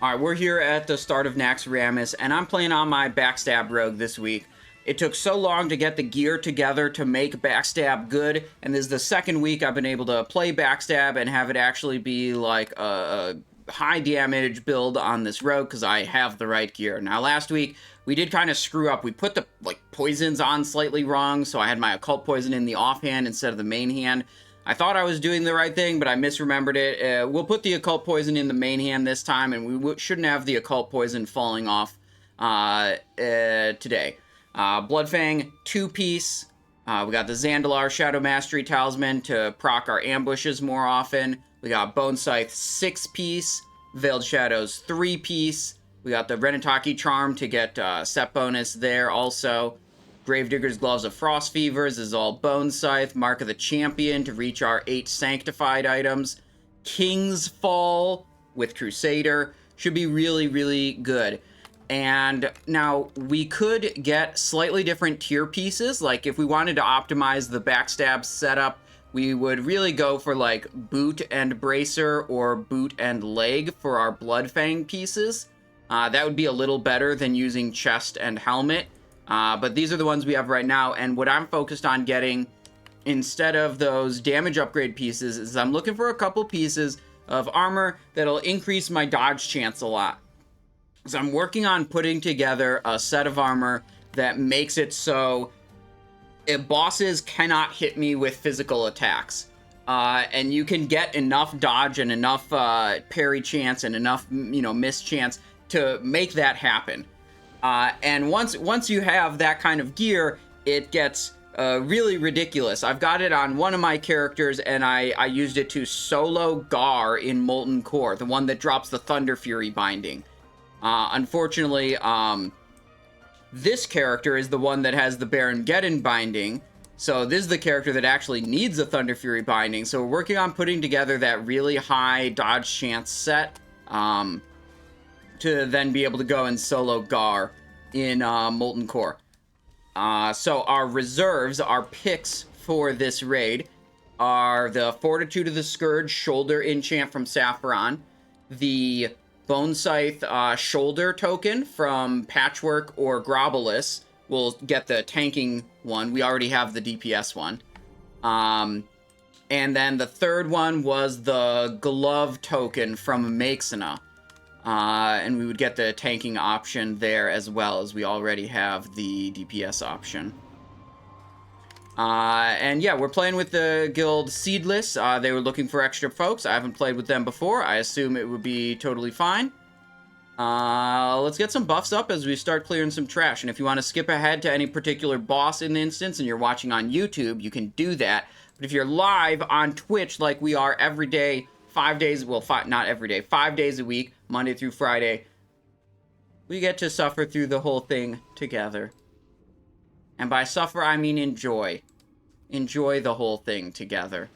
Alright, we're here at the start of Naxxramas, and I'm playing on my Backstab rogue this week. It took so long to get the gear together to make Backstab good, and this is the second week I've been able to play Backstab and have it actually be like a high damage build on this rogue, because I have the right gear. Now last week, we did kind of screw up. We put the poisons on slightly wrong, so I had my occult poison in the offhand instead of the main hand. I thought I was doing the right thing, but I misremembered it. We'll put the occult poison in the main hand this time, and we shouldn't have the occult poison falling off today. Bloodfang, 2-piece. We got the Zandalar Shadow Mastery Talisman to proc our ambushes more often. We got Bone Scythe, 6-piece. Veiled Shadows, 3-piece. We got the Renataki Charm to get set bonus there also. Gravedigger's Gloves of Frost Fevers is all Bone Scythe. Mark of the Champion to reach our 8 Sanctified items. KINGSFALL with Crusader should be really, really good. And now we could get slightly different tier pieces. Like if we wanted to optimize the Backstab setup, we would really go for like Boot and Bracer or Boot and Leg for our Bloodfang pieces. That would be a little better than using Chest and Helmet. But these are the ones we have right now, and what I'm focused on getting instead of those damage upgrade pieces is I'm looking for a couple pieces of armor that'll increase my dodge chance a lot. So I'm working on putting together a set of armor that makes it so bosses cannot hit me with physical attacks. And you can get enough dodge and enough parry chance and enough, miss chance to make that happen. And once you have that kind of gear, it gets really ridiculous. I've got it on one of my characters, and I used it to solo Gar in Molten Core, the one that drops the Thunder Fury binding. Unfortunately, this character is the one that has the Baron Geddon binding, so this is the character that actually needs a Thunder Fury binding, so we're working on putting together that really high dodge chance set, to then be able to go and solo Gar in Molten Core. So our reserves, our picks for this raid, are the Fortitude of the Scourge shoulder enchant from Sapphiron, the Bone Scythe shoulder token from Patchwerk or Grobbulus. We'll get the tanking one. We already have the DPS one. And then the third one was the glove token from Maexxna. And we would get the tanking option there as well, as we already have the DPS option. And yeah, we're playing with the guild Seedless. They were looking for extra folks. I haven't played with them before. I assume it would be totally fine. Let's get some buffs up as we start clearing some trash. And if you want to skip ahead to any particular boss in the instance and you're watching on YouTube, you can do that. But if you're live on Twitch like we are every day, 5 days, well, not every day, 5 days a week, Monday through Friday, we get to suffer through the whole thing together. And by suffer, I mean enjoy. Enjoy the whole thing together.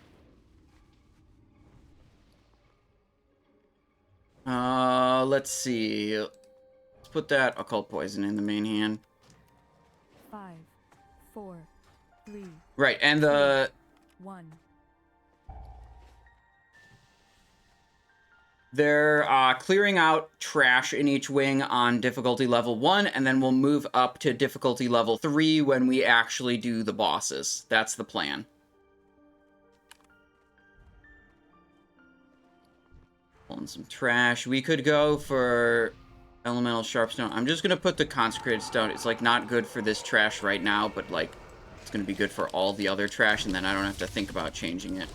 Let's see. Let's put that occult poison in the main hand. 5, 4, 3. Right, and the 1. They're clearing out trash in each wing on difficulty level 1, and then we'll move up to difficulty level 3 when we actually do the bosses. That's the plan. Pulling some trash. We could go for elemental sharpstone. I'm just gonna put the consecrated stone. It's like not good for this trash right now, but like it's gonna be good for all the other trash, and then I don't have to think about changing it.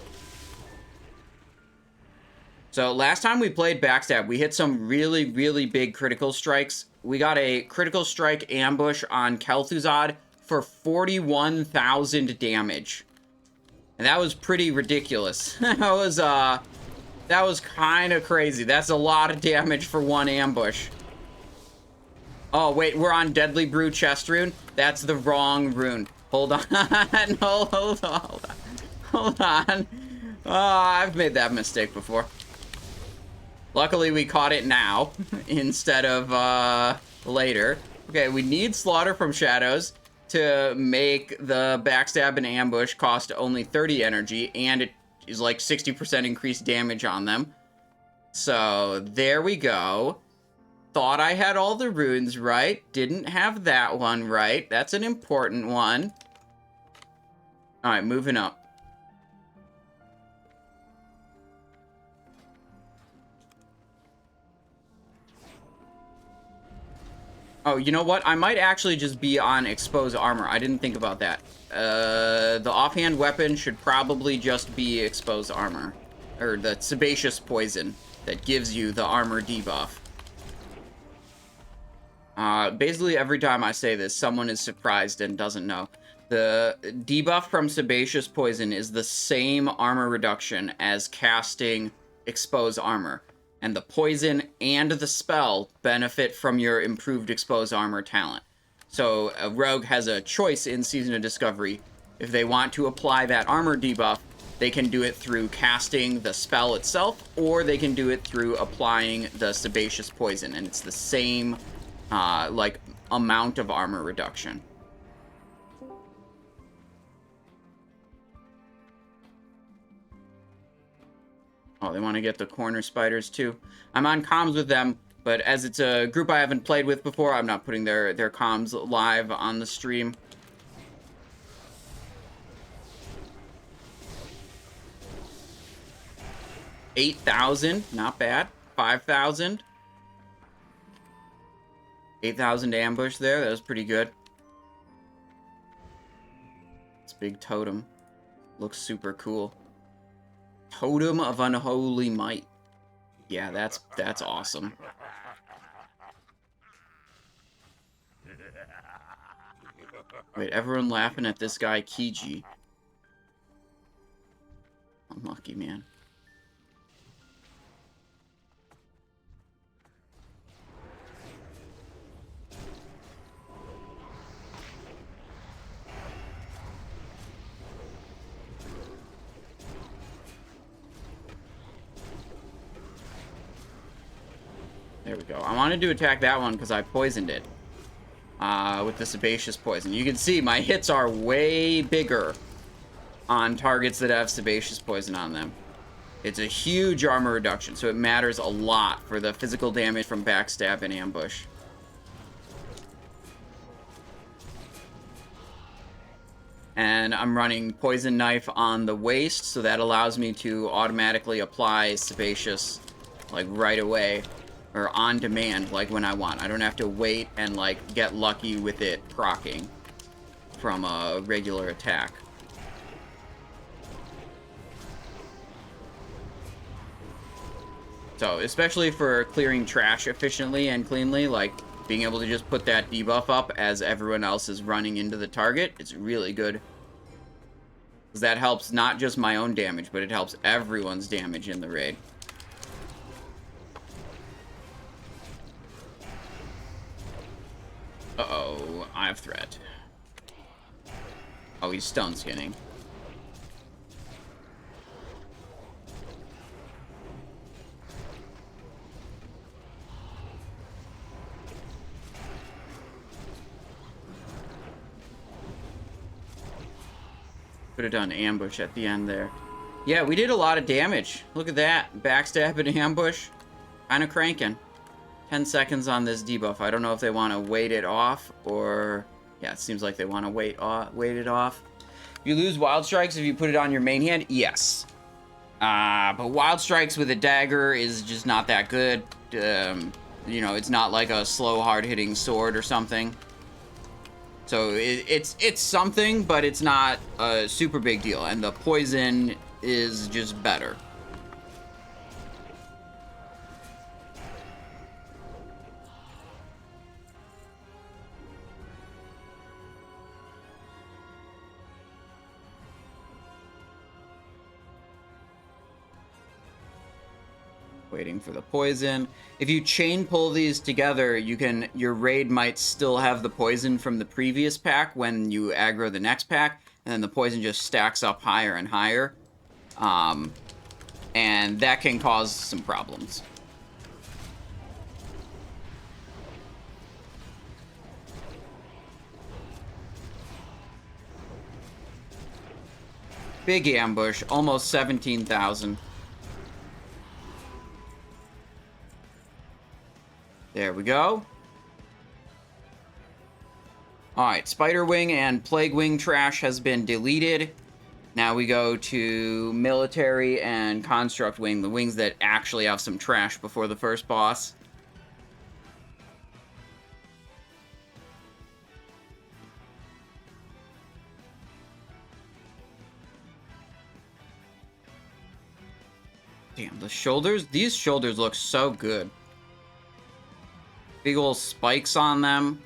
So last time we played Backstab, we hit some really, really big critical strikes. We got a critical strike ambush on Kel'thuzad for 41,000 damage. And that was pretty ridiculous. That was kind of crazy. That's a lot of damage for one ambush. Oh, wait, we're on Deadly Brew chest rune? That's the wrong rune. Hold on. No, hold on. Hold on. Oh, I've made that mistake before. Luckily, we caught it now, instead of, later. Okay, we need Slaughter from Shadows to make the Backstab and Ambush cost only 30 energy, and it is like 60% increased damage on them. So, there we go. thought I had all the runes right. Didn't have that one right. That's an important one. Alright, moving up. Oh, you know what? I might actually just be on exposed armor. I didn't think about that. The offhand weapon should probably just be exposed armor. Or the sebaceous poison that gives you the armor debuff. Basically every time I say this, someone is surprised and doesn't know. The debuff from sebaceous poison is the same armor reduction as casting exposed armor. And the poison and the spell benefit from your improved exposed armor talent. So a rogue has a choice in Season of Discovery. If they want to apply that armor debuff, they can do it through casting the spell itself, or they can do it through applying the sebaceous poison. And it's the same, like, amount of armor reduction. Oh, they want to get the corner spiders too. I'm on comms with them, but as it's a group I haven't played with before, I'm not putting their comms live on the stream. $8,000, not bad. 5,000. 8,000 ambush there, that was pretty good. It's big totem. Looks super cool. Totem of Unholy Might. Yeah, that's awesome. Wait, everyone laughing at this guy, Kiji. Unlucky, man. There we go. I wanted to attack that one because I poisoned it with the sebaceous poison. You can see my hits are way bigger on targets that have sebaceous poison on them. It's a huge armor reduction, so it matters a lot for the physical damage from backstab and ambush. And I'm running Poison Knife on the waist, so that allows me to automatically apply sebaceous, like, right away. Or on demand, like when I want. I don't have to wait and, like, get lucky with it proccing from a regular attack. So, especially for clearing trash efficiently and cleanly, like, being able to just put that debuff up as everyone else is running into the target, it's really good. Because that helps not just my own damage, but it helps everyone's damage in the raid. Uh-oh, I have threat. Oh, he's stone skinning. Could have done ambush at the end there. Yeah, we did a lot of damage. Look at that. Backstab and ambush. Kind of cranking. 10 seconds on this debuff. I don't know if they want to wait it off or... Yeah, it seems like they want to wait it off. You lose Wild Strikes if you put it on your main hand? Yes. But Wild Strikes with a dagger is just not that good. You know, it's not like a slow, hard-hitting sword or something. So it's something, but it's not a super big deal. And the poison is just better. Waiting for the poison. If you chain pull these together, your raid might still have the poison from the previous pack when you aggro the next pack, and then the poison just stacks up higher and higher. And that can cause some problems. Big ambush, almost 17,000. There we go. Alright, Spider Wing and Plague Wing trash has been deleted. Now we go to Military and Construct Wing, the wings that actually have some trash before the first boss. Damn, the shoulders, these shoulders look so good. Big old spikes on them.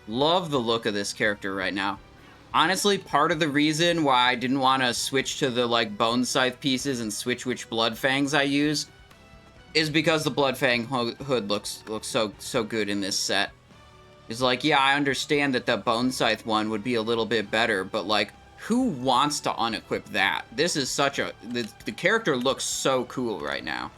Love the look of this character right now. Honestly, part of the reason why I didn't want to switch to the, like, Bone Scythe pieces and switch which Blood Fangs I use is because the Blood Fang hood looks so good in this set. It's like, yeah, I understand that the Bone Scythe one would be a little bit better, but, like, who wants to unequip that? This is such a... The character looks so cool right now.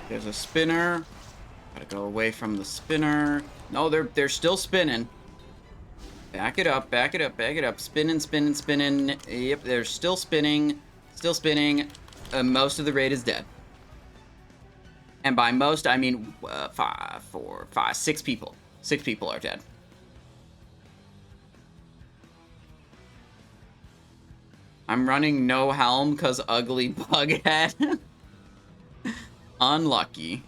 There's a spinner. Gotta go away from the spinner. No, they're still spinning. Back it up, back it up, back it up. Spinning, spinning, spinning. Yep, they're still spinning. Still spinning. Most of the raid is dead. And by most, I mean 6 people. 6 people are dead. I'm running no helm because ugly bughead. Unlucky.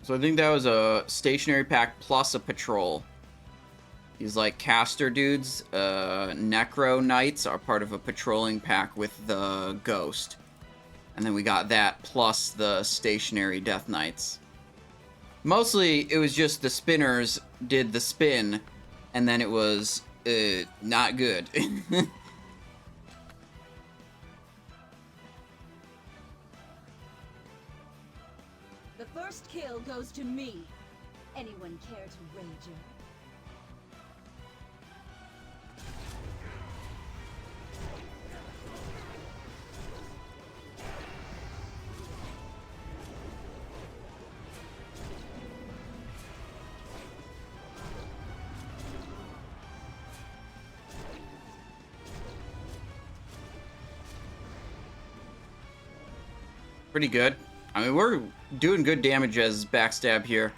So I think that was a stationary pack plus a patrol. These, like, caster dudes, Necro Knights are part of a patrolling pack with the Ghost. And then we got that plus the stationary Death Knights. Mostly, it was just the spinners did the spin, and then it was... not good. The first kill goes to me. Anyone care to wager? Pretty good. I mean, we're doing good damage as Backstab here.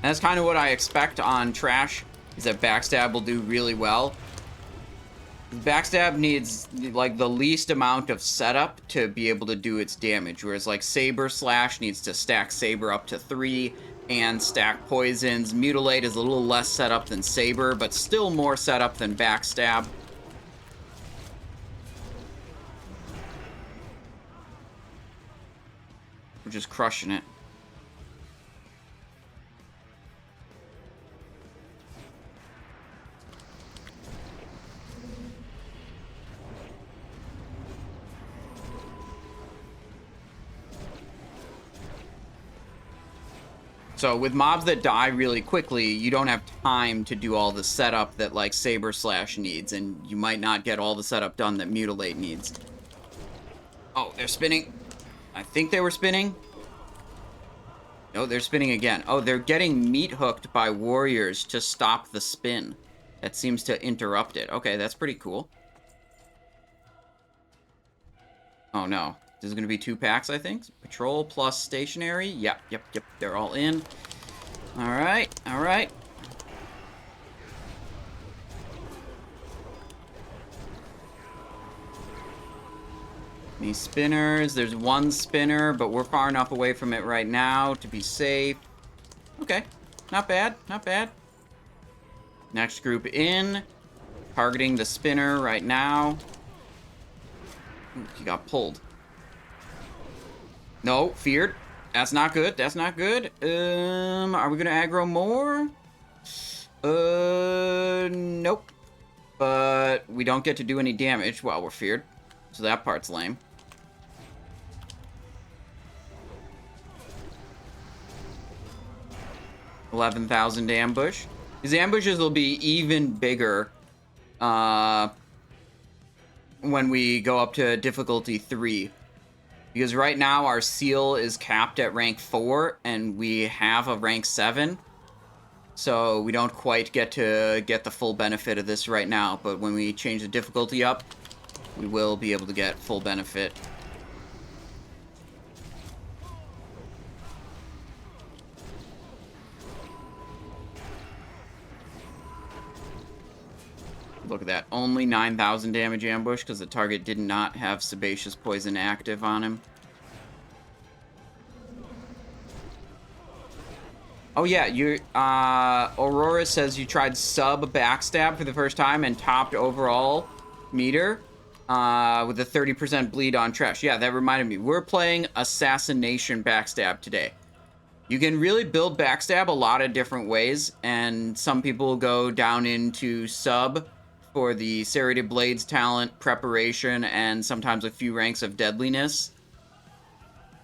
And that's kind of what I expect on Trash, is that Backstab will do really well. Backstab needs, like, the least amount of setup to be able to do its damage, whereas, like, Saber Slash needs to stack Saber up to 3 and stack Poisons. Mutilate is a little less setup than Saber, but still more setup than Backstab. We're just crushing it. So with mobs that die really quickly, you don't have time to do all the setup that, like, Saber Slash needs, and you might not get all the setup done that Mutilate needs. Oh, they're spinning. I think they were spinning. No, they're spinning again. Oh, they're getting meat hooked by warriors to stop the spin. That seems to interrupt it. Okay, that's pretty cool. Oh, no. This is going to be 2 packs, I think. Patrol plus stationary. Yep. They're all in. All right. These spinners. There's 1 spinner, but we're far enough away from it right now to be safe. Okay. Not bad. Next group in. Targeting the spinner right now. Ooh, he got pulled. No, feared. That's not good. Are we gonna aggro more? Nope. But we don't get to do any damage while we're feared. So that part's lame. $11,000 ambush. These ambushes will be even bigger when we go up to difficulty 3. Because right now our seal is capped at rank 4, and we have a rank 7. So we don't quite get to get the full benefit of this right now. But when we change the difficulty up, we will be able to get full benefit. Look at that. Only 9,000 damage ambush because the target did not have Sebaceous Poison active on him. Oh yeah, Aurora says you tried sub Backstab for the first time and topped overall meter with a 30% bleed on trash. Yeah, that reminded me. We're playing Assassination Backstab today. You can really build Backstab a lot of different ways, and some people go down into sub for the Serrated Blades talent, preparation, and sometimes a few ranks of deadliness.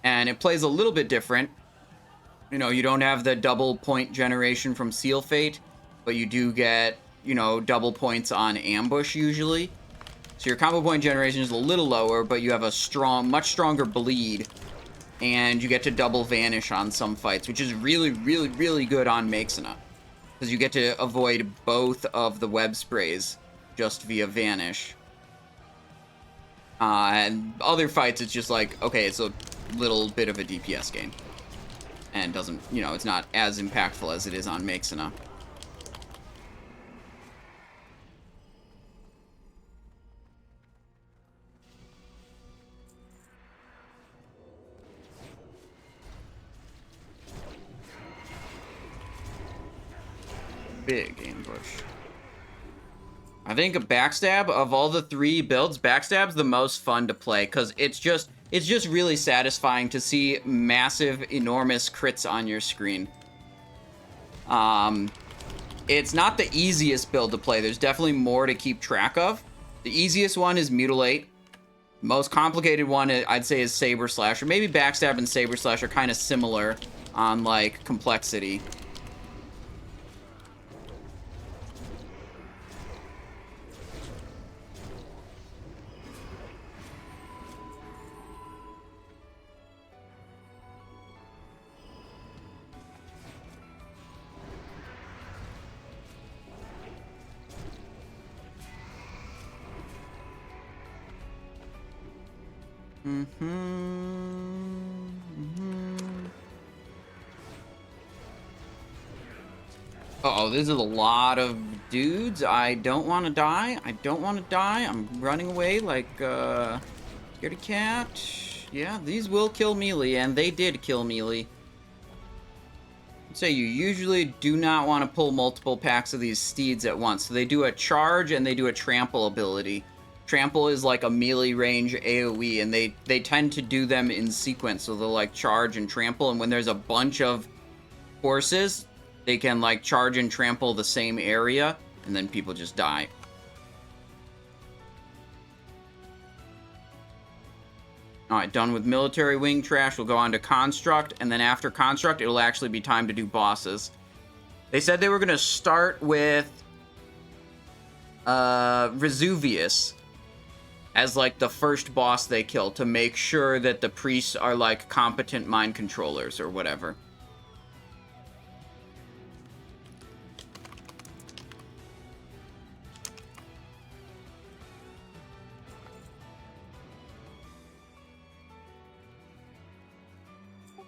And it plays a little bit different. You know, you don't have the double point generation from Seal Fate, but you do get, you know, double points on ambush usually. So your combo point generation is a little lower, but you have a much stronger bleed, and you get to double vanish on some fights, which is really, really, really good on Maexxna, because you get to avoid both of the web sprays just via vanish. And other fights, it's just like, okay, it's a little bit of a DPS gain. And doesn't, you know, it's not as impactful as it is on Maexxna. Big ambush. I think a Backstab, of all the 3 builds, Backstab's the most fun to play, because it's just really satisfying to see massive, enormous crits on your screen. It's not the easiest build to play. There's definitely more to keep track of. The easiest one is Mutilate. Most complicated one, I'd say, is Saber Slash. Or maybe Backstab and Saber Slash are kind of similar on, like, complexity. Uh-oh, this is a lot of dudes. I don't want to die. I don't want to die. I'm running away like, scaredy cat. Yeah, these will kill melee, and they did kill melee. I'd say you usually do not want to pull multiple packs of these steeds at once. So they do a charge and they do a trample ability. Trample is like a melee range AoE, and they tend to do them in sequence. So they'll like charge and trample, and when there's a bunch of horses, they can like charge and trample the same area, and then people just die. Alright, done with military wing trash. We'll go on to Construct, and then after Construct, it'll actually be time to do bosses. They said they were going to start with Razuvious as like the first boss they kill, to make sure that the priests are like competent mind controllers or whatever.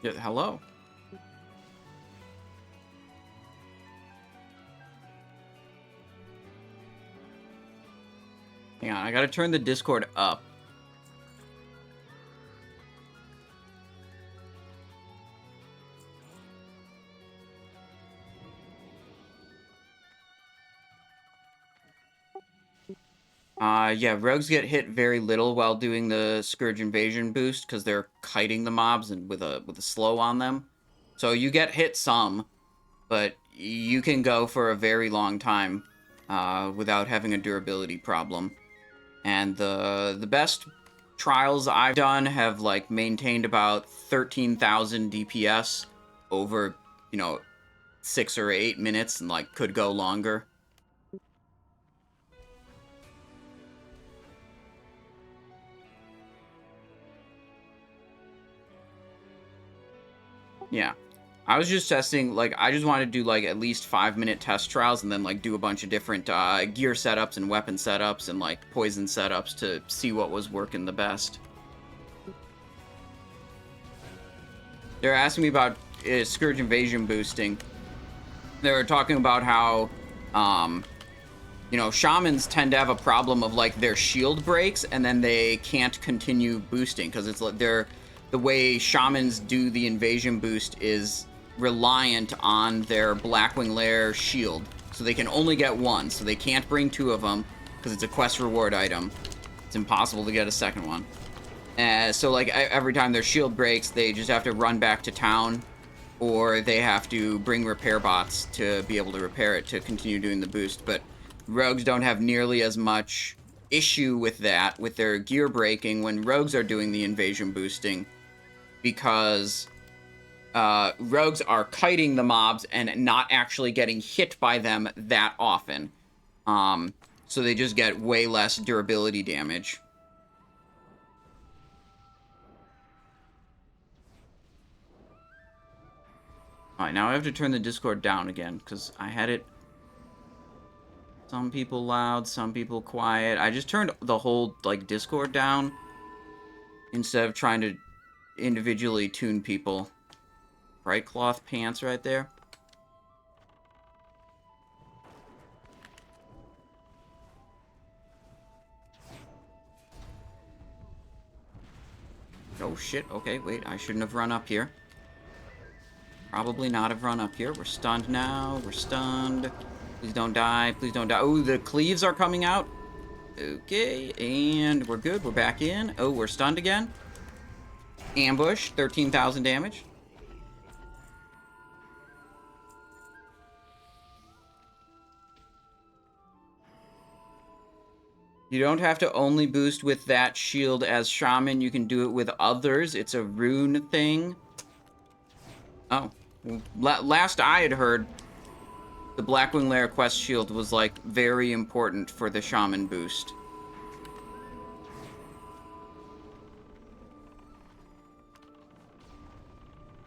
Yeah, hello. Hang on, I gotta turn the Discord up. Yeah, rogues get hit very little while doing the Scourge Invasion boost because they're kiting the mobs and with a slow on them. So you get hit some, but you can go for a very long time without having a durability problem. And the best trials I've done have like maintained about 13,000 DPS over, you know, 6 or 8 minutes and, like, could go longer. Yeah. I was just testing, like, I just wanted to do, like, at least 5-minute test trials and then, like, do a bunch of different gear setups and weapon setups and, like, poison setups to see what was working the best. They're asking me about Scourge Invasion boosting. They were talking about how, you know, shamans tend to have a problem of, like, their shield breaks and then they can't continue boosting because it's like the way shamans do the invasion boost is reliant on their Blackwing Lair shield. So they can only get one, so they can't bring 2 of them because it's a quest reward item. It's impossible to get a second one. So, like, every time their shield breaks, they just have to run back to town, or they have to bring repair bots to be able to repair it to continue doing the boost. But rogues don't have nearly as much issue with that, with their gear breaking when rogues are doing the invasion boosting, because rogues are kiting the mobs and not actually getting hit by them that often. So they just get way less durability damage. Alright, now I have to turn the Discord down again, because I had it some people loud, some people quiet. I just turned the whole, like, Discord down instead of trying to individually tune people. Bright cloth pants right there. Oh shit, okay, wait, I shouldn't have run up here. Probably not have run up here. We're stunned now. We're stunned. Please don't die. Please don't die. Oh, the cleaves are coming out. Okay, and we're good. We're back in. Oh, we're stunned again. Ambush, 13,000 damage. You don't have to only boost with that shield as Shaman. You can do it with others. It's a rune thing. Oh. Last I had heard, the Blackwing Lair quest shield was, like, very important for the Shaman boost.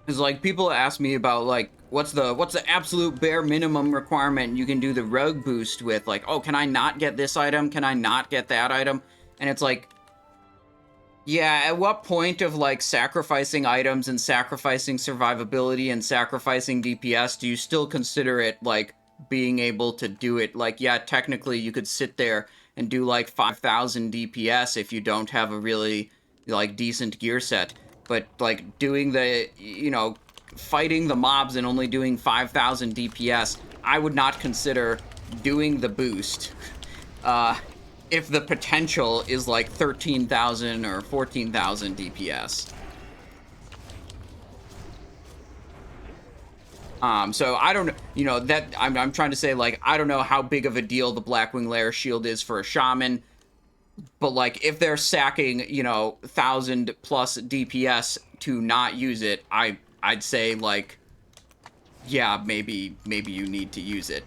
Because, like, people ask me about, like, what's the absolute bare minimum requirement you can do the rogue boost with? Like, oh, can I not get this item? Can I not get that item? And it's like, yeah, at what point of, like, sacrificing items and sacrificing survivability and sacrificing DPS do you still consider it, like, being able to do it? Like, yeah, technically you could sit there and do, like, 5,000 DPS if you don't have a really, like, decent gear set. But, like, doing the, you know, fighting the mobs and only doing 5,000 DPS, I would not consider doing the boost. If the potential is like 13,000 or 14,000 DPS. So I don't, you know, that I'm trying to say, like, I don't know how big of a deal the Blackwing Lair shield is for a shaman, but, like, if they're sacking, you know, 1,000 plus DPS to not use it, I'd say, like, yeah, maybe you need to use it.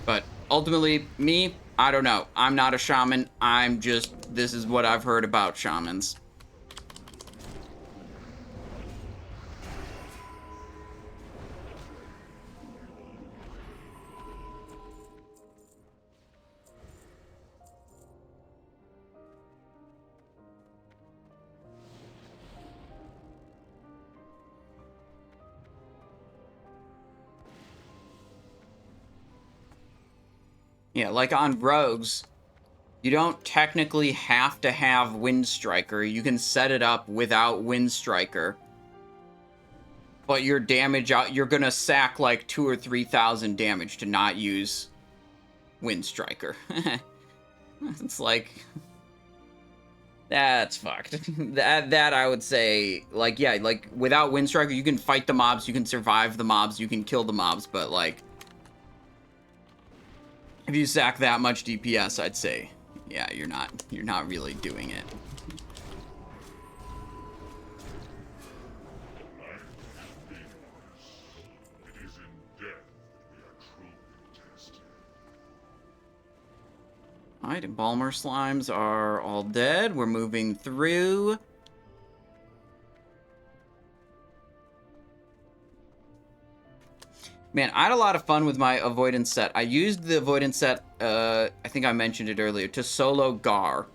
But ultimately, me, I don't know. I'm not a shaman. I'm just, this is what I've heard about shamans. Yeah, like on rogues, you don't technically have to have Windstriker. You can set it up without Windstriker. But your damage out, you're gonna sack like 2,000 or 3,000 damage to not use Windstriker. It's like, that's fucked. that I would say, like, yeah, like without Windstriker, you can fight the mobs, you can survive the mobs, you can kill the mobs, but like, if you sack that much DPS, I'd say, yeah, you're not really doing it. Alright, Embalmer Slimes are all dead. We're moving through. Man, I had a lot of fun with my avoidance set. I used the avoidance set, I think I mentioned it earlier, to solo Gar.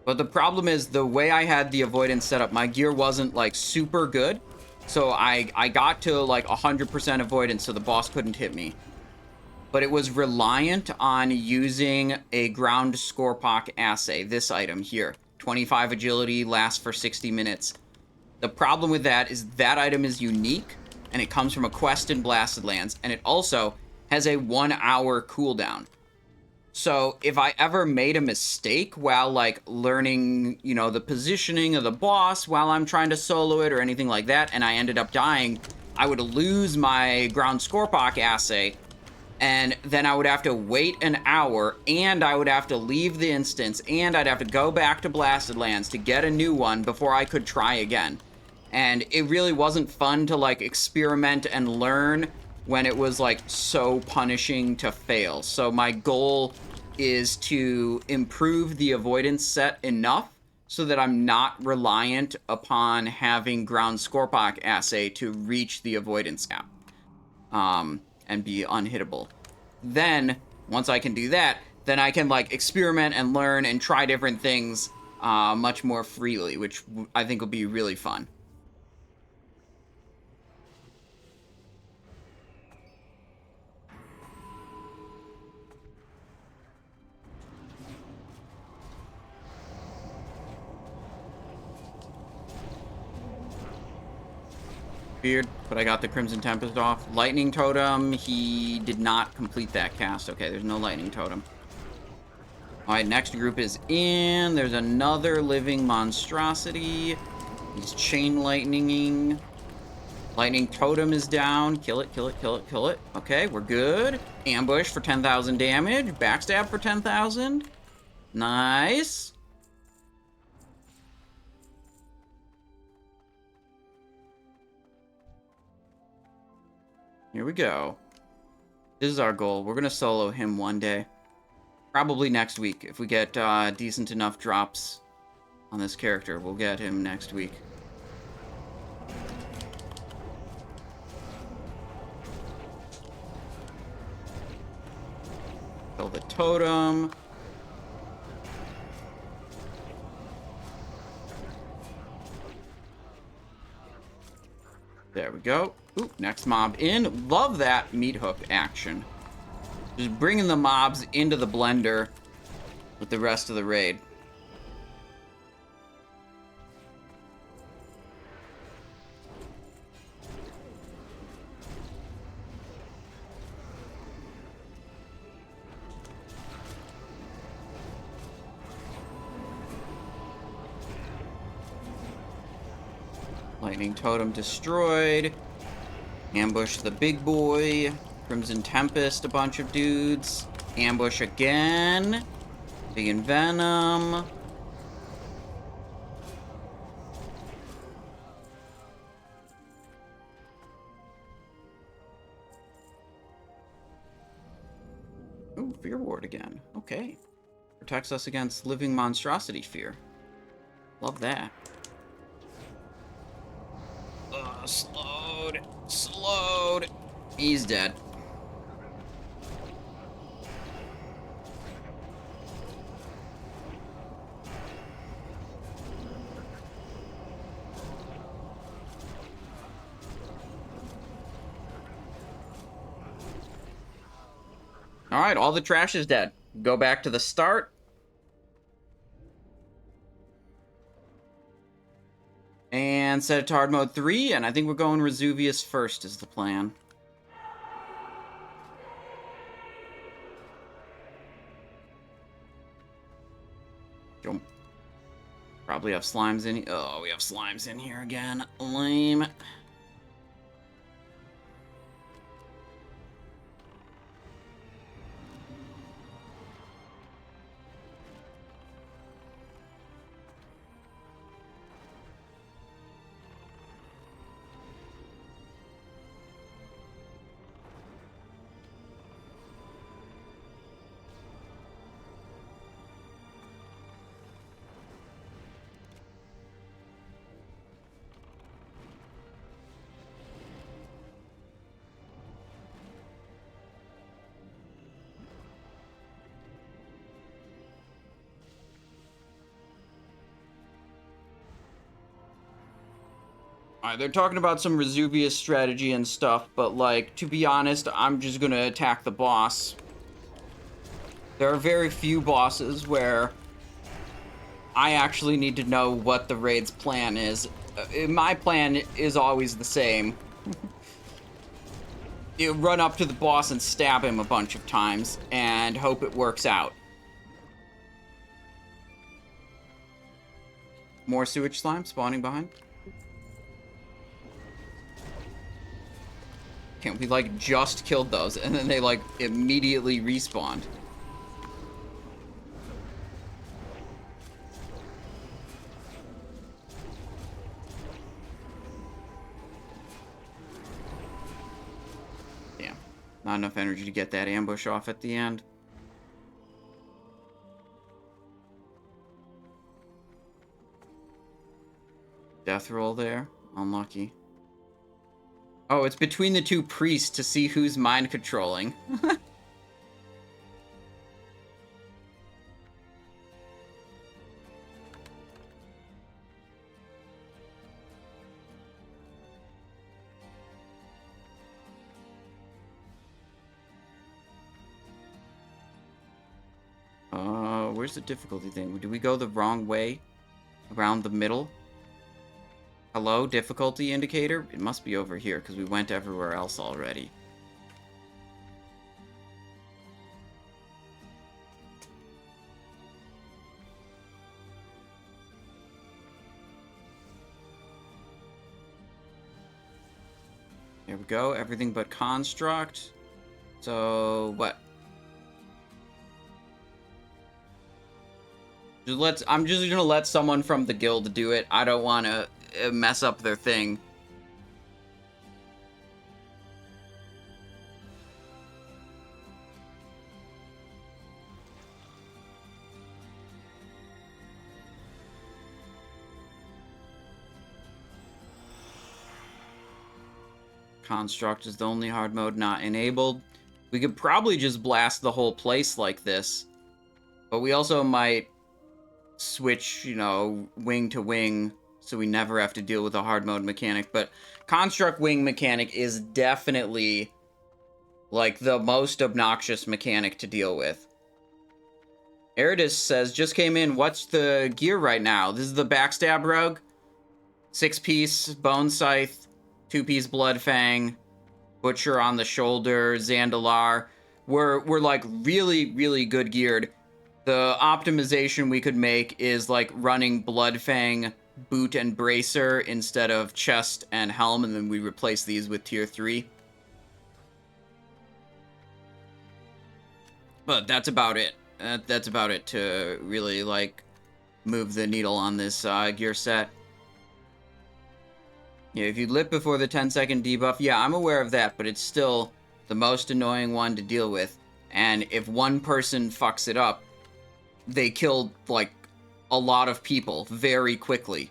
But the problem is, the way I had the avoidance set up, my gear wasn't, like, super good. So I got to, like, 100% avoidance, so the boss couldn't hit me. But it was reliant on using a ground Scorpok assay, this item here. 25 agility, lasts for 60 minutes. The problem with that is that item is unique, and it comes from a quest in Blasted Lands, and it also has a 1 hour cooldown. So if I ever made a mistake while, like, learning, you know, the positioning of the boss while I'm trying to solo it or anything like that, and I ended up dying, I would lose my ground Scorpok assay, and then I would have to wait an hour, and I would have to leave the instance, and I'd have to go back to Blasted Lands to get a new one before I could try again. And it really wasn't fun to, like, experiment and learn when it was, like, so punishing to fail. So my goal is to improve the avoidance set enough so that I'm not reliant upon having ground Scorpok assay to reach the avoidance gap. And be unhittable. Then, once I can do that, then I can, like, experiment and learn and try different things much more freely, which I think will be really fun. Weird, but I got the Crimson Tempest off. Lightning Totem, he did not complete that cast. Okay, there's no Lightning Totem. Alright, next group is in. There's another living monstrosity. He's chain lightninging. Lightning Totem is down. Kill it, kill it, kill it, kill it. Okay, we're good. Ambush for 10,000 damage. Backstab for 10,000. Nice. Here we go. This is our goal. We're going to solo him one day. Probably next week. If we get decent enough drops on this character, we'll get him next week. Kill the totem. There we go. Ooh, next mob in. Love that meat hook action. Just bringing the mobs into the blender with the rest of the raid. Lightning Totem destroyed. Ambush the big boy. Crimson Tempest, a bunch of dudes. Ambush again. Big Venom. Ooh, Fear Ward again. Okay. Protects us against living monstrosity fear. Love that. Slowed. Slowed. He's dead. Alright, all the trash is dead. Go back to the start. And set it to hard mode 3, and I think we're going Razuvious first is the plan. Jump. Probably have slimes in here. Oh, we have slimes in here again. Lame. They're talking about some Razuvious strategy and stuff, but, like, to be honest, I'm just gonna attack the boss. There are very few bosses where I actually need to know what the raid's plan is. My plan is always the same. You run up to the boss and stab him a bunch of times, and hope it works out. More sewage slime spawning behind. Can't we, like, just killed those, and then they, like, immediately respawned. Damn. Not enough energy to get that ambush off at the end. Death roll there. Unlucky. Oh, it's between the two priests to see who's mind controlling. Where's the difficulty thing? Do we go the wrong way? Around the middle? Hello, difficulty indicator? It must be over here, because we went everywhere else already. There we go, everything but construct. So, what? I'm just gonna let someone from the guild do it. I don't want to mess up their thing. Construct is the only hard mode not enabled. We could probably just blast the whole place like this, but we also might switch, you know, wing to wing, so we never have to deal with a hard mode mechanic. But construct wing mechanic is definitely, like, the most obnoxious mechanic to deal with. Eridus says, just came in, what's the gear right now? This is the Backstab Rogue. 6-piece Bone Scythe, 2-piece Blood Fang, Butcher on the shoulder, Zandalar. We're like really, really good geared. The optimization we could make is, like, running Bloodfang, Boot, and Bracer instead of Chest and Helm, and then we replace these with Tier 3. But that's about it. That's about it to really, like, move the needle on this gear set. Yeah, if you lit before the 10-second debuff, yeah, I'm aware of that, but it's still the most annoying one to deal with. And if one person fucks it up, they killed, like, a lot of people very quickly.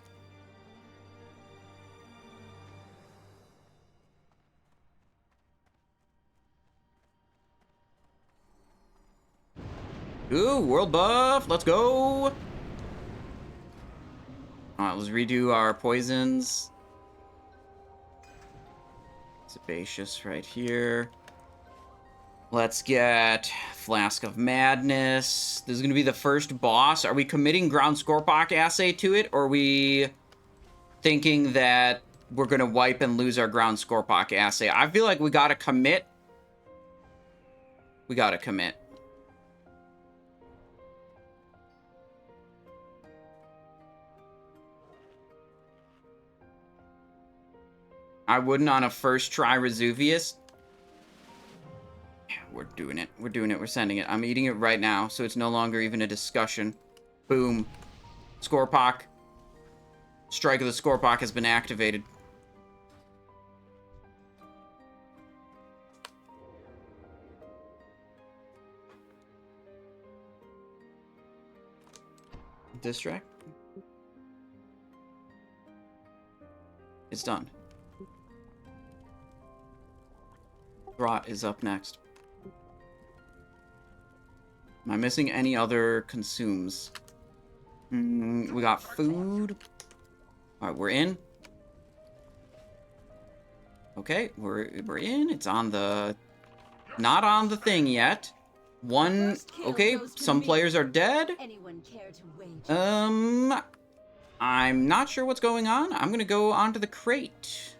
Ooh, world buff! Let's go! Alright, let's redo our poisons. Sebaceous right here. Let's get Flask of Madness. This is going to be the first boss. Are we committing Ground Scorpok Assay to it, or are we thinking that we're going to wipe and lose our Ground Scorpok Assay? I feel like we got to commit. We got to commit. I wouldn't on a first try Razuvious. We're doing it. We're doing it. We're sending it. I'm eating it right now, so it's no longer even a discussion. Boom. Scorpok. Strike of the Scorpok has been activated. Distract. It's done. Rot is up next. Am I missing any other consumes? We got food. Alright, we're in. Okay, we're in. It's on the... Not on the thing yet. One... Okay, some players are dead. Anyone care to wage? I'm not sure what's going on. I'm gonna go onto the crate.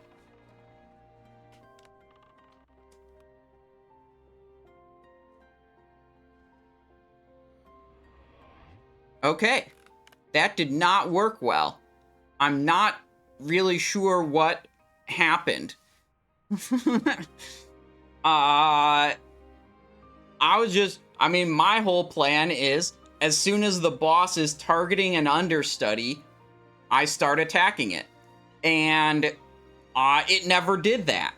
Okay. That did not work well. I'm not really sure what happened. I mean, my whole plan is, as soon as the boss is targeting an understudy, I start attacking it. And it never did that.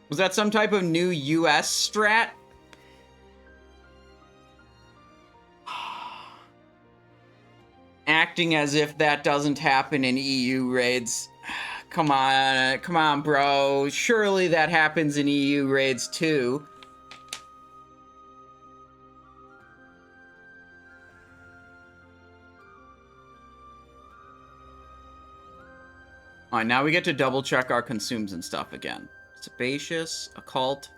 Was that some type of new US strat? Acting as if that doesn't happen in EU raids. Come on, bro. Surely that happens in EU raids too. Alright, now we get to double check our consumes and stuff again. Sebaceous, Occult,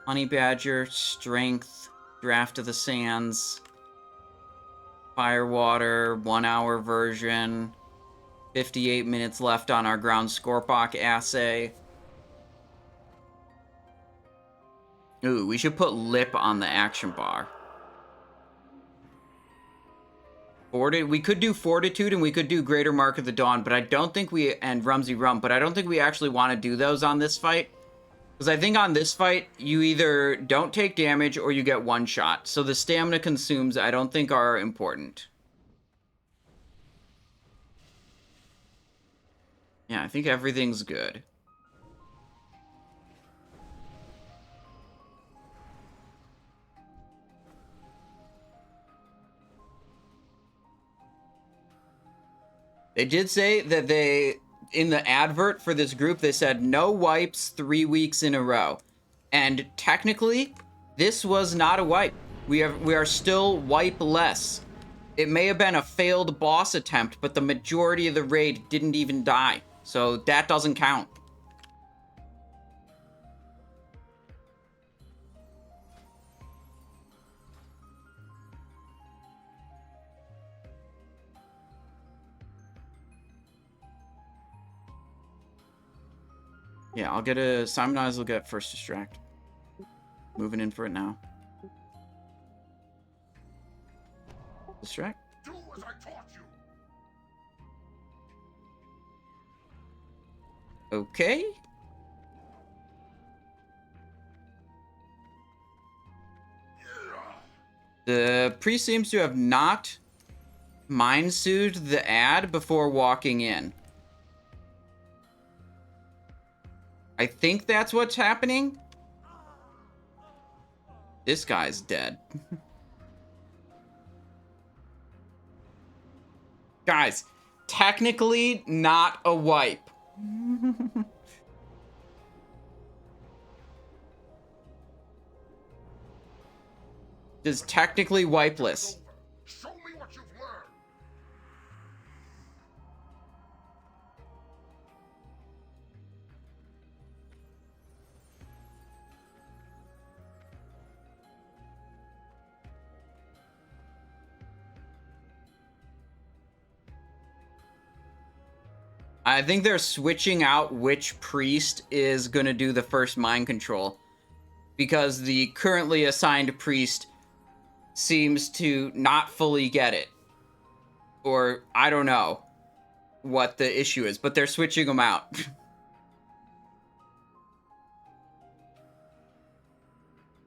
Honey Badger, Strength, Draft of the Sands, Firewater, 1 hour version, 58 minutes left on our Ground Scorpok assay. Ooh, we should put Lip on the action bar. We could do Fortitude and we could do Greater Mark of the Dawn, but I don't think we... And Rumsy Rum, but I don't think we actually want to do those on this fight. Because I think on this fight, you either don't take damage or you get one shot. So the stamina consumes, I don't think are important. Yeah, I think everything's good. They did say that in the advert for this group, they said no wipes 3 weeks in a row. And technically, this was not a wipe. We are still wipe-less. It may have been a failed boss attempt, but the majority of the raid didn't even die. So that doesn't count. Yeah, I'll get a... Simon Eyes will get first distract. Moving in for it now. Distract. Do as I taught you. Okay. The priest seems to have not mind-soothed the ad before walking in. I think that's what's happening. This guy's dead. Guys, technically not a wipe. Just technically wipeless. Show me what you've learned. I think they're switching out which priest is going to do the first mind control. Because the currently assigned priest seems to not fully get it. Or, I don't know what the issue is, but they're switching them out.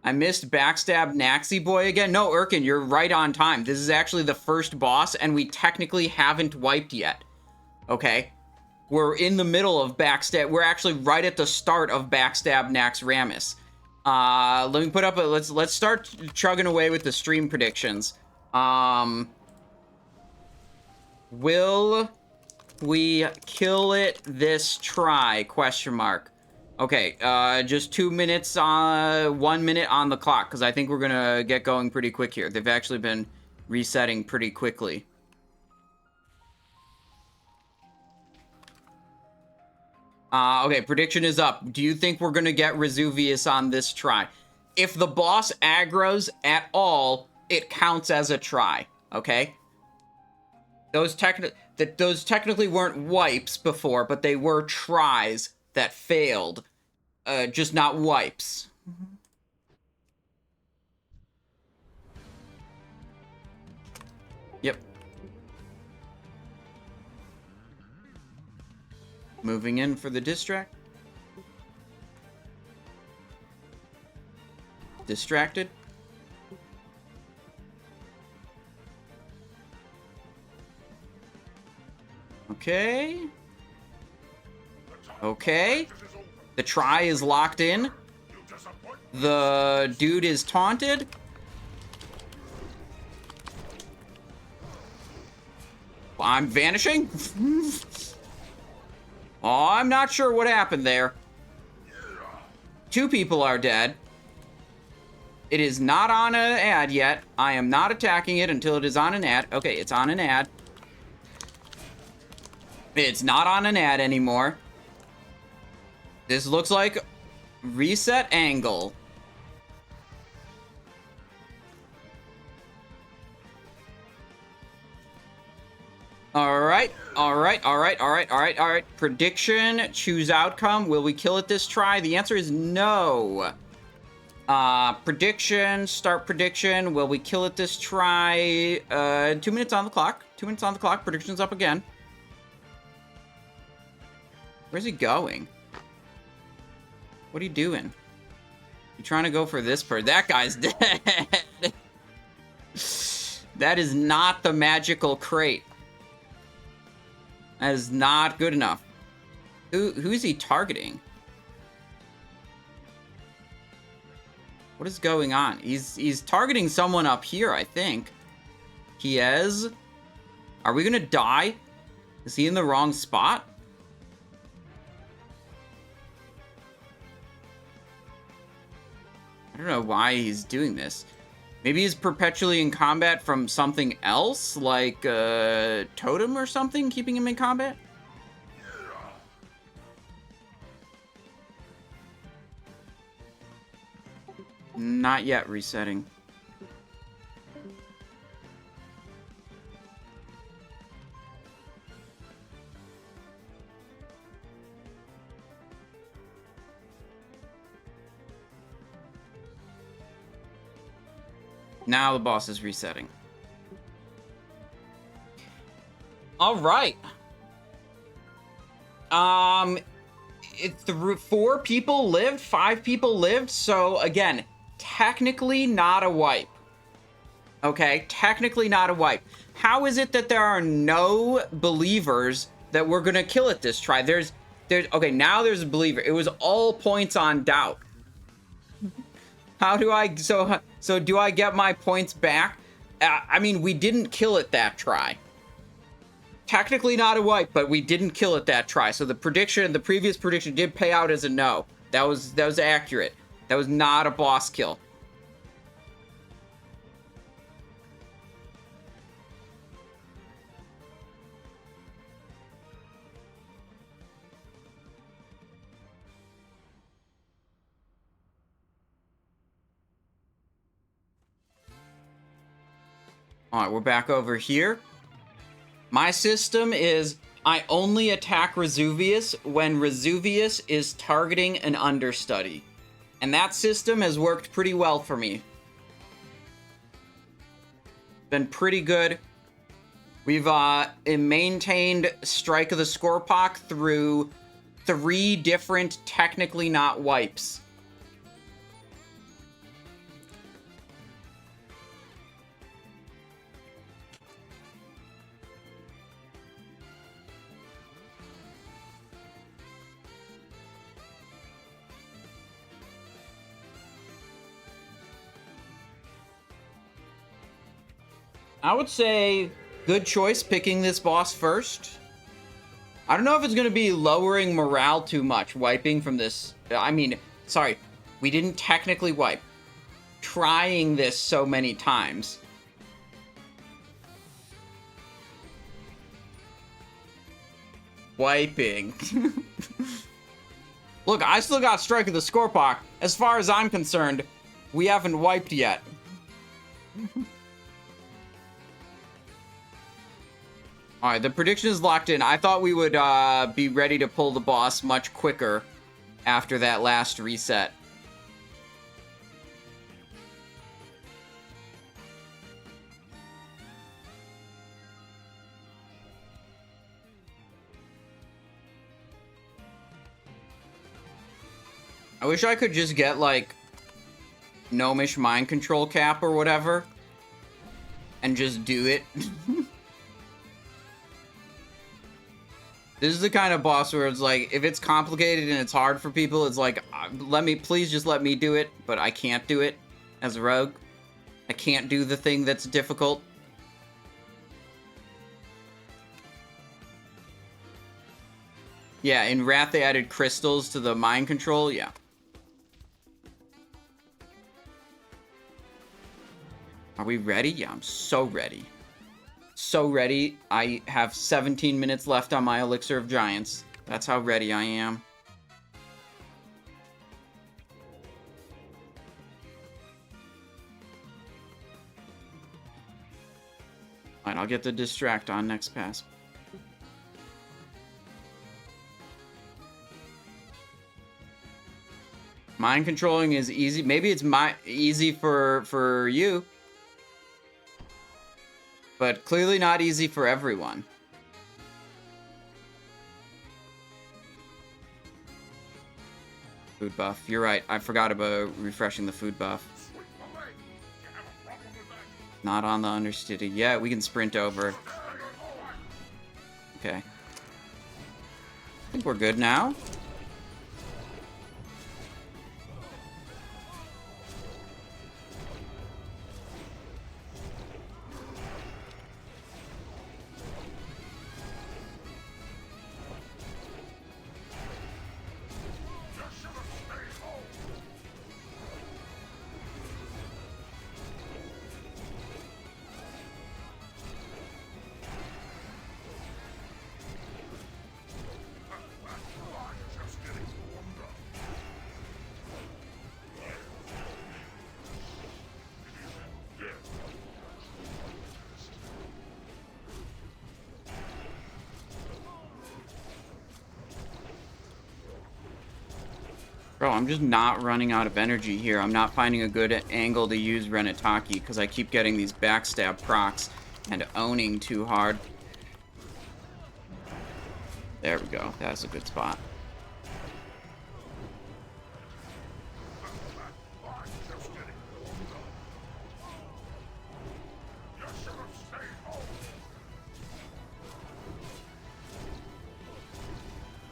I missed Backstab Naxxi Boy again. No, Urkin, you're right on time. This is actually the first boss, and we technically haven't wiped yet. Okay? We're in the middle of Backstab. We're actually right at the start of Backstab Naxxramas. Let me put up a... Let's start chugging away with the stream predictions. Will we kill it this try? Question mark. Okay, just 2 minutes, 1 minute on the clock, because I think we're gonna get going pretty quick here. They've actually been resetting pretty quickly. Okay, prediction is up. Do you think we're gonna get Razuvious on this try? If the boss aggroes at all, it counts as a try, okay? Those technically weren't wipes before, but they were tries that failed. Just not wipes. Yep. Moving in for the distract. Distracted. Okay. Okay. The try is locked in. The dude is taunted. I'm vanishing. Oh, I'm not sure what happened there. 2 people are dead. It is not on an ad yet. I am not attacking it until it is on an ad. Okay, it's on an ad. It's not on an ad anymore. This looks like reset angle. Alright. Prediction, choose outcome. Will we kill it this try? The answer is no. Prediction, start prediction. Will we kill it this try? 2 minutes on the clock. 2 minutes on the clock. Prediction's up again. Where's he going? What are you doing? You trying to go for this That guy's dead. That is not the magical crate. That is not good enough. Who's he targeting? What is going on? He's targeting someone up here, I think. He is. Are we gonna die? Is he in the wrong spot? I don't know why he's doing this. Maybe he's perpetually in combat from something else, like totem or something, keeping him in combat? Not yet resetting. Now the boss is resetting. All right. It's 4 people lived, 5 people lived. So again, technically not a wipe. Okay, technically not a wipe. How is it that there are no believers that we're gonna kill it this try? There's okay, now there's a believer. It was all points on doubt. How do I, so do I get my points back? I mean, we didn't kill it that try. Technically not a wipe, but we didn't kill it that try. So the previous prediction did pay out as a no. That was accurate. That was not a boss kill. Alright, we're back over here. My system is I only attack Razuvious when Razuvious is targeting an understudy. And that system has worked pretty well for me. Been pretty good. We've maintained Strike of the Scorpok through 3 different technically not wipes. I would say good choice picking this boss first. I don't know if it's going to be lowering morale too much, wiping from this. I mean, sorry, we didn't technically wipe. Trying this so many times. Wiping. Look, I still got Strike of the Scorpok. As far as I'm concerned, we haven't wiped yet. Alright, the prediction is locked in. I thought we would be ready to pull the boss much quicker after that last reset. I wish I could just get, like, Gnomish Mind Control Cap or whatever, and just do it. This is the kind of boss where it's like, if it's complicated and it's hard for people, it's like, please just let me do it, but I can't do it as a rogue. I can't do the thing that's difficult. Yeah, in Wrath they added crystals to the mind control, yeah. Are we ready? Yeah, I'm so ready. So ready. I have 17 minutes left on my Elixir of Giants. That's how ready I am. Alright, I'll get the distract on next pass. Mind controlling is easy. Maybe it's easy for you. But clearly not easy for everyone. Food buff. You're right. I forgot about refreshing the food buff. Not on the understudy. Yeah, we can sprint over. Okay. I think we're good now. Bro, I'm just not running out of energy here. I'm not finding a good angle to use Renataki because I keep getting these backstab procs and owning too hard. There we go. That's a good spot.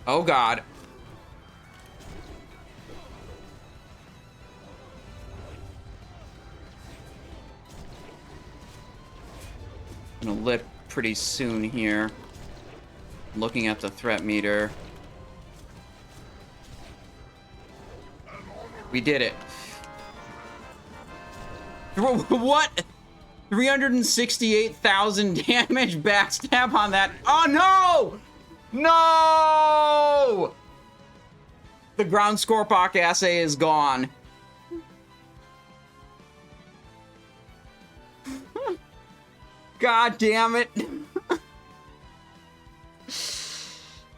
Oh God. Gonna lip pretty soon here. Looking at the threat meter. We did it. What? 368,000 damage backstab on that. Oh no! No! The ground Scorpok assay is gone. God damn it.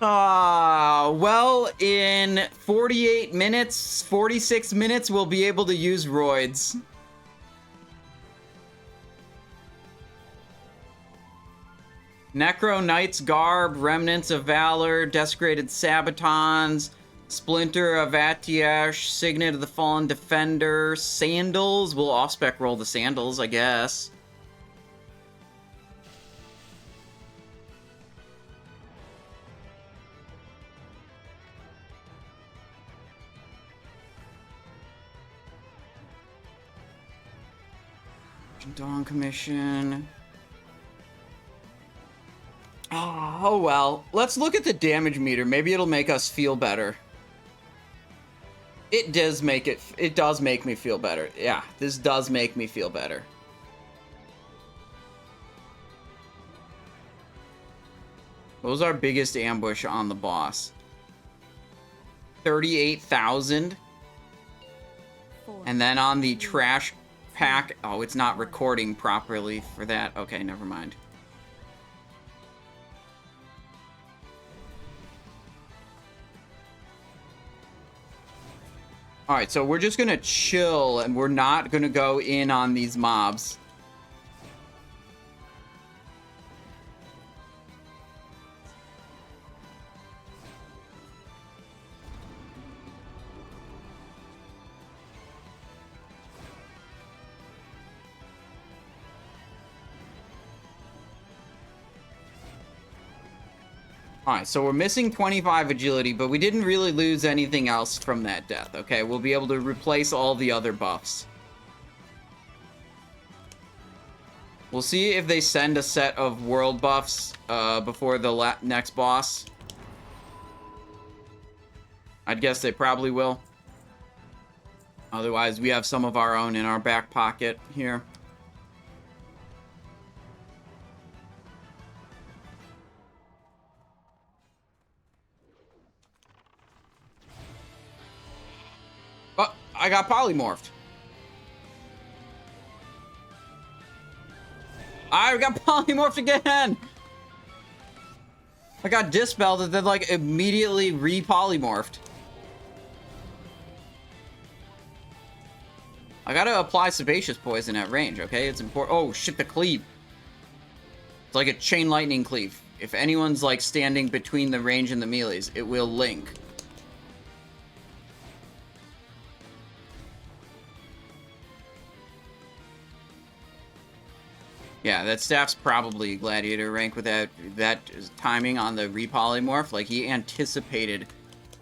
Well, in 48 minutes, 46 minutes, we'll be able to use roids. Necro Knight's Garb, Remnants of Valor, Desecrated Sabatons, Splinter of Atiash, Signet of the Fallen Defender, Sandals. We'll off-spec roll the Sandals, I guess. Dawn Commission. Oh well. Let's look at the damage meter. Maybe it'll make us feel better. It does make me feel better. Yeah, this does make me feel better. What was our biggest ambush on the boss? 38,000. And then on the trash pack... Oh, it's not recording properly for that. Okay, never mind. Alright, so we're just gonna chill, and we're not gonna go in on these mobs. Alright, so we're missing 25 agility, but we didn't really lose anything else from that death, okay? We'll be able to replace all the other buffs. We'll see if they send a set of world buffs before the next boss. I'd guess they probably will. Otherwise, we have some of our own in our back pocket here. Oh, I got polymorphed. I got polymorphed again! I got dispelled and then, like, immediately re-polymorphed. I gotta apply Sebaceous Poison at range, okay? It's important. Oh, shit, the cleave. It's like a chain lightning cleave. If anyone's, like, standing between the range and the melees, it will link. Yeah, that staff's probably gladiator rank without that timing on the repolymorph. Like, he anticipated,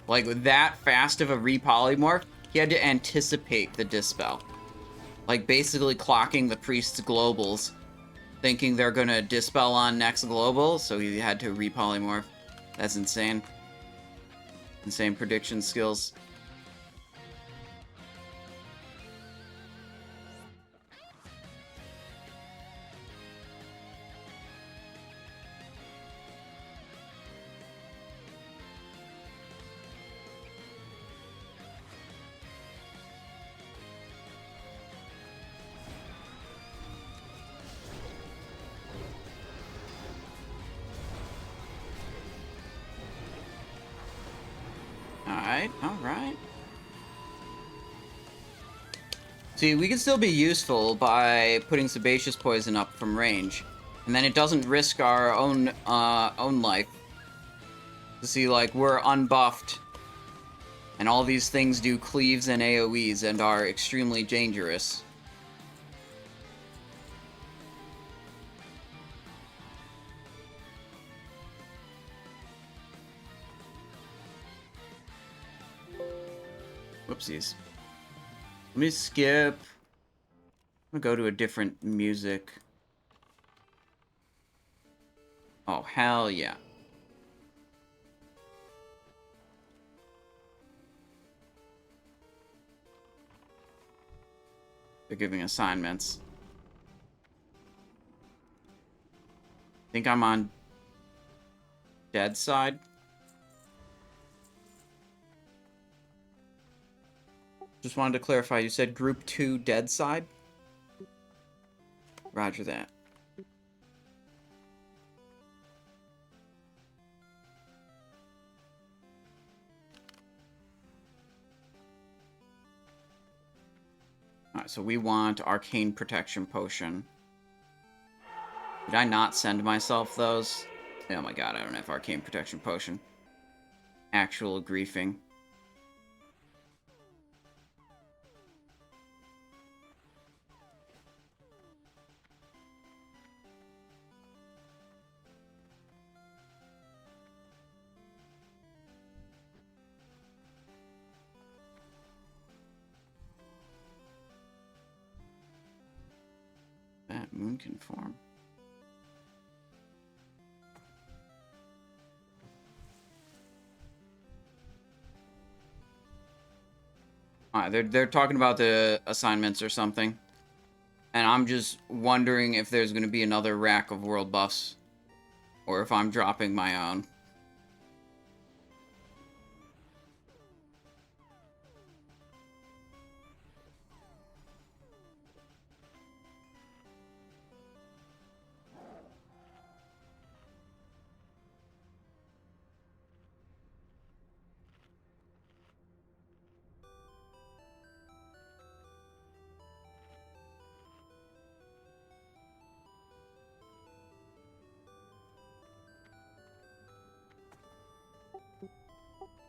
like, with that fast of a repolymorph, he had to anticipate the dispel. Like, basically clocking the priest's globals, thinking they're gonna dispel on next global, so he had to repolymorph. That's insane. Insane prediction skills. Alright. See, we can still be useful by putting Sebaceous Poison up from range. And then it doesn't risk our own life. To see, like, we're unbuffed. And all these things do cleaves and AoEs and are extremely dangerous. Whoopsies. Let me skip. I'm gonna go to a different music. Oh, hell yeah. They're giving assignments. Think I'm on dead side. Just wanted to clarify, you said group 2 dead side? Roger that. Alright, so we want Arcane Protection Potion. Did I not send myself those? Oh my god, I don't have Arcane Protection Potion. Actual griefing. That moon can form. Alright, they're talking about the assignments or something. And I'm just wondering if there's going to be another rack of world buffs. Or if I'm dropping my own.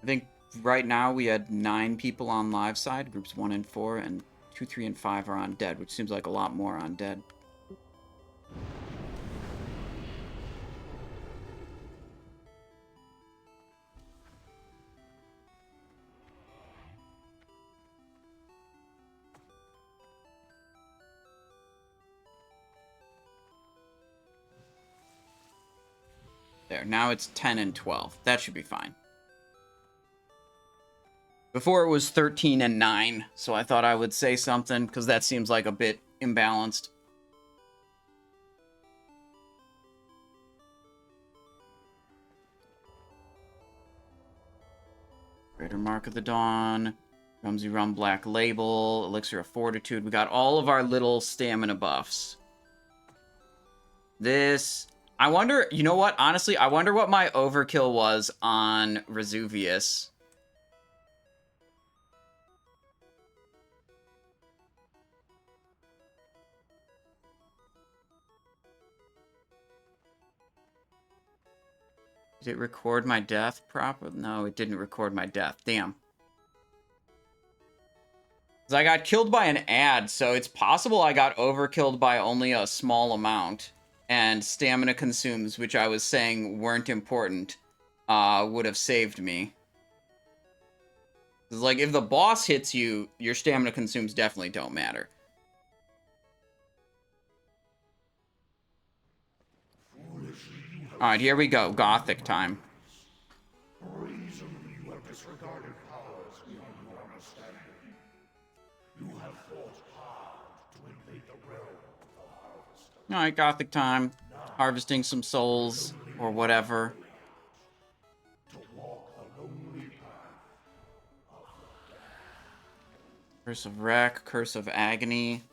I think right now we had 9 people on live side, groups 1 and 4, and 2, 3, and 5 are on dead, which seems like a lot more on dead. There, now it's 10 and 12. That should be fine. Before it was 13 and 9, so I thought I would say something, because that seems like a bit imbalanced. Greater Mark of the Dawn, Rumsey Rum Black Label, Elixir of Fortitude. We got all of our little stamina buffs. This... I wonder, you know what? Honestly, I wonder what my overkill was on Razuvious. Did it record my death proper? No, it didn't record my death. Damn. 'Cause I got killed by an ad, so it's possible I got overkilled by only a small amount. And stamina consumes, which I was saying weren't important, would have saved me. It's like, if the boss hits you, your stamina consumes definitely don't matter. Alright, here we go. Gothic time. Alright, Gothic time. Harvesting some souls, or whatever. Curse of Wreck, Curse of Agony.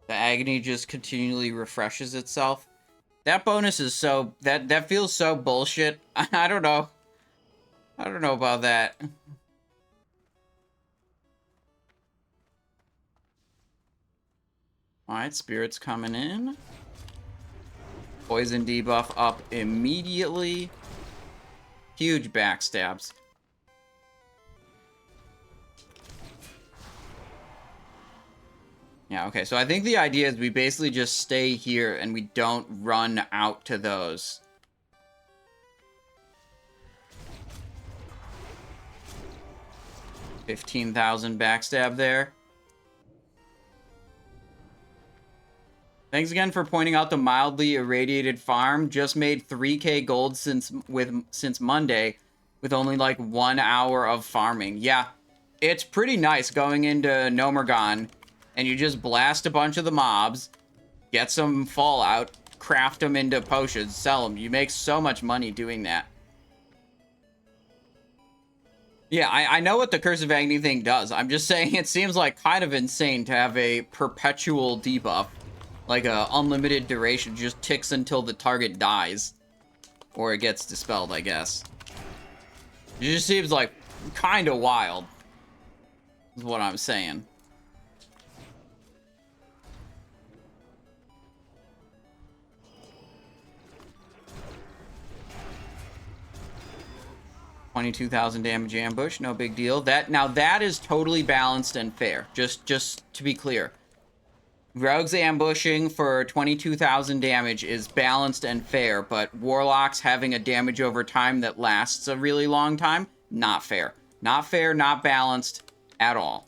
The Agony just continually refreshes itself. That bonus is so... That feels so bullshit. I don't know. I don't know about that. Alright, Spirit's coming in. Poison debuff up immediately. Huge backstabs. Yeah, okay, so I think the idea is we basically just stay here and we don't run out to those. $15,000 backstab there. Thanks again for pointing out the mildly irradiated farm. Just made 3k gold since Monday with only like 1 hour of farming. Yeah, it's pretty nice going into Anub'rekhan and you just blast a bunch of the mobs, get some fallout, craft them into potions, sell them. You make so much money doing that. Yeah, I know what the Curse of Agony thing does. I'm just saying it seems like kind of insane to have a perpetual debuff. Like a unlimited duration, just ticks until the target dies. Or it gets dispelled, I guess. It just seems like kind of wild. Is what I'm saying. $22,000 damage ambush, no big deal. Now that is totally balanced and fair. Just to be clear. Rogues ambushing for 22,000 damage is balanced and fair, but Warlocks having a damage over time that lasts a really long time, not fair. Not fair, not balanced at all.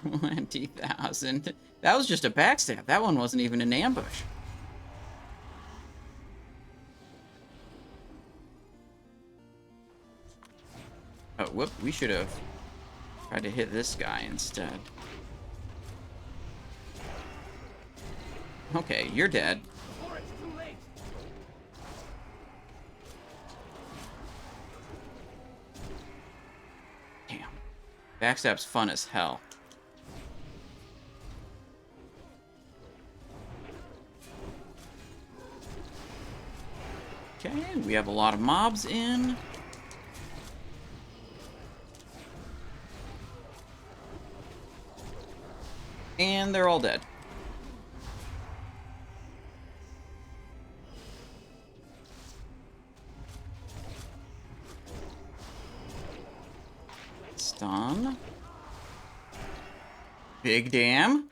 $20,000. That was just a backstab. That one wasn't even an ambush. Oh, whoop, we should have tried to hit this guy instead. Okay, you're dead. Damn. Backstab's fun as hell. Okay, we have a lot of mobs in. And they're all dead. Stun. Big damn.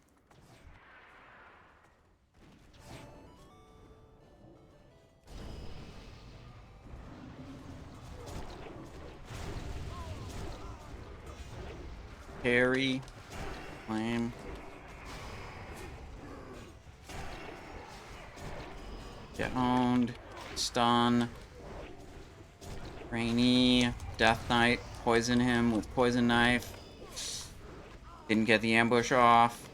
Parry. Flame. Get owned. Stun. Rainy. Death Knight. Poison him with Poison Knife. Didn't get the ambush off.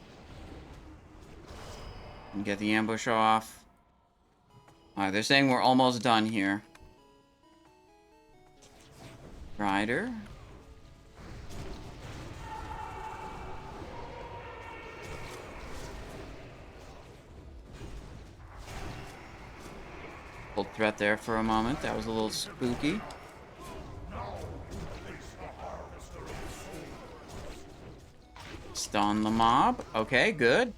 Didn't get the ambush off. Alright, they're saying we're almost done here. Rider. Full threat there for a moment. That was a little spooky. Stun the mob. Okay, good.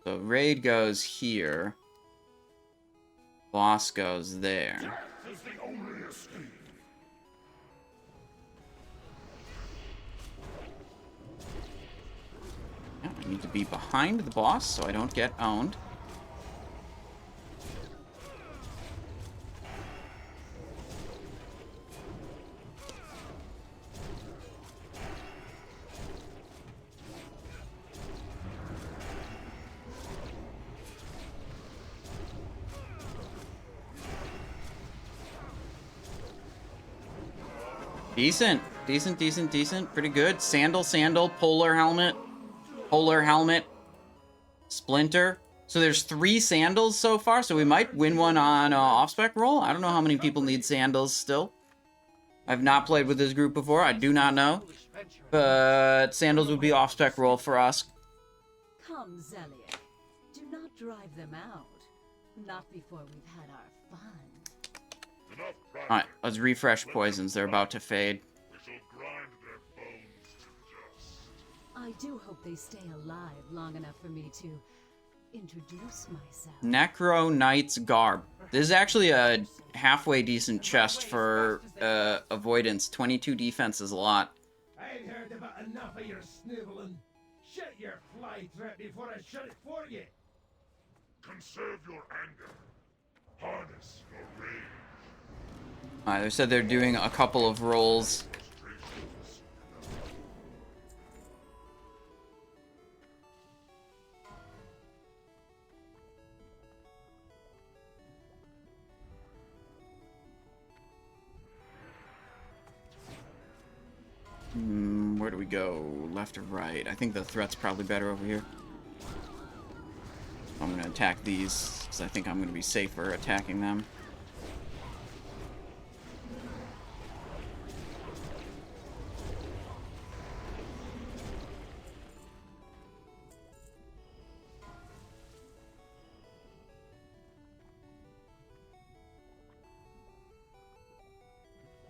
So raid goes here. Boss goes there. Yeah, I need to be behind the boss so I don't get owned. Decent. Decent. Pretty good. Sandal, polar helmet, splinter. So there's 3 sandals so far, so we might win one on off-spec roll. I don't know how many people need sandals still. I've not played with this group before. I do not know. But sandals would be off-spec roll for us. Come, Zelia. Do not drive them out. Not before we've had our fun. Alright, let's refresh poisons. They're about to fade. I do hope they stay alive long enough for me to introduce myself. Necro Knight's Garb. This is actually a halfway decent chest for avoidance. 22 defense is a lot. I've heard about enough of your sniveling. Shut your fly trap before I shut it for you. Conserve your anger. Harness your rage. Alright, they said they're doing a couple of rolls. Where do we go? Left or right? I think the threat's probably better over here. I'm going to attack these, because I think I'm going to be safer attacking them.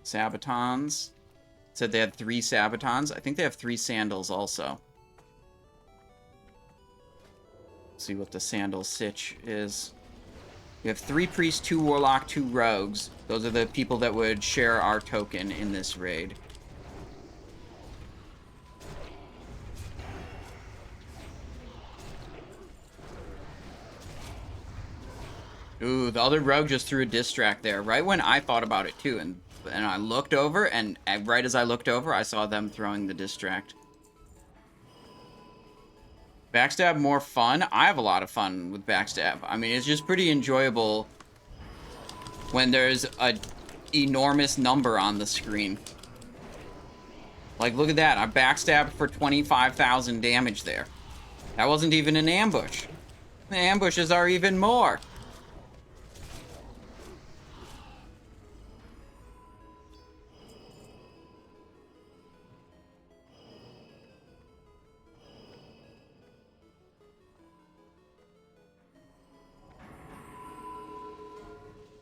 Sabatons. Said they had 3 Sabatons. I think they have 3 sandals also. See what the sandal sitch is. We have 3 priests, 2 warlock, 2 rogues. Those are the people that would share our token in this raid. Ooh, the other rogue just threw a distract there, right when I thought about it too, and I looked over, and right as I looked over, I saw them throwing the distract. Backstab more fun? I have a lot of fun with Backstab. I mean, it's just pretty enjoyable when there's a enormous number on the screen. Like, look at that. I backstabbed for 25,000 damage there. That wasn't even an ambush. The ambushes are even more.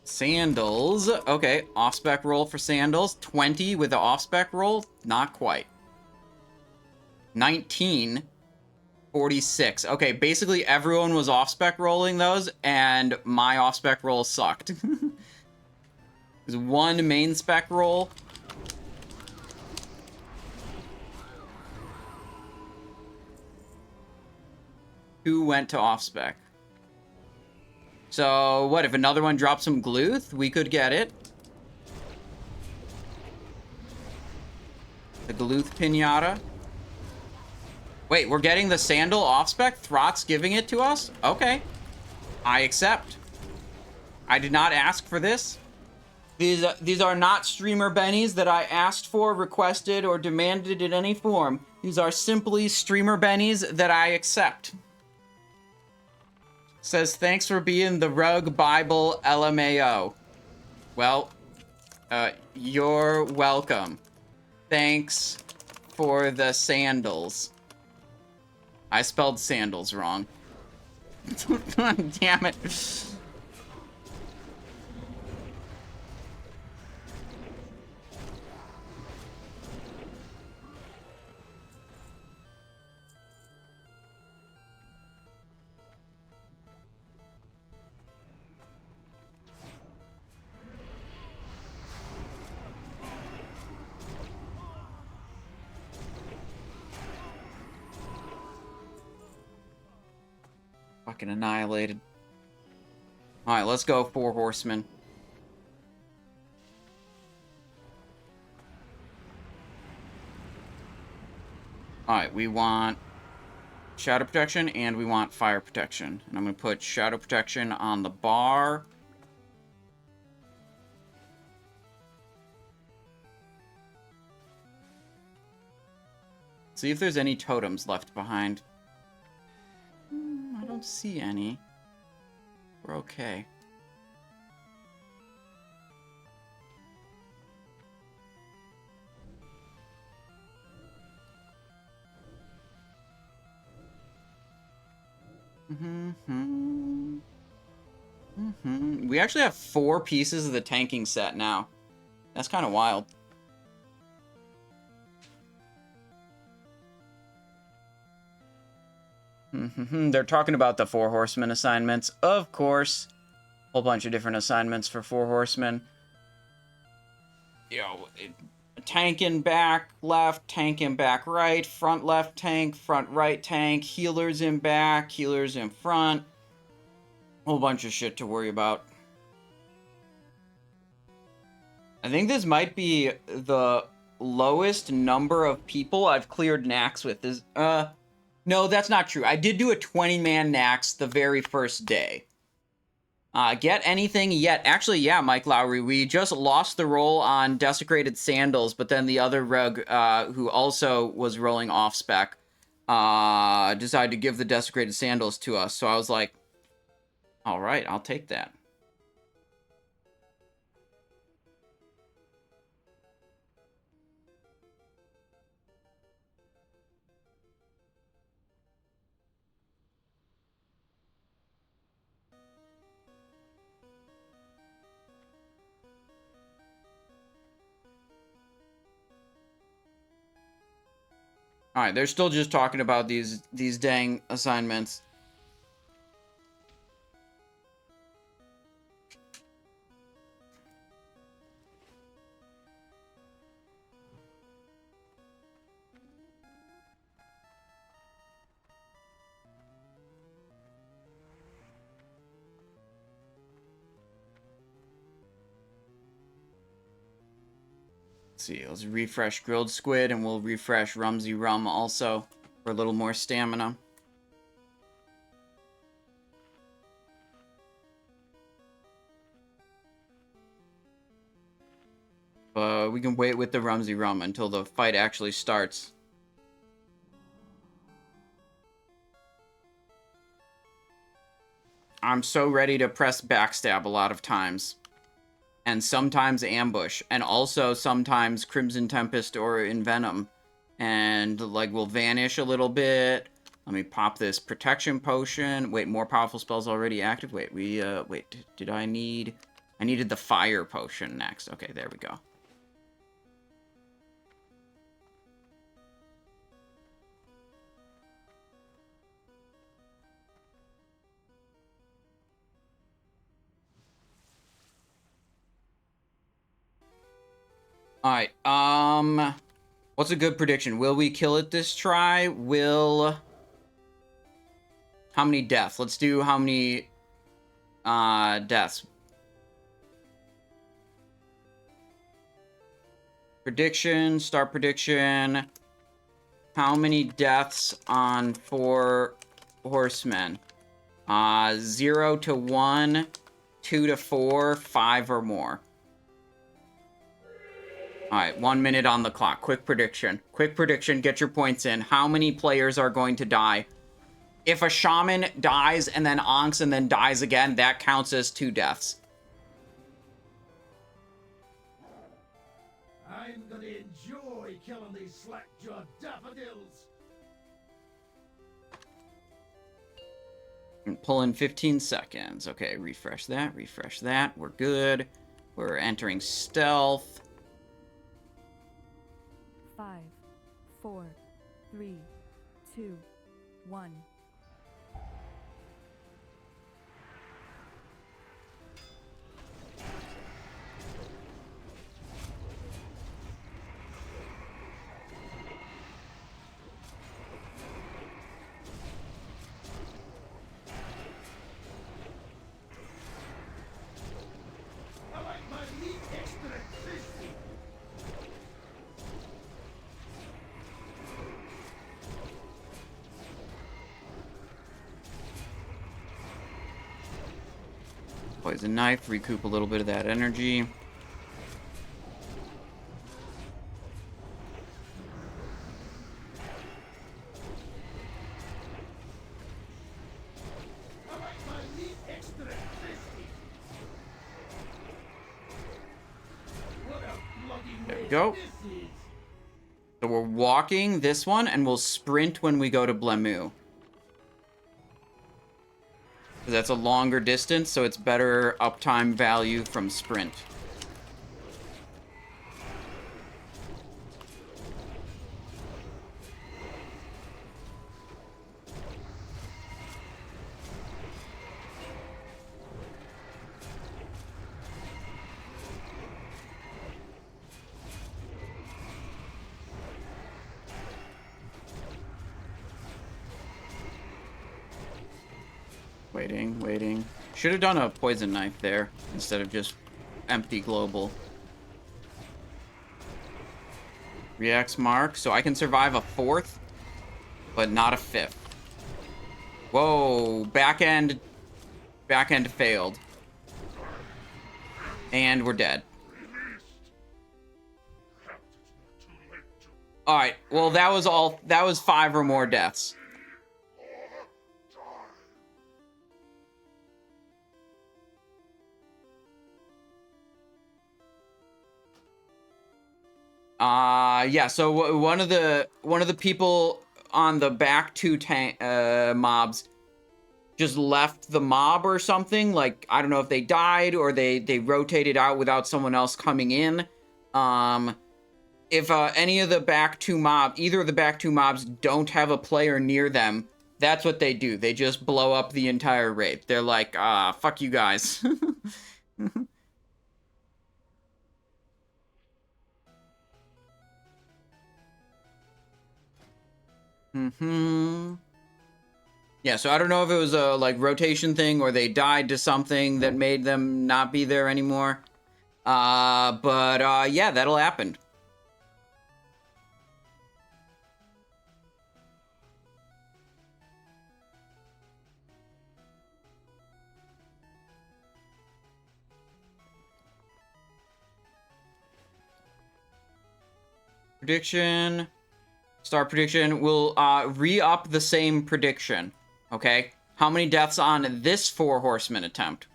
Sandals. Okay, off-spec roll for sandals. 20 with the off-spec roll? Not quite. 19. 46. Okay, basically everyone was off-spec rolling those, and my off-spec roll sucked. There's one main spec roll. Two went to off-spec. So, what, if another one drops some Gluth, we could get it. The Gluth Pinata. Wait, we're getting the sandal off-spec? Throt's giving it to us? Okay. I accept. I did not ask for this. These are not streamer bennies that I asked for, requested, or demanded in any form. These are simply streamer bennies that I accept. Says, thanks for being the Rug Bible LMAO. Well, you're welcome. Thanks for the sandals. I spelled sandals wrong. Damn it. Fucking annihilated. Alright, let's go 4 horsemen. Alright, we want shadow protection and we want fire protection. And I'm going to put shadow protection on the bar. See if there's any totems left behind. I don't see any. We're okay. We actually have 4 pieces of the tanking set now. That's kind of wild. They're talking about the 4 horsemen assignments. Of course. Whole bunch of different assignments for 4 horsemen. Yo, tanking back left, tanking back right, front left tank, front right tank, healers in back, healers in front. Whole bunch of shit to worry about. I think this might be the lowest number of people I've cleared Naxx with. No, that's not true. I did do a 20-man Naxx the very first day. Get anything yet? Actually, yeah, Mike Lowry, we just lost the roll on Desecrated Sandals, but then the other rogue, who also was rolling off-spec, decided to give the Desecrated Sandals to us. So I was like, all right, I'll take that. Alright, they're still just talking about these dang assignments. See, let's refresh Grilled Squid, and we'll refresh Rumsy Rum also for a little more stamina. We can wait with the Rumsy Rum until the fight actually starts. I'm so ready to press Backstab a lot of times. And sometimes Ambush, and also sometimes Crimson Tempest or Envenom. And, like, we'll vanish a little bit. Let me pop this Protection Potion. Wait, more powerful spells already active? Wait, did I need... I needed the Fire Potion next. Okay, there we go. Alright, what's a good prediction? Will we kill it this try? How many deaths? Let's do how many, deaths. Prediction, start prediction. How many deaths on 4 horsemen? 0 to 1, 2 to 4, 5 or more. Alright, 1 minute on the clock. Quick prediction. Quick prediction, get your points in. How many players are going to die? If a shaman dies and then onks and then dies again, that counts as 2 deaths. I'm gonna enjoy killing these slack-jawed daffodils. Pull in 15 seconds. Okay, refresh that, refresh that. We're good. We're entering stealth. 5, 4, 3, 2, 1. I like my meat extra crispy. Poison knife, recoup a little bit of that energy. I like my meat extra crispy. What a bloody There we waste go. this is. So we're walking this one, and we'll sprint when we go to Blemu. That's a longer distance, so it's better uptime value from sprint. Waiting. Should have done a poison knife there instead of just empty global. Reacts mark, so I can survive a 4th, but not a 5th. Whoa, back end failed. And we're dead. Alright, well that was 5 or more deaths. Yeah, so one of the people on the back 2 mobs just left the mob or something. Like, I don't know if they died or they rotated out without someone else coming in. If any of the back 2 mobs, either of the back 2 mobs don't have a player near them, that's what they do. They just blow up the entire raid. They're like, fuck you guys. Yeah, so I don't know if it was a, like, rotation thing or they died to something that made them not be there anymore. But yeah, that'll happen. Prediction. Star prediction. We'll re-up the same prediction. Okay? How many deaths on this 4 horsemen attempt?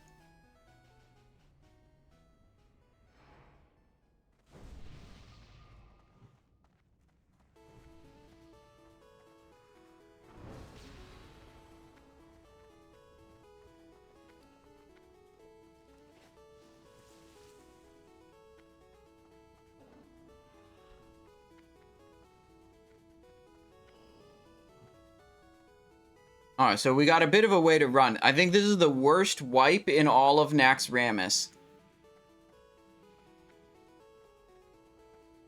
Alright, so we got a bit of a way to run. I think this is the worst wipe in all of Naxxramas.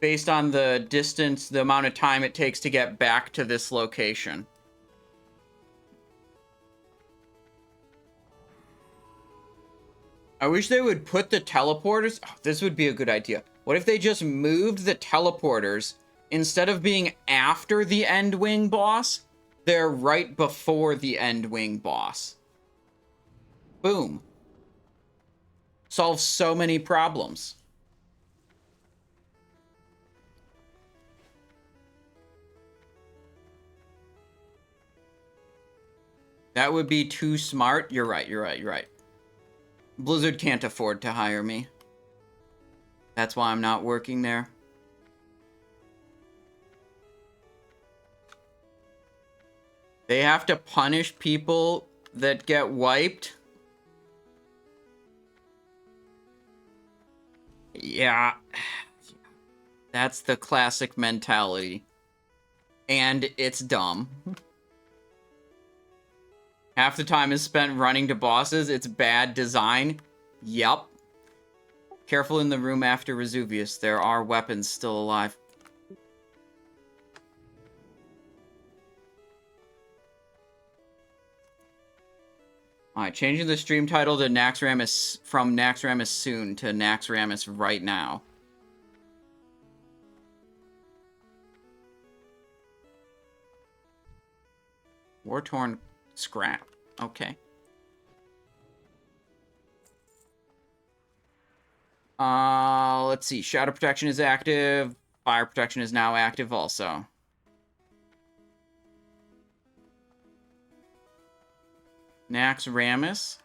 based on the distance, the amount of time it takes to get back to this location. I wish they would put the teleporters... Oh, this would be a good idea. What if they just moved the teleporters, instead of being after the Endwing boss, they're right before the Endwing boss? Boom. Solves so many problems. That would be too smart. You're right, you're right, you're right. Blizzard can't afford to hire me. That's why I'm not working there. They have to punish people that get wiped. Yeah. That's the classic mentality. And it's dumb. Half the time is spent running to bosses. It's bad design. Yup. Careful in the room after Razuvious. There are weapons still alive. Alright, changing the stream title to Naxxramas from Naxxramas soon to Naxxramas right now. War-torn scrap. Okay. Let's see. Shadow protection is active. Fire protection is now active also. Naxxramas.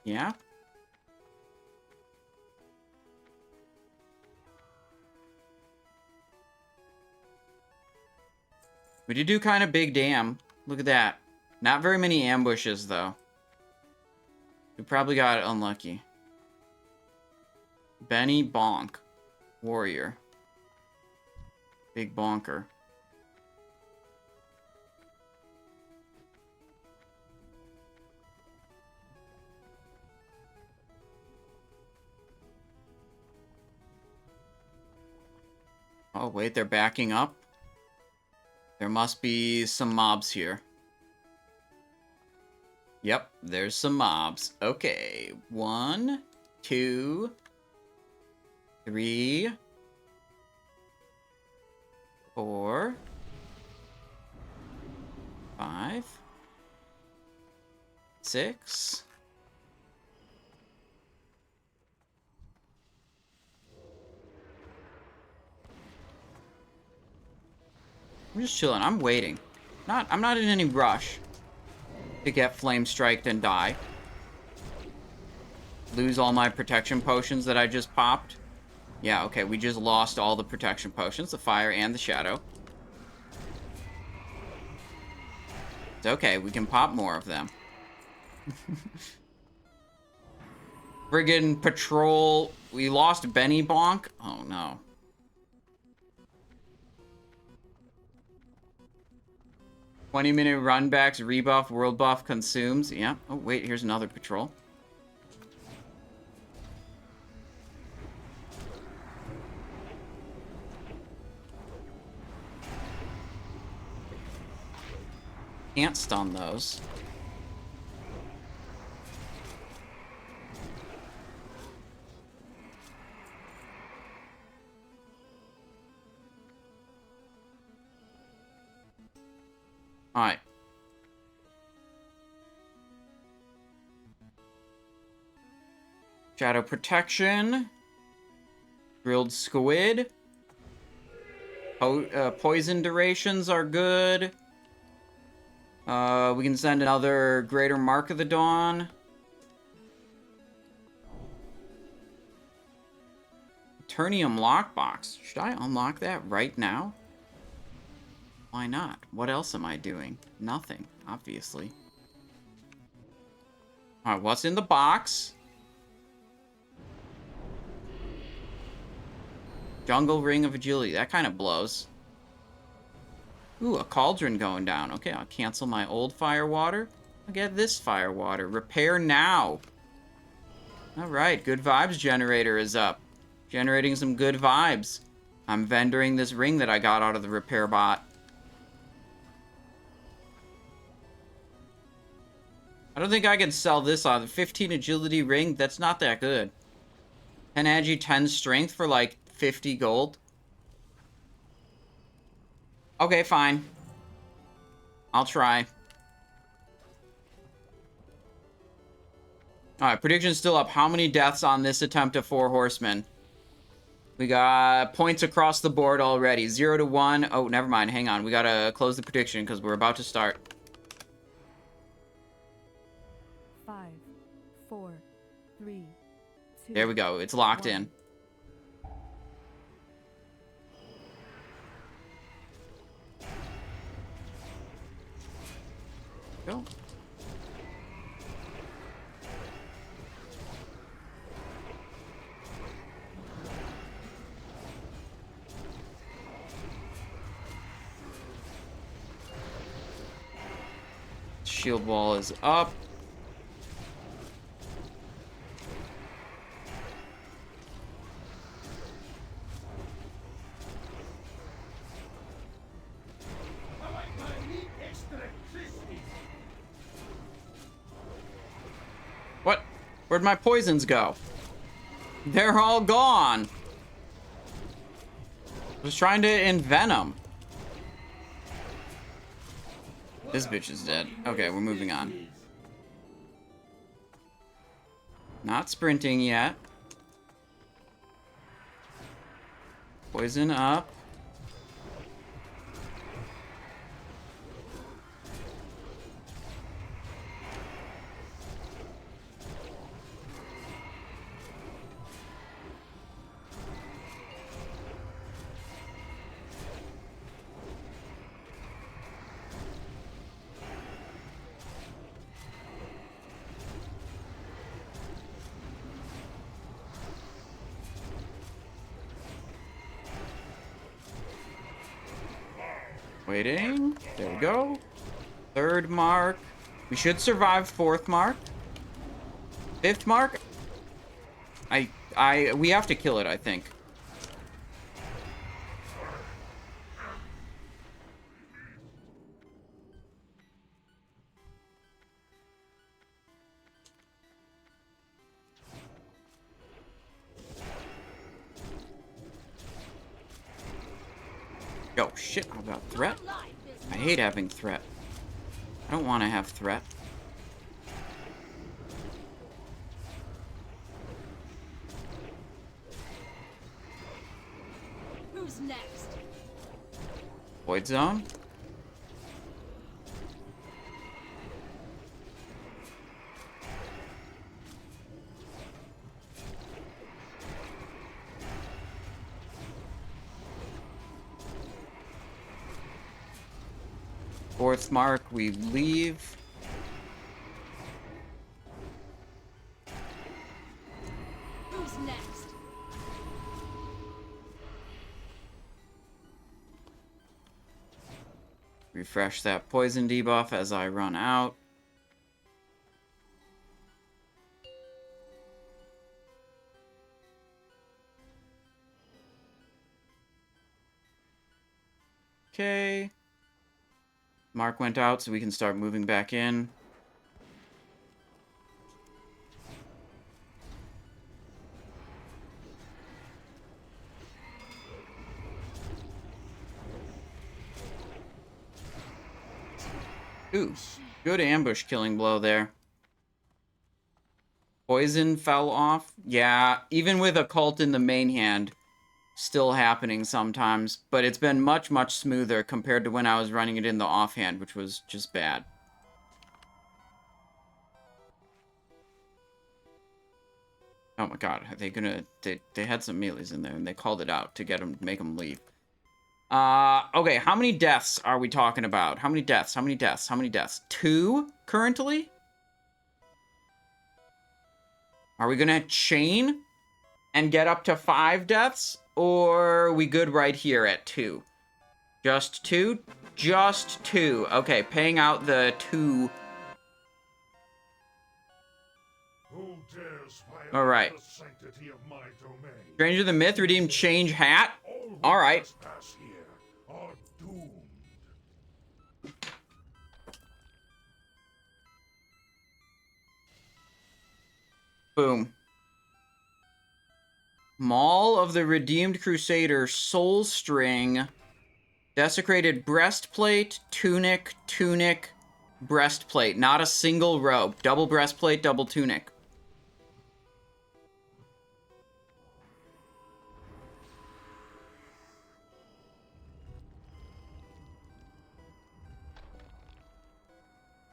Yeah. We did do kind of big dam. Look at that. Not very many ambushes, though. We probably got unlucky. Benny Bonk. Warrior. Big bonker. Oh, wait, they're backing up? There must be some mobs here. Yep, there's some mobs. Okay, 1, 2, 3, 4, 5, 6. I'm just chilling. I'm waiting. I'm not in any rush to get flame striked and die. Lose all my protection potions that I just popped. Yeah, okay, we just lost all the protection potions, the fire and the shadow. It's okay, we can pop more of them. Friggin' patrol. We lost Benny Bonk. Oh no. "20-minute runbacks, rebuff, world buff consumes." Yeah. Oh, wait, here's another patrol. Can't stun those. Alright. Shadow protection. Grilled squid. Poison durations are good. We can send another Greater Mark of the Dawn. Eternium lockbox. Should I unlock that right now? Why not? What else am I doing? Nothing, obviously. Alright, what's in the box? Jungle Ring of Agility. That kind of blows. Ooh, a cauldron going down. Okay, I'll cancel my old fire water. I'll get this fire water. Repair now. Alright, good vibes generator is up. Generating some good vibes. I'm vendoring this ring that I got out of the repair bot. I don't think I can sell this on 15 agility ring. That's not that good. 10 agi, 10 strength for like 50 gold. Okay, fine. I'll try. Alright, prediction's still up. How many deaths on this attempt of 4 horsemen? We got points across the board already. 0 to 1. Oh, never mind. Hang on. We gotta close the prediction because we're about to start. 5, 4, 3, 2. There we go. It's locked 1. in. Go. Shield wall is up. I like my meat extra crispy. What? Where'd my poisons go? They're all gone. I was trying to envenom. This bitch is dead. Okay, we're moving on. Not sprinting yet. Poison up. Waiting. There we go. 3rd mark. We should survive 4th mark. 5th mark. We have to kill it, I think. Oh shit, I've got threat. I hate having threat. I don't want to have threat. Who's next? Void zone. Fourth mark, we leave. Who's next? Refresh that poison debuff as I run out. Okay. Mark went out, so we can start moving back in. Ooh, good ambush killing blow there. Poison fell off. Yeah, even with occult in the main hand, still happening sometimes, but it's been much, much smoother compared to when I was running it in the offhand, which was just bad. Oh my god, are they gonna... They had some melees in there, and they called it out to get them, make them leave. Okay, how many deaths are we talking about? How many deaths? How many deaths? How many deaths? 2, currently? Are we gonna chain and get up to 5 deaths? Or are we good right here at 2? Just 2? Just 2. Okay, paying out the 2. Who dares violate All right. the sanctity of my domain? Stranger the Myth, redeem change hat. All All right. Trespass here are doomed. Boom. Maul of the Redeemed Crusader, Soul String, Desecrated Breastplate, Tunic, Tunic, Breastplate. Not a single robe. Double Breastplate, double Tunic.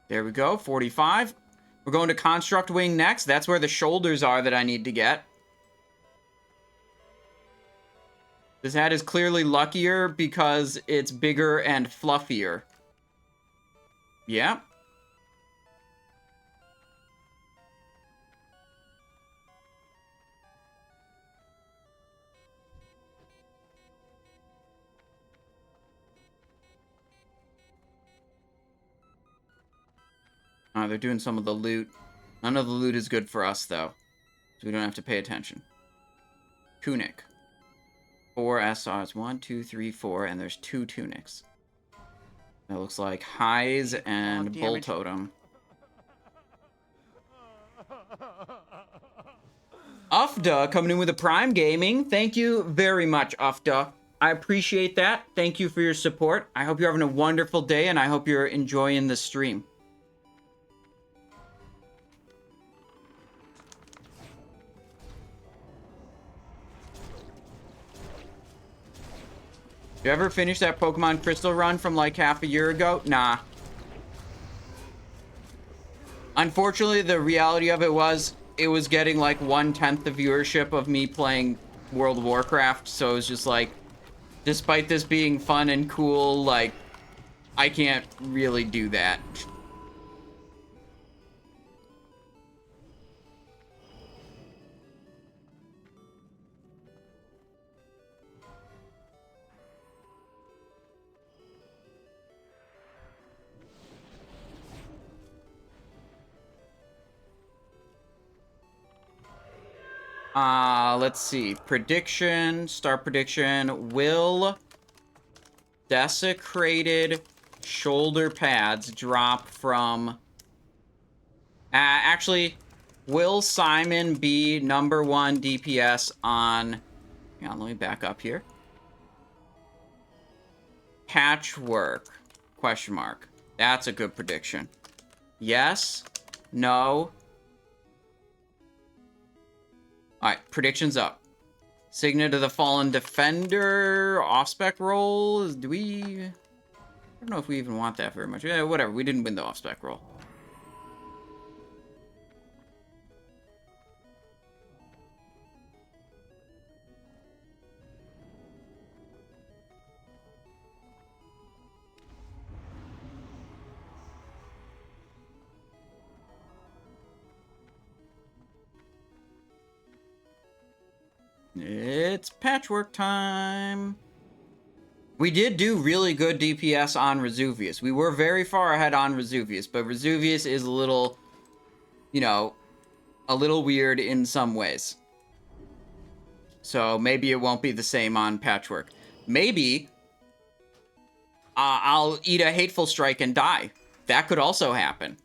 There we go, 45. We're going to Construct Wing next. That's where the shoulders are that I need to get. This hat is clearly luckier because it's bigger and fluffier. Yeah. They're doing some of the loot. None of the loot is good for us, though. So we don't have to pay attention. Tunic. 4 SRs. 1, 2, 3, 4, and there's 2 tunics. That looks like Highs and Bull Totem. Ufda coming in with a Prime Gaming. Thank you very much, Ufda. I appreciate that. Thank you for your support. I hope you're having a wonderful day, and I hope you're enjoying the stream. You ever finish that Pokemon Crystal run from like half a year ago? Nah. Unfortunately, the reality of it was getting like 1/10 the viewership of me playing World of Warcraft. So it was just like, despite this being fun and cool, like, I can't really do that. Let's see. Prediction, start prediction. Will desecrated shoulder pads drop from... actually, will Simon be #1 DPS on... Hang on, let me back up here. Patchwerk, question mark. That's a good prediction. Yes, no... Alright, predictions up. Signet of the Fallen Defender, off-spec roll. Do we... I don't know if we even want that very much. Yeah, whatever, we didn't win the off-spec roll. It's Patchwerk time. We did do really good DPS on Razuvious. We were very far ahead on Razuvious, but Razuvious is a little, you know, a little weird in some ways. So maybe it won't be the same on Patchwerk. Maybe I'll eat a Hateful Strike and die. That could also happen.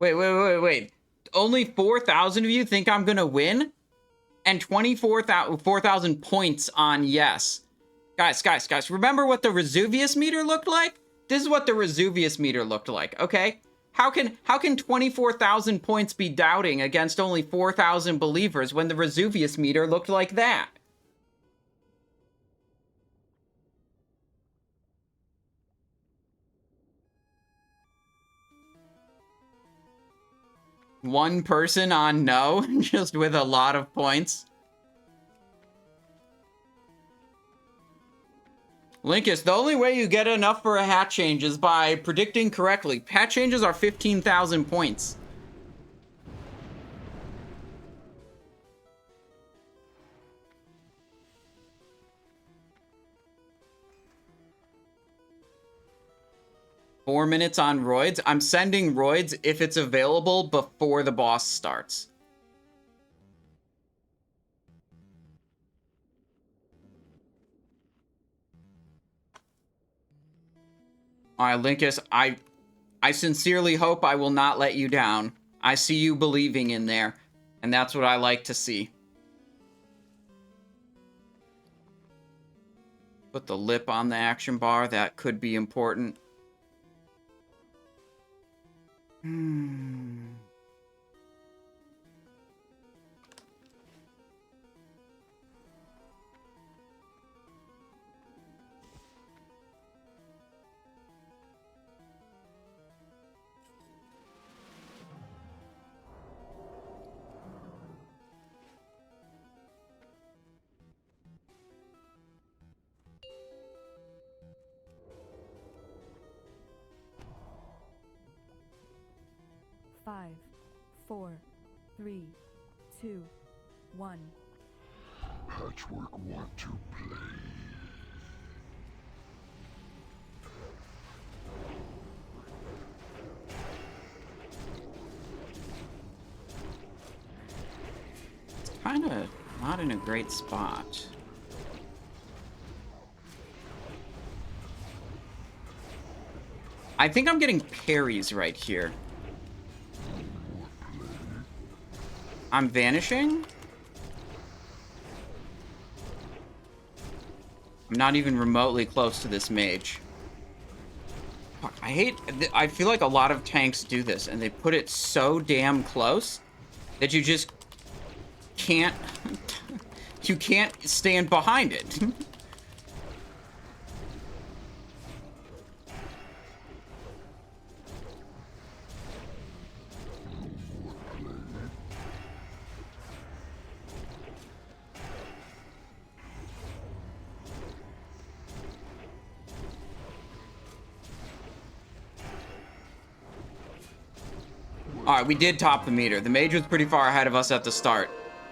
Wait. Only 4,000 of you think I'm gonna win? And 4,000 points on yes. Guys, remember what the Razuvious meter looked like? This is what the Razuvious meter looked like, okay? How can 24,000 points be doubting against only 4,000 believers when the Razuvious meter looked like that? One person on no, just with a lot of points. Linkus, the only way you get enough for a hat change is by predicting correctly. Hat changes are 15,000 points. 4 minutes on roids. I'm sending roids if it's available before the boss starts. Alright, Linkus, I sincerely hope I will not let you down. I see you believing in there, and that's what I like to see. Put the lip on the action bar. That could be important. Hmm. Five, 4, 3, 2, 1. Patchwerk want to play. Kind of not in a great spot. I think I'm getting parries right here. I'm vanishing? I'm not even remotely close to this mage. Fuck, I feel like a lot of tanks do this, and they put it so damn close that you just can't, you can't stand behind it. Alright, we did top the meter. The mage was pretty far ahead of us at the start.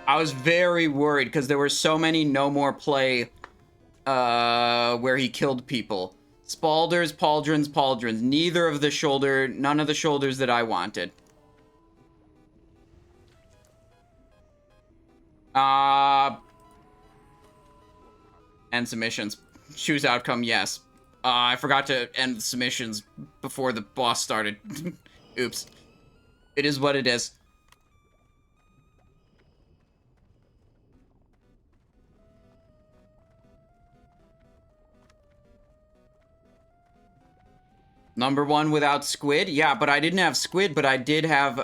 I was very worried because there were so many no more play where he killed people. Spalders, pauldrons. None of the shoulders that I wanted. End submissions. Choose outcome, yes. I forgot to end the submissions before the boss started. Oops. It is what it is. Number 1 without squid? Yeah, but I didn't have squid, but I did have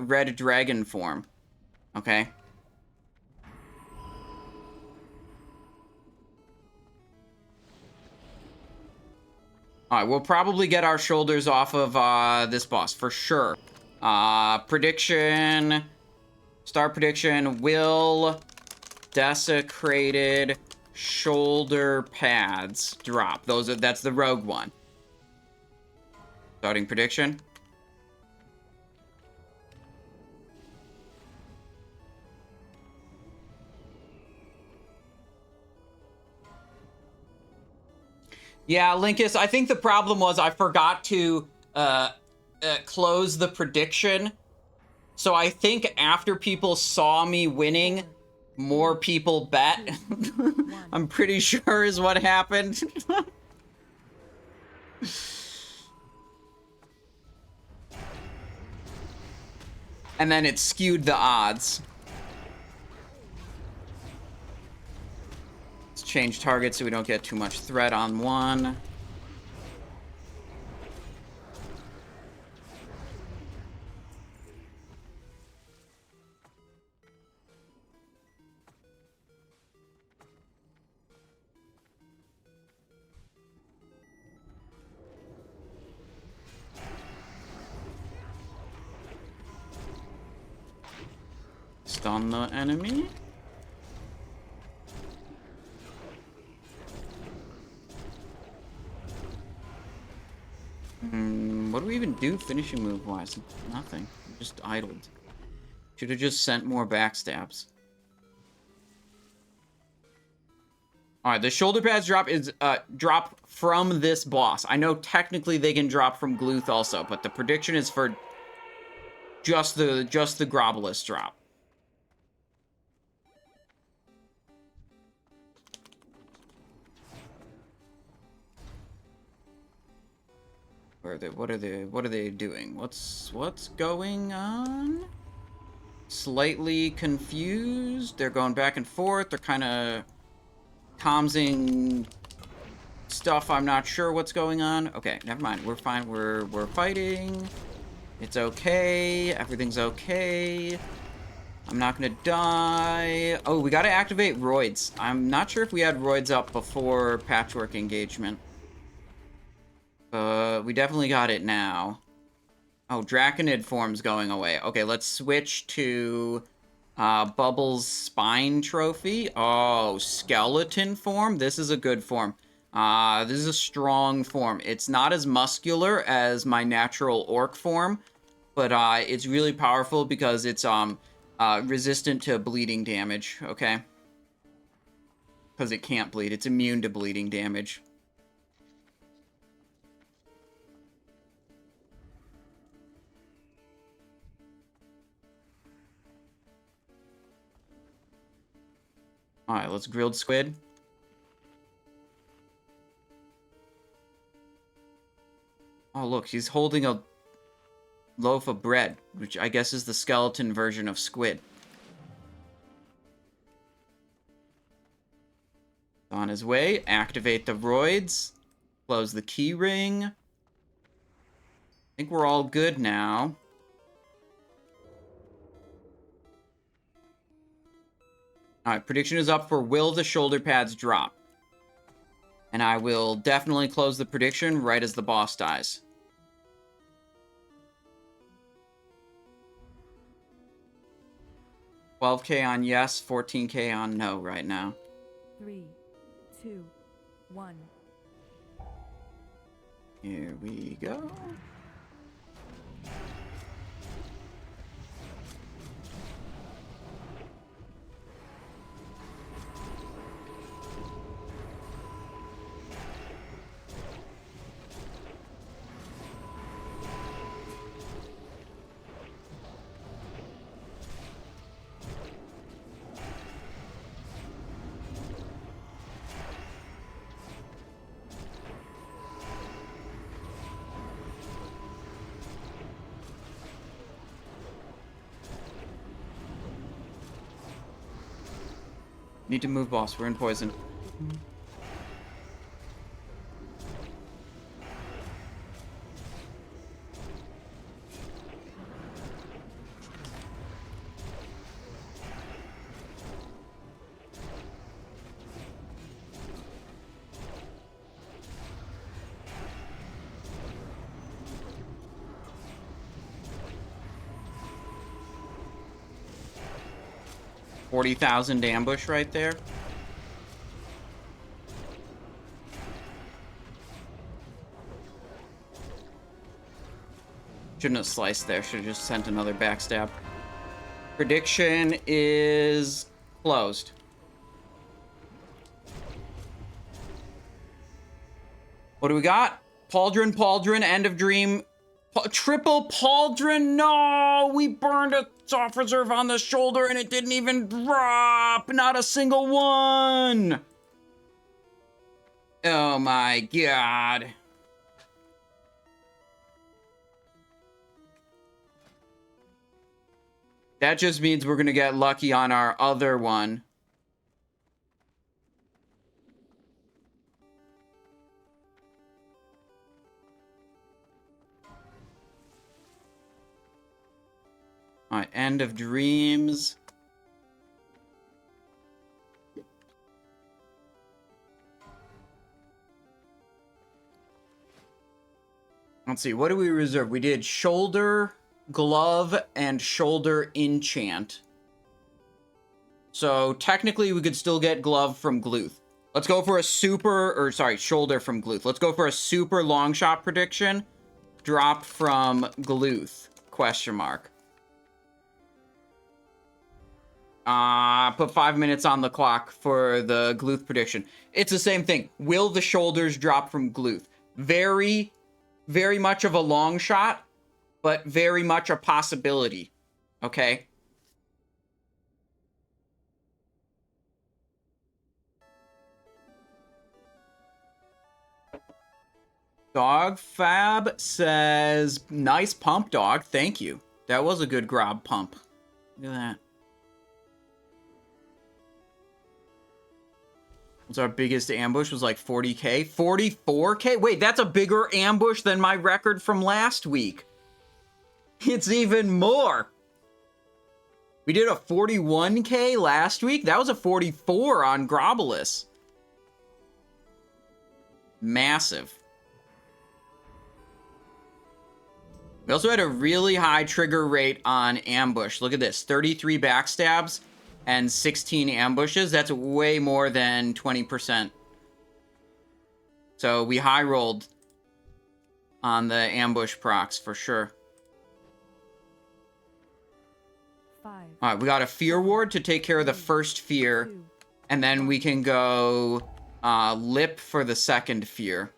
red dragon form. Okay. Alright, we'll probably get our shoulders off of this boss, for sure. Prediction. Start prediction. Will desecrated shoulder pads drop. That's the rogue one. Starting prediction. Yeah, Linkus, I think the problem was I forgot to close the prediction. So I think after people saw me winning, more people bet. I'm pretty sure is what happened. And then it skewed the odds. Let's change target so we don't get too much threat on one. Stun the enemy. What do we even do finishing move wise? Nothing. Just idled. Should have just sent more backstabs. All right, the shoulder pads drop is drop from this boss. I know technically they can drop from Gluth also, but the prediction is for just the Grobbulus drop. Where are they? What are they doing? What's going on? Slightly confused. They're going back and forth. They're kind of comsing stuff. I'm not sure what's going on. Okay, never mind. We're fine. We're fighting. It's okay. Everything's okay. I'm not gonna die. Oh, we gotta activate roids. I'm not sure if we had roids up before Patchwerk engagement. We definitely got it now. Oh, Draconid form's going away. Okay, let's switch to Bubbles' Spine Trophy. Oh, Skeleton form. This is a good form. This is a strong form. It's not as muscular as my natural orc form, but it's really powerful because it's resistant to bleeding damage, okay? Because it can't bleed. It's immune to bleeding damage. Alright, let's grilled squid. Oh, look, he's holding a loaf of bread, which I guess is the skeleton version of squid. On his way, activate the roids, close the key ring. I think we're all good now. Alright, prediction is up for will the shoulder pads drop? And I will definitely close the prediction right as the boss dies. $12K on yes, $14K on no right now. 3, 2, 1. Here we go. Need to move, boss. We're in poison. $40,000 ambush right there. Shouldn't have sliced there. Should have just sent another backstab. Prediction is closed. What do we got? Pauldron, end of dream. Triple Pauldron, no! We burned a soft reserve on the shoulder and it didn't even drop! Not a single one! Oh my god. That just means we're gonna get lucky on our other one. Alright, end of dreams. Let's see, what do we reserve? We did shoulder, glove, and shoulder enchant. So technically we could still get glove from Gluth. Let's go for a shoulder from Gluth. Let's go for a super long shot prediction. Drop from Gluth, question mark. Put 5 minutes on the clock for the Gluth prediction. It's the same thing. Will the shoulders drop from Gluth? Very, very much of a long shot, but very much a possibility. Okay? Dog Fab says, nice pump, dog. Thank you. That was a good grob pump. Look at that. What's our biggest ambush? Was like 40k? 44k? Wait, that's a bigger ambush than my record from last week. It's even more. We did a 41k last week. That was a 44 on Grobbulus. Massive. We also had a really high trigger rate on ambush. Look at this, 33 backstabs and 16 ambushes. That's way more than 20%. So we high rolled on the ambush procs for sure. 5. All right, we got a fear ward to take care of the first fear, 2. and then we can go lip for the second fear.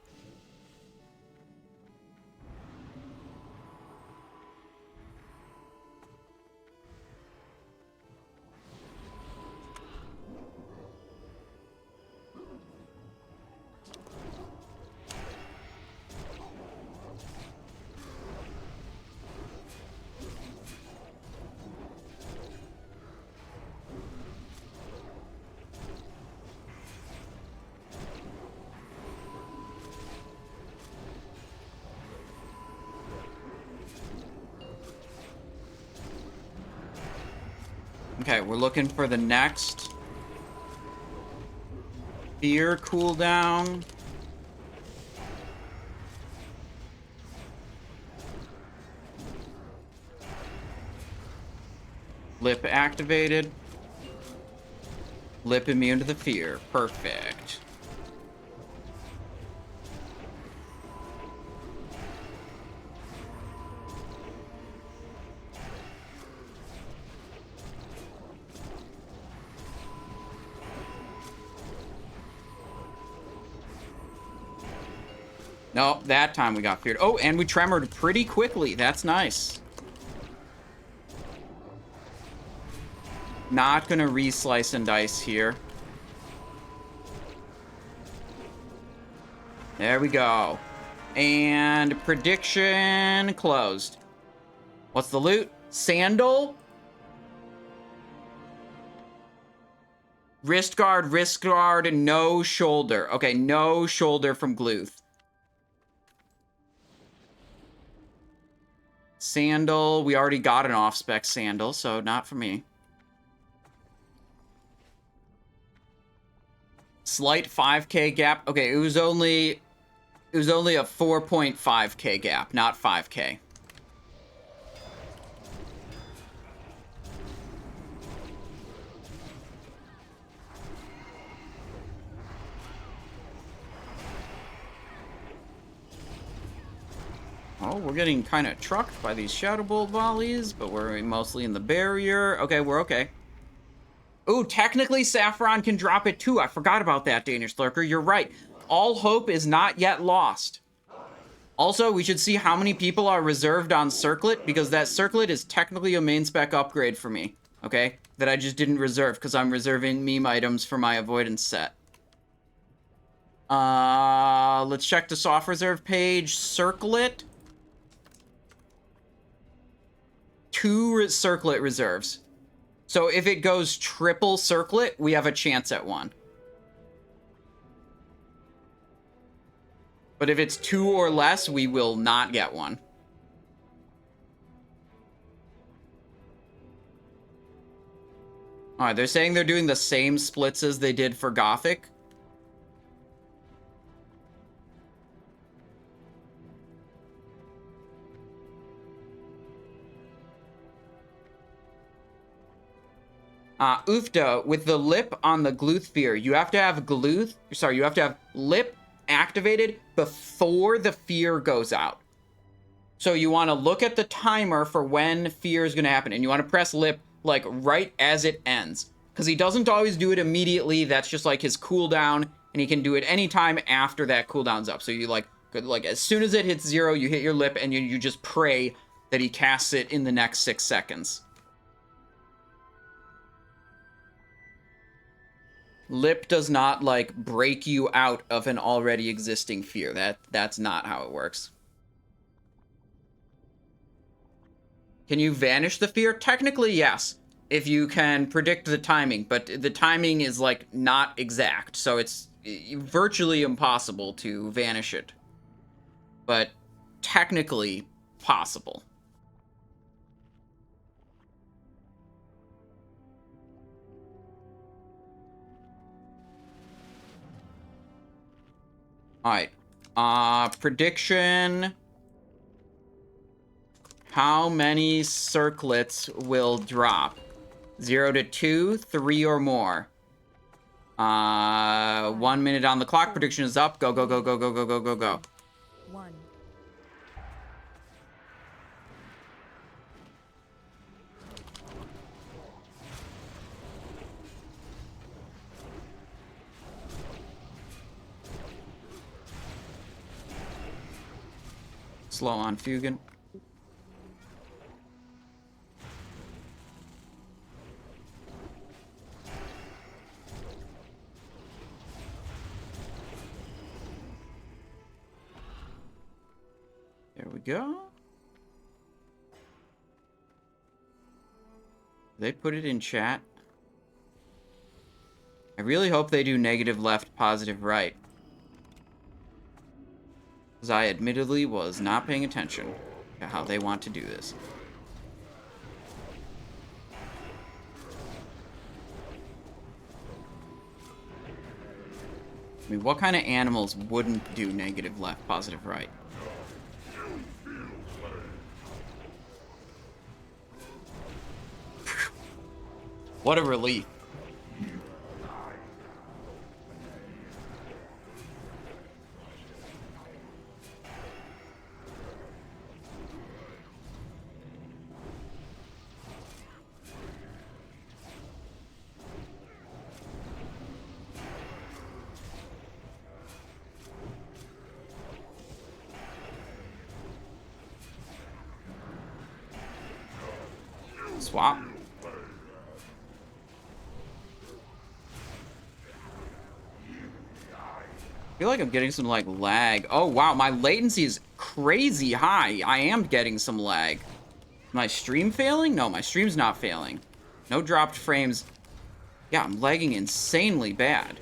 Okay, we're looking for the next fear cooldown. Lip activated. Lip immune to the fear. Perfect. No, that time we got feared. Oh, and we tremored pretty quickly. That's nice. Not gonna re-slice and dice here. There we go. And prediction closed. What's the loot? Sandal? Wrist guard, no shoulder. Okay, no shoulder from Gluth. Sandal, we already got an off-spec sandal, so not for me. Slight 5k gap. Okay, it was only a 4.5k gap, not 5k. Oh, we're getting kind of trucked by these Shadow Bolt volleys, but we're mostly in the barrier. Okay, we're okay. Ooh, technically Sapphiron can drop it too. I forgot about that, Danish Lurker. You're right. All hope is not yet lost. Also, we should see how many people are reserved on Circlet, because that Circlet is technically a main spec upgrade for me, okay? That I just didn't reserve, because I'm reserving meme items for my avoidance set. Let's check the soft reserve page. Circlet. 2 Circlet reserves. So if it goes triple Circlet, we have a chance at one. But if it's 2 or less, we will not get one. Alright, they're saying they're doing the same splits as they did for Gothik. Ufta, with the lip on the Gluth fear, you have to have lip activated before the fear goes out. So you want to look at the timer for when fear is going to happen, and you want to press lip like, right as it ends. Because he doesn't always do it immediately. That's just, like, his cooldown, and he can do it anytime after that cooldown's up. So you, like, as soon as it hits 0, you hit your lip, and you just pray that he casts it in the next 6 seconds. Lip does not, like, break you out of an already existing fear. That's not how it works. Can you vanish the fear? Technically, yes. If you can predict the timing, but the timing is, like, not exact. So it's virtually impossible to vanish it. But technically possible. Alright. Prediction. How many circlets will drop? 0 to 2, 3 or more. 1 minute on the clock. Prediction is up. Go, go, go, go, go, go, go, go, go. 1. Slow on Fugan. There we go. They put it in chat. I really hope they do negative left, positive right. Because I admittedly was not paying attention to how they want to do this. I mean, what kind of animals wouldn't do negative left, positive right? What a relief. Swap. I feel like I'm getting some, like, lag. Oh, wow, my latency is crazy high. I am getting some lag. My stream failing? No, my stream's not failing. No dropped frames. Yeah, I'm lagging insanely bad.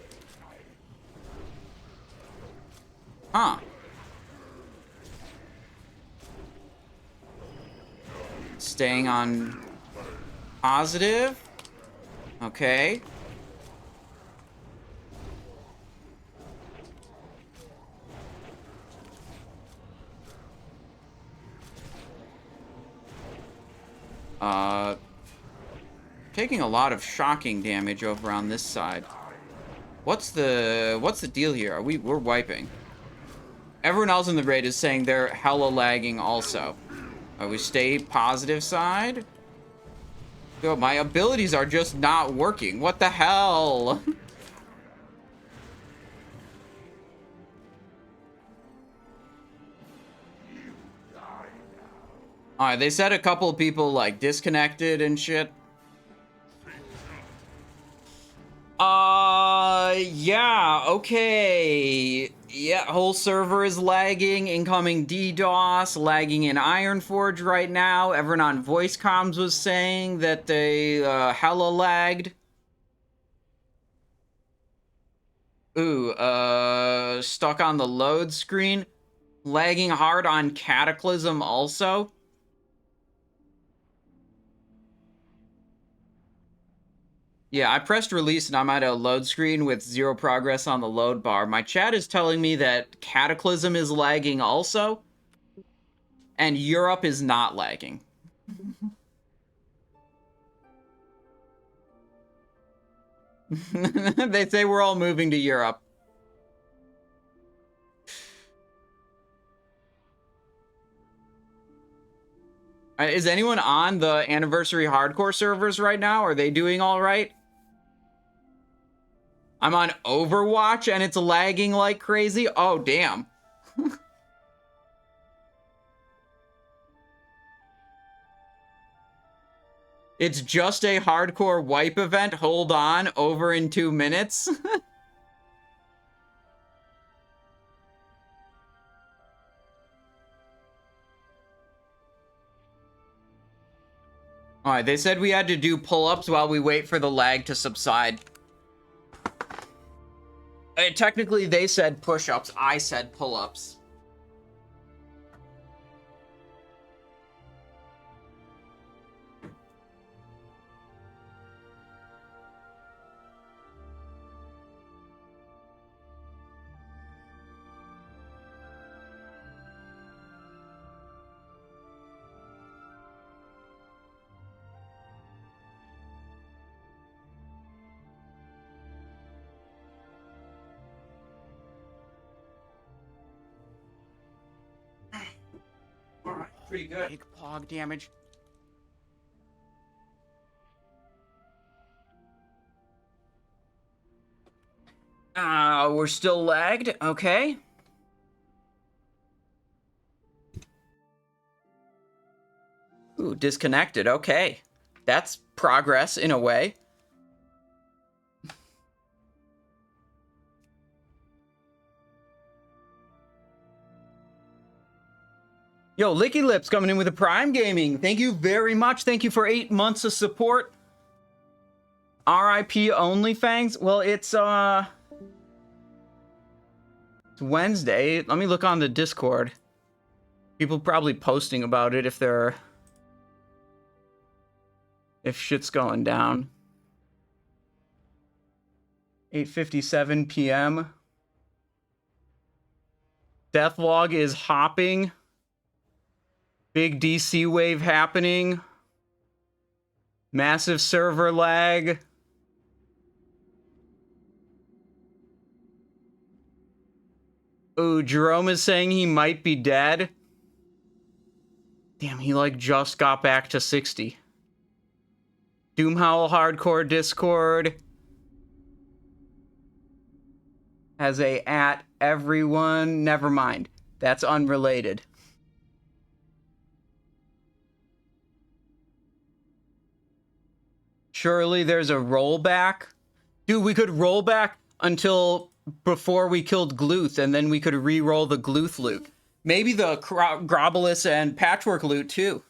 Huh. Staying on positive. Okay. Taking a lot of shocking damage over on this side. What's the deal here? We're wiping. Everyone else in the raid is saying they're hella lagging also. We stay positive side. Yo, my abilities are just not working. What the hell? Alright, they said a couple of people, like, disconnected and shit. Yeah, okay. Yeah, whole server is lagging. Incoming DDoS, lagging in Ironforge right now. Everyone on voice comms was saying that they, hella lagged. Ooh, stuck on the load screen. Lagging hard on Cataclysm also. Yeah, I pressed release and I'm at a load screen with 0 progress on the load bar. My chat is telling me that Cataclysm is lagging also. And Europe is not lagging. They say we're all moving to Europe. Is anyone on the Anniversary Hardcore servers right now? Are they doing all right? I'm on Overwatch and it's lagging like crazy. Oh, damn. It's just a hardcore wipe event. Hold on, over in 2 minutes. Alright, they said we had to do pull-ups while we wait for the lag to subside. Technically, they said push-ups. I said pull-ups. Alright, pretty good. Big pog damage. We're still lagged. Okay. Ooh, disconnected. Okay. That's progress in a way. Yo, Licky Lips coming in with a Prime Gaming. Thank you very much. Thank you for 8 months of support. RIP OnlyFangs. Well, it's Wednesday. Let me look on the Discord. People probably posting about it if shit's going down. 8:57 p.m. Deathlog is hopping. Big DC wave happening. Massive server lag. Ooh, Jerome is saying he might be dead. Damn, he like just got back to 60. Doomhowl Hardcore Discord has a at everyone. Never mind. That's unrelated. Surely there's a rollback. Dude, we could roll back until before we killed Gluth, and then we could re-roll the Gluth loot. Maybe the Grobbulus and Patchwerk loot, too.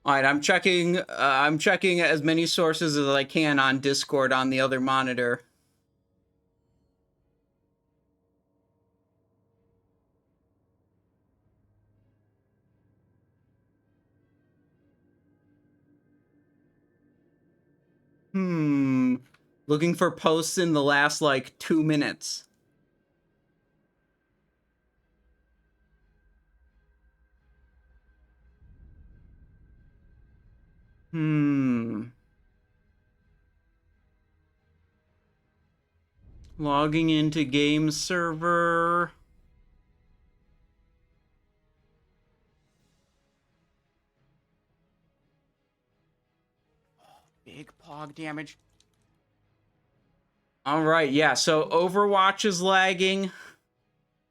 Alright, I'm checking as many sources as I can on Discord on the other monitor. Looking for posts in the last, like, 2 minutes. Logging into game server. Big pog damage. Alright, yeah, so Overwatch is lagging.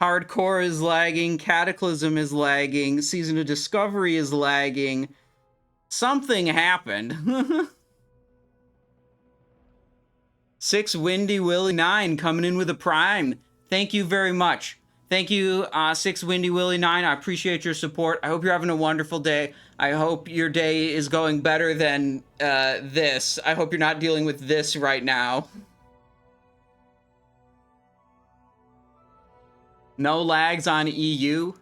Hardcore is lagging. Cataclysm is lagging. Season of Discovery is lagging. Something happened. 6 Windy Willie 9 coming in with a Prime. Thank you very much. Thank you, 6 Windy Willie 9. I appreciate your support. I hope you're having a wonderful day. I hope your day is going better than this. I hope you're not dealing with this right now. No lags on EU.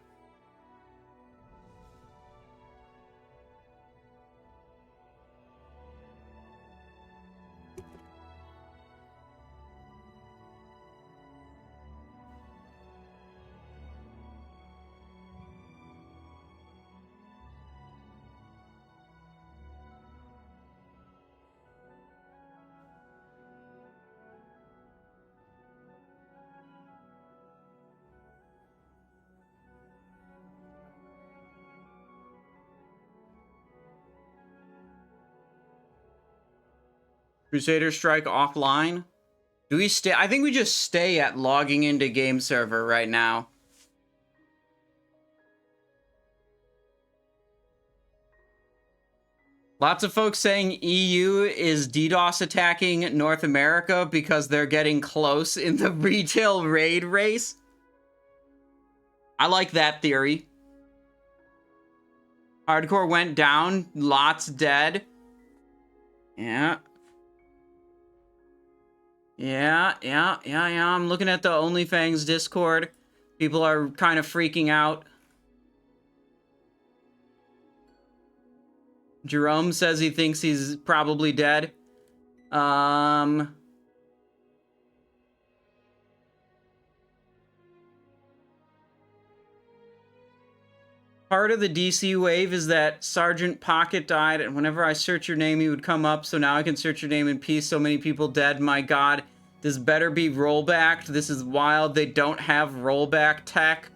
Crusader Strike offline. Do we stay? I think we just stay at logging into game server right now. Lots of folks saying EU is DDoS attacking North America because they're getting close in the retail raid race. I like that theory. Hardcore went down, lots dead. Yeah. Yeah. I'm looking at the OnlyFans Discord. People are kind of freaking out. Jerome says he thinks he's probably dead. Part of the DC wave is that Sergeant Pocket died, and whenever I search your name, he would come up, so now I can search your name in peace. So many people dead, my god. This better be rollbacked. This is wild. They don't have rollback tech.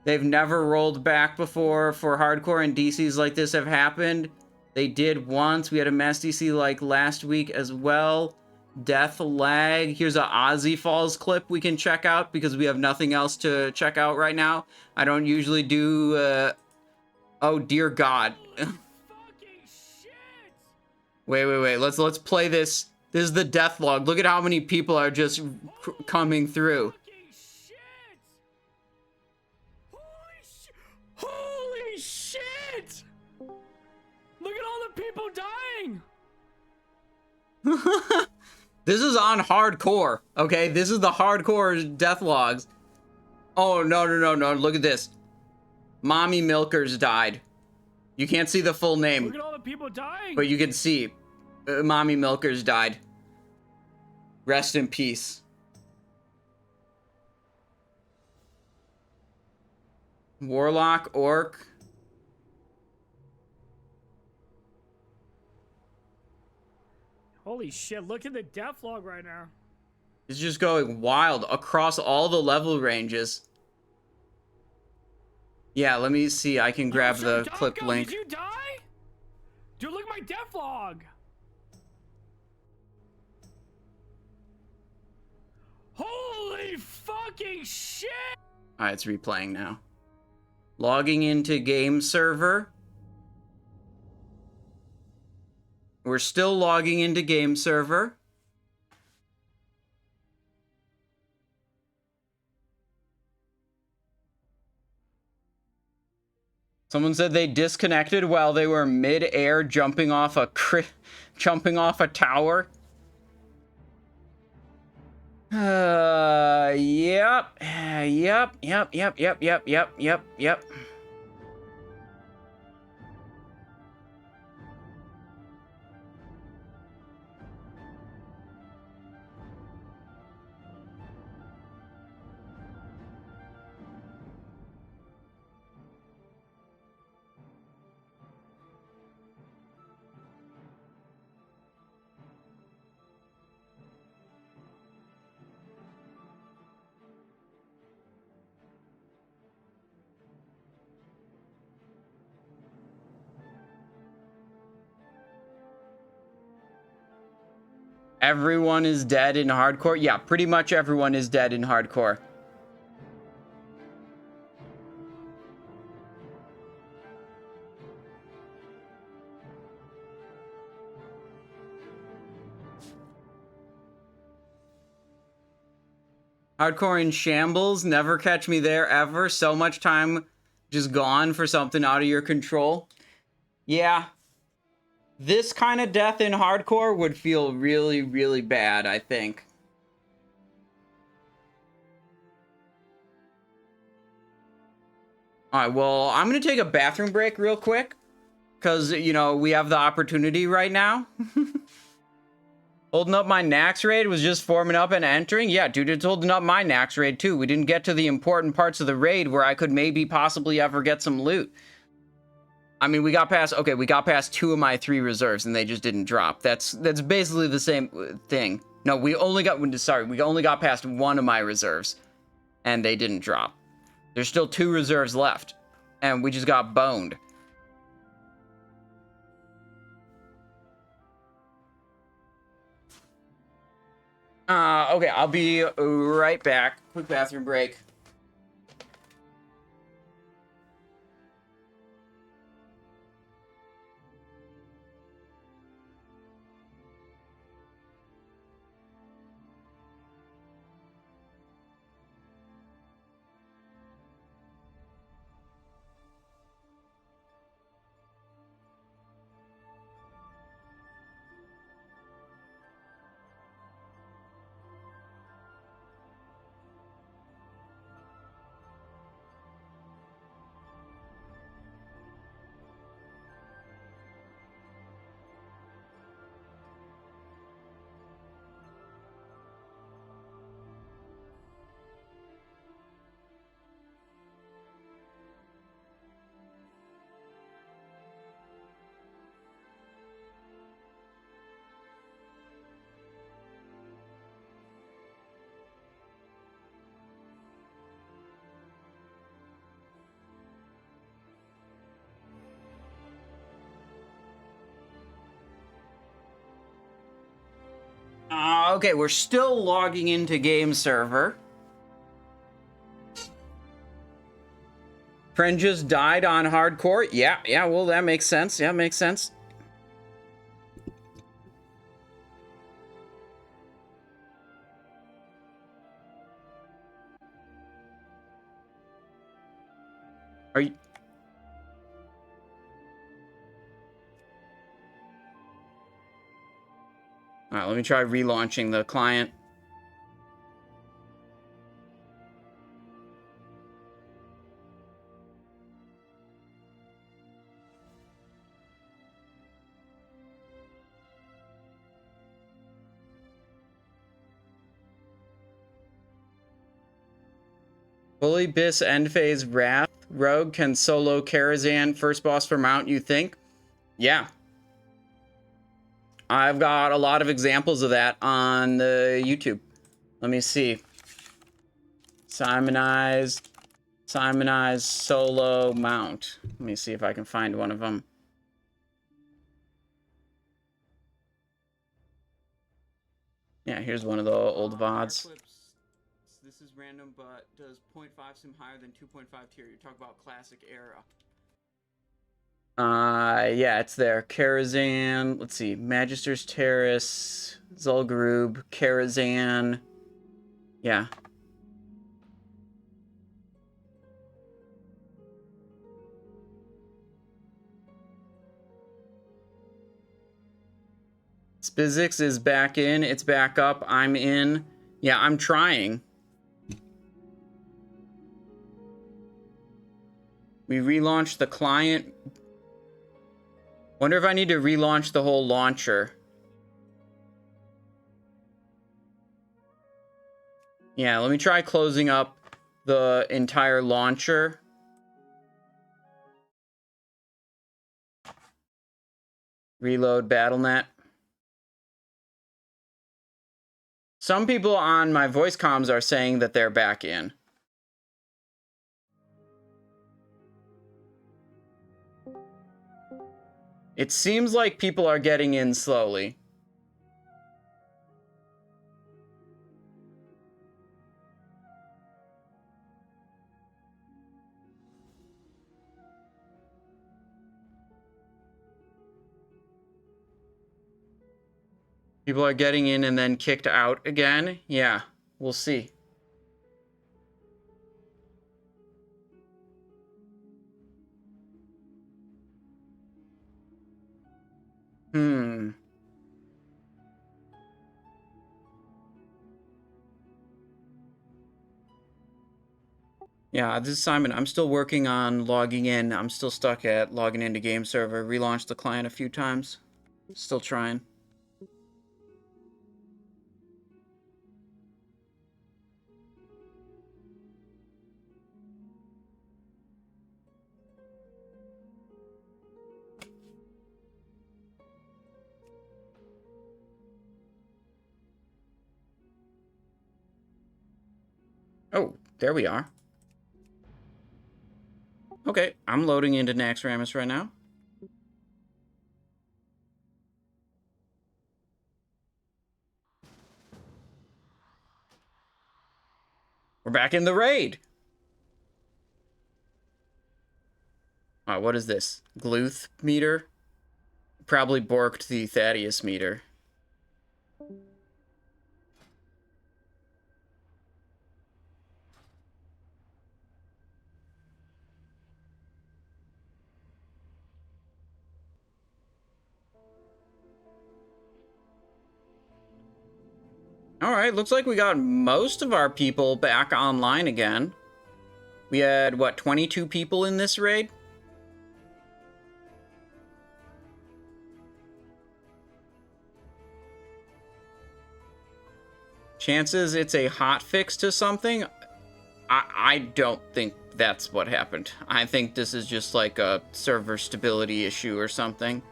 They've never rolled back before for hardcore, and DCs like this have happened. They did once. We had a mass DC like last week as well. Death lag. Here's a Ozzy Falls clip we can check out because we have nothing else to check out right now. I don't usually do, oh dear god. Wait. Let's play this. This is the death log. Look at how many people are just coming through. Holy shit! Look at all the people dying! This is on hardcore, okay? This is the hardcore death logs. Oh, no. Look at this. Mommy Milkers died. You can't see the full name. Look at all the people dying! But you can see. Mommy Milkers died. Rest in peace. Warlock, Orc. Holy shit, look at the death log right now. It's just going wild across all the level ranges. Yeah, let me see. I can grab the clip link. Did you die? Dude, look at my death log. Holy fucking shit! Alright, it's replaying now. Logging into game server. We're still logging into game server. Someone said they disconnected while they were mid-air jumping off a tower. Yep. Everyone is dead in hardcore? Yeah, pretty much everyone is dead in hardcore. Hardcore in shambles. Never catch me there ever. So much time just gone for something out of your control. Yeah. This kind of death in hardcore would feel really, really bad, I think. Alright, well, I'm going to take a bathroom break real quick. Because, you know, we have the opportunity right now. Holding up my Nax raid was just forming up and entering. Yeah, dude, it's holding up my Nax raid too. We didn't get to the important parts of the raid where I could maybe possibly ever get some loot. I mean, we got past 2 of my 3 reserves and they just didn't drop. That's basically the same thing. No, we only got past 1 of my reserves and they didn't drop. There's still 2 reserves left and we just got boned. Okay, I'll be right back. Quick bathroom break. Okay, we're still logging into game server. Friend just died on hardcore. Yeah, well, that makes sense. Yeah, makes sense. Are you... All right, let me try relaunching the client. Fully Biss end phase Wrath. Rogue can solo Karazhan first boss for mount, you think? Yeah. I've got a lot of examples of that on the YouTube. Let me see. Simonized solo mount. Let me see if I can find one of them. Yeah, here's one of the old VODs. This is random, but does 0.5 seem higher than 2.5 tier? You're talking about classic era. Yeah, it's there. Karazhan, let's see. Magister's Terrace, Zul'Gurub, Karazhan. Yeah. Spizix is back in. It's back up. I'm in. Yeah, I'm trying. We relaunched the client. Wonder if I need to relaunch the whole launcher. Yeah, let me try closing up the entire launcher. Reload BattleNet. Some people on my voice comms are saying that they're back in. It seems like people are getting in slowly. People are getting in and then kicked out again. Yeah, we'll see. Yeah, this is Simon. I'm still working on logging in. I'm still stuck at logging into game server. Relaunched the client a few times. Still trying. Oh, there we are. Okay, I'm loading into Naxxramas right now. We're back in the raid. Alright, what is this? Gluth meter? Probably borked the Thaddius meter. Alright, looks like we got most of our people back online again. We had, what, 22 people in this raid? Chances it's a hotfix to something? I don't think that's what happened. I think this is just like a server stability issue or something.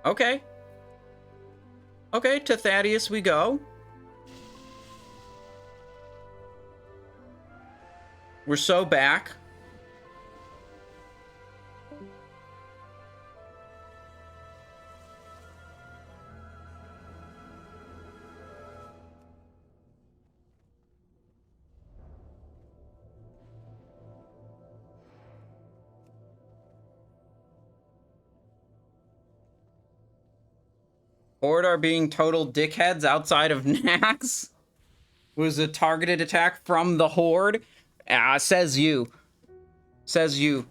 Okay. Okay, to Thaddius we go. We're so back. Horde are being total dickheads outside of Nax. Was a targeted attack from the Horde. Says you. Says you.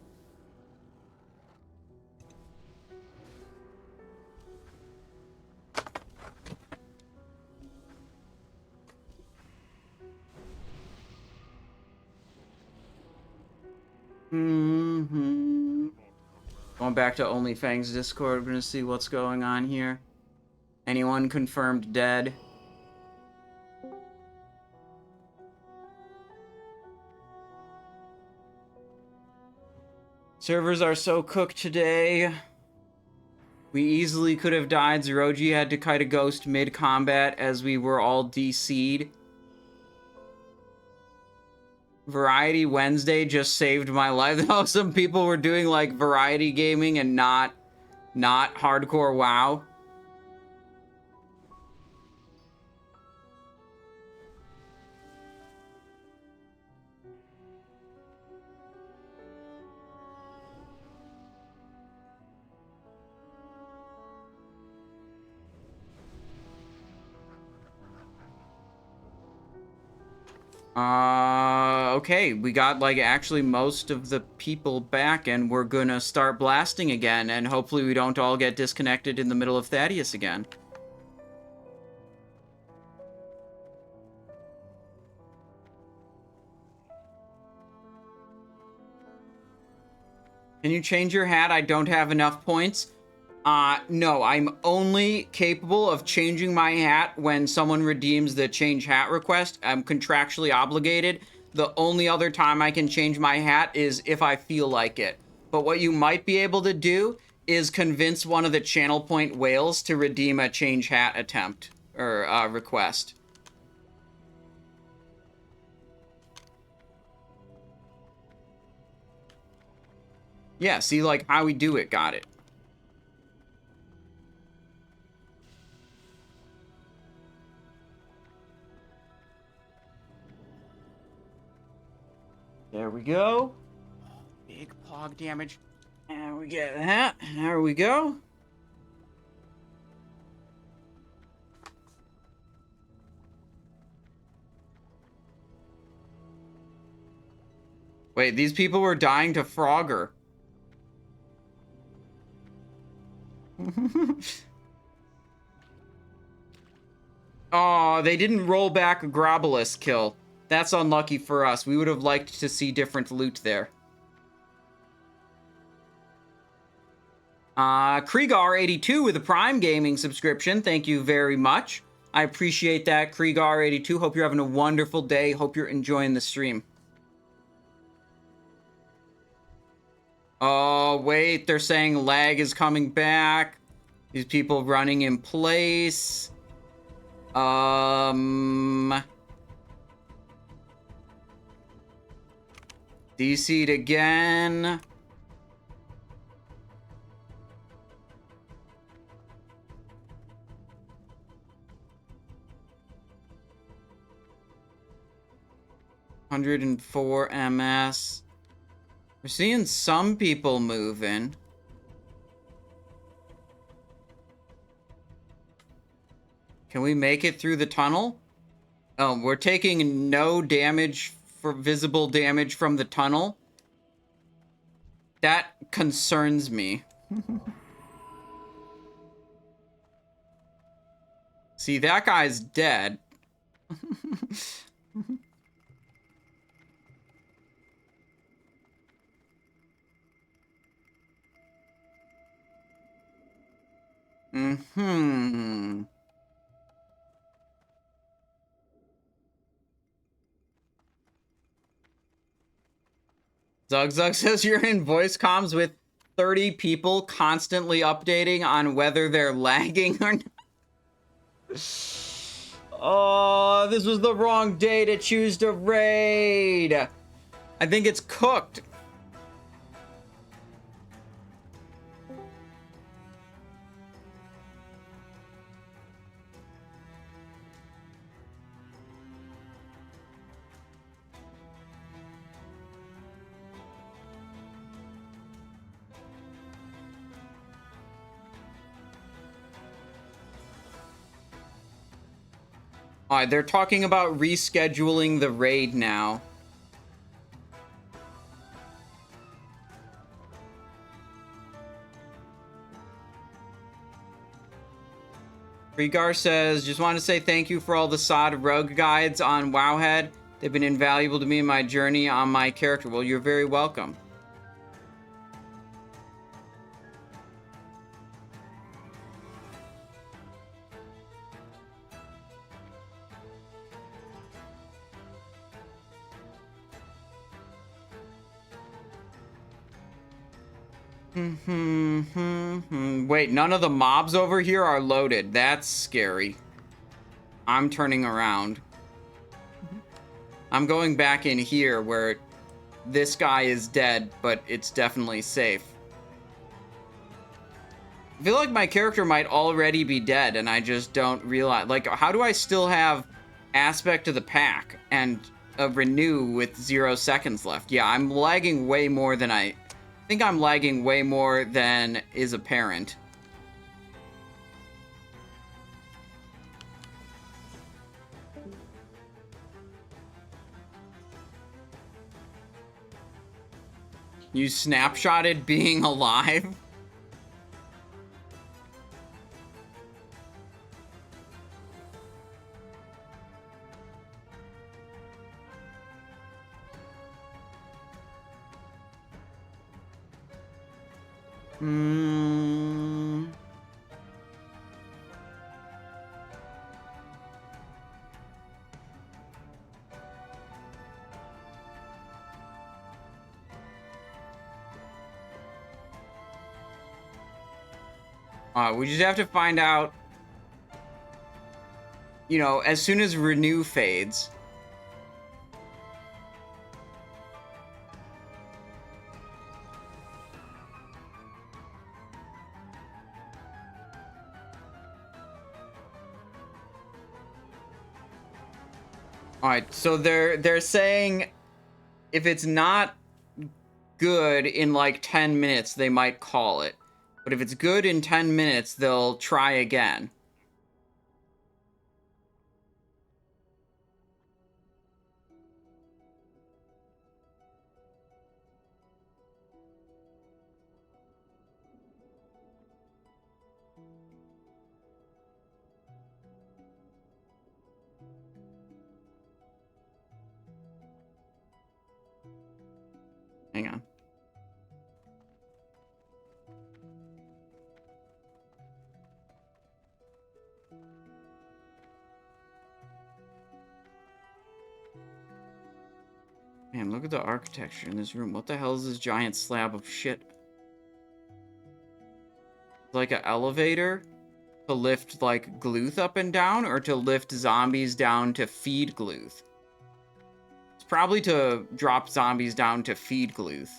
Going back to OnlyFans Discord, we're gonna see what's going on here. Anyone confirmed dead? Servers are so cooked today. We easily could have died. Zeroji had to kite a ghost mid-combat as we were all DC'd. Variety Wednesday just saved my life. Though some people were doing like variety gaming and not hardcore WoW. Okay, we got, like, actually most of the people back, and we're gonna start blasting again, and hopefully we don't all get disconnected in the middle of Thaddius again. Can you change your hat? I don't have enough points. No, I'm only capable of changing my hat when someone redeems the change hat request. I'm contractually obligated. The only other time I can change my hat is if I feel like it. But what you might be able to do is convince one of the channel point whales to redeem a change hat attempt or request. Yeah, see, like, how we do it, got it. There we go. Big pog damage. And we get that. There we go. Wait, these people were dying to Frogger. Oh, they didn't roll back a Grobbulus kill. That's unlucky for us. We would have liked to see different loot there. Kriegar82 with a Prime Gaming subscription. Thank you very much. I appreciate that, Kriegar82. Hope you're having a wonderful day. Hope you're enjoying the stream. Oh, wait, they're saying lag is coming back. These people running in place. DC'd again. $104 MS. We're seeing some people moving. Can we make it through the tunnel? Oh, we're taking no damage for visible damage from the tunnel. That concerns me. See, that guy's dead. Mm-hmm. Zugzug says you're in voice comms with 30 people constantly updating on whether they're lagging or not. Oh, this was the wrong day to choose to raid. I think it's cooked. Alright, they're talking about rescheduling the raid now. Regar says, just want to say thank you for all the SOD rug guides on Wowhead. They've been invaluable to me in my journey on my character. Well, you're very welcome. Wait, none of the mobs over here are loaded. That's scary. I'm turning around. I'm going back in here where this guy is dead, but it's definitely safe. I feel like my character might already be dead and I just don't realize. Like, how do I still have Aspect of the Pack and a Renew with 0 seconds left? Yeah, I'm lagging way more than I think I'm lagging way more than is apparent. You snapshotted being alive? We just have to find out, you know, as soon as Renew fades. Alright, so they're saying if it's not good in like 10 minutes, they might call it. But if it's good in 10 minutes, they'll try again. Hang on. Man, look at the architecture in this room. What the hell is this giant slab of shit? Like an elevator to lift, like, Gluth up and down, or to lift zombies down to feed Gluth? It's probably to drop zombies down to feed Gluth.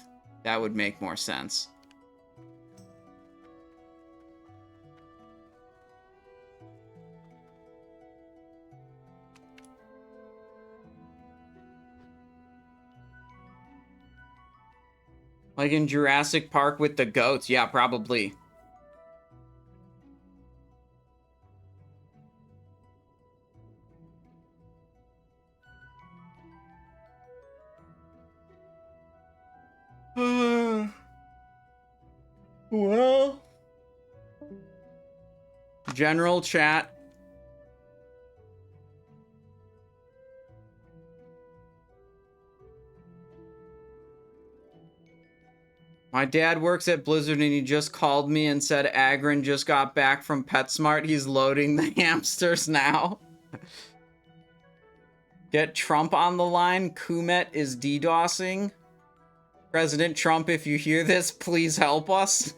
That would make more sense. Like in Jurassic Park with the goats. Yeah, probably. Well. General chat. My dad works at Blizzard and he just called me and said Agron just got back from PetSmart. He's loading the hamsters now. Get Trump on the line. Kumet is DDoSing. President Trump, if you hear this, please help us.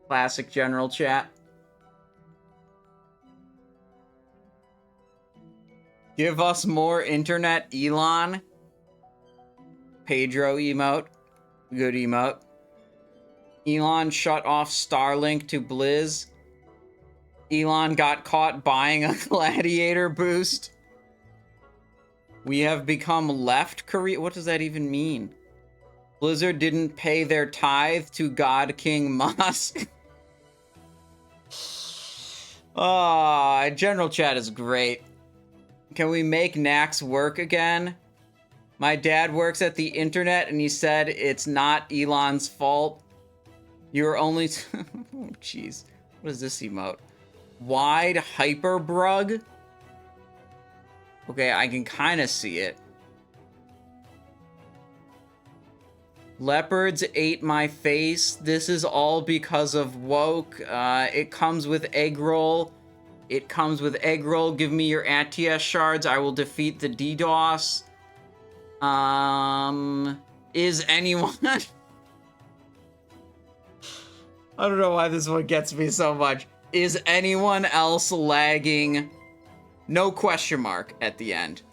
Classic general chat. Give us more internet, Elon. Pedro emote. Good emote. Elon shut off Starlink to Blizz. Elon got caught buying a gladiator boost. We have become left Korea. What does that even mean? Blizzard didn't pay their tithe to God King Musk. Ah, general chat is great. Can we make Nax work again? My dad works at the internet and he said it's not Elon's fault. You're only... oh, jeez. What is this emote? Wide hyperbrug? Okay, I can kind of see it. Leopards ate my face. This is all because of woke. It comes with egg roll. It comes with egg roll. Give me your ATS shards. I will defeat the DDoS. Is anyone... I don't know why this one gets me so much. Is anyone else lagging? No question mark at the end.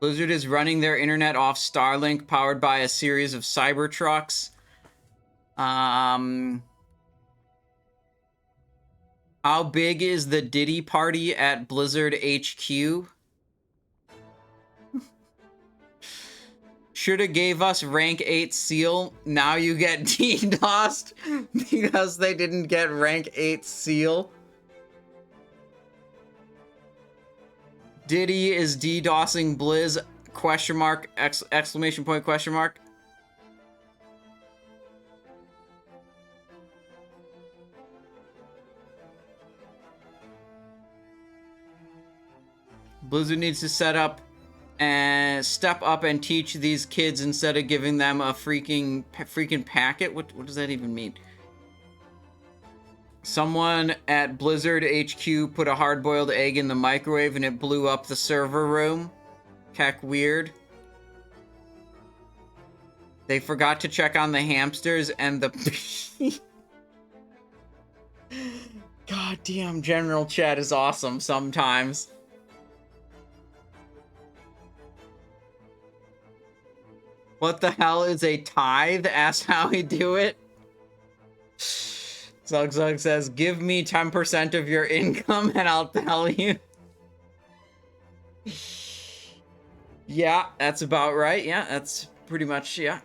Blizzard is running their internet off Starlink, powered by a series of Cybertrucks. How big is the Diddy party at Blizzard HQ? Shoulda gave us rank 8 seal. Now you get DDoS'd because they didn't get rank 8 seal. Diddy is DDoSing Blizz, question mark, exclamation point, question mark. Blizzard needs to step up and teach these kids instead of giving them a freaking packet. What does that even mean? Someone at Blizzard HQ put a hard-boiled egg in the microwave and it blew up the server room. Heck, weird. They forgot to check on the hamsters and the... God damn, general chat is awesome sometimes. What the hell is a tithe? Ask how we do it. Zug says, give me 10% of your income and I'll tell you. Yeah, that's about right. Yeah, that's pretty much, yeah.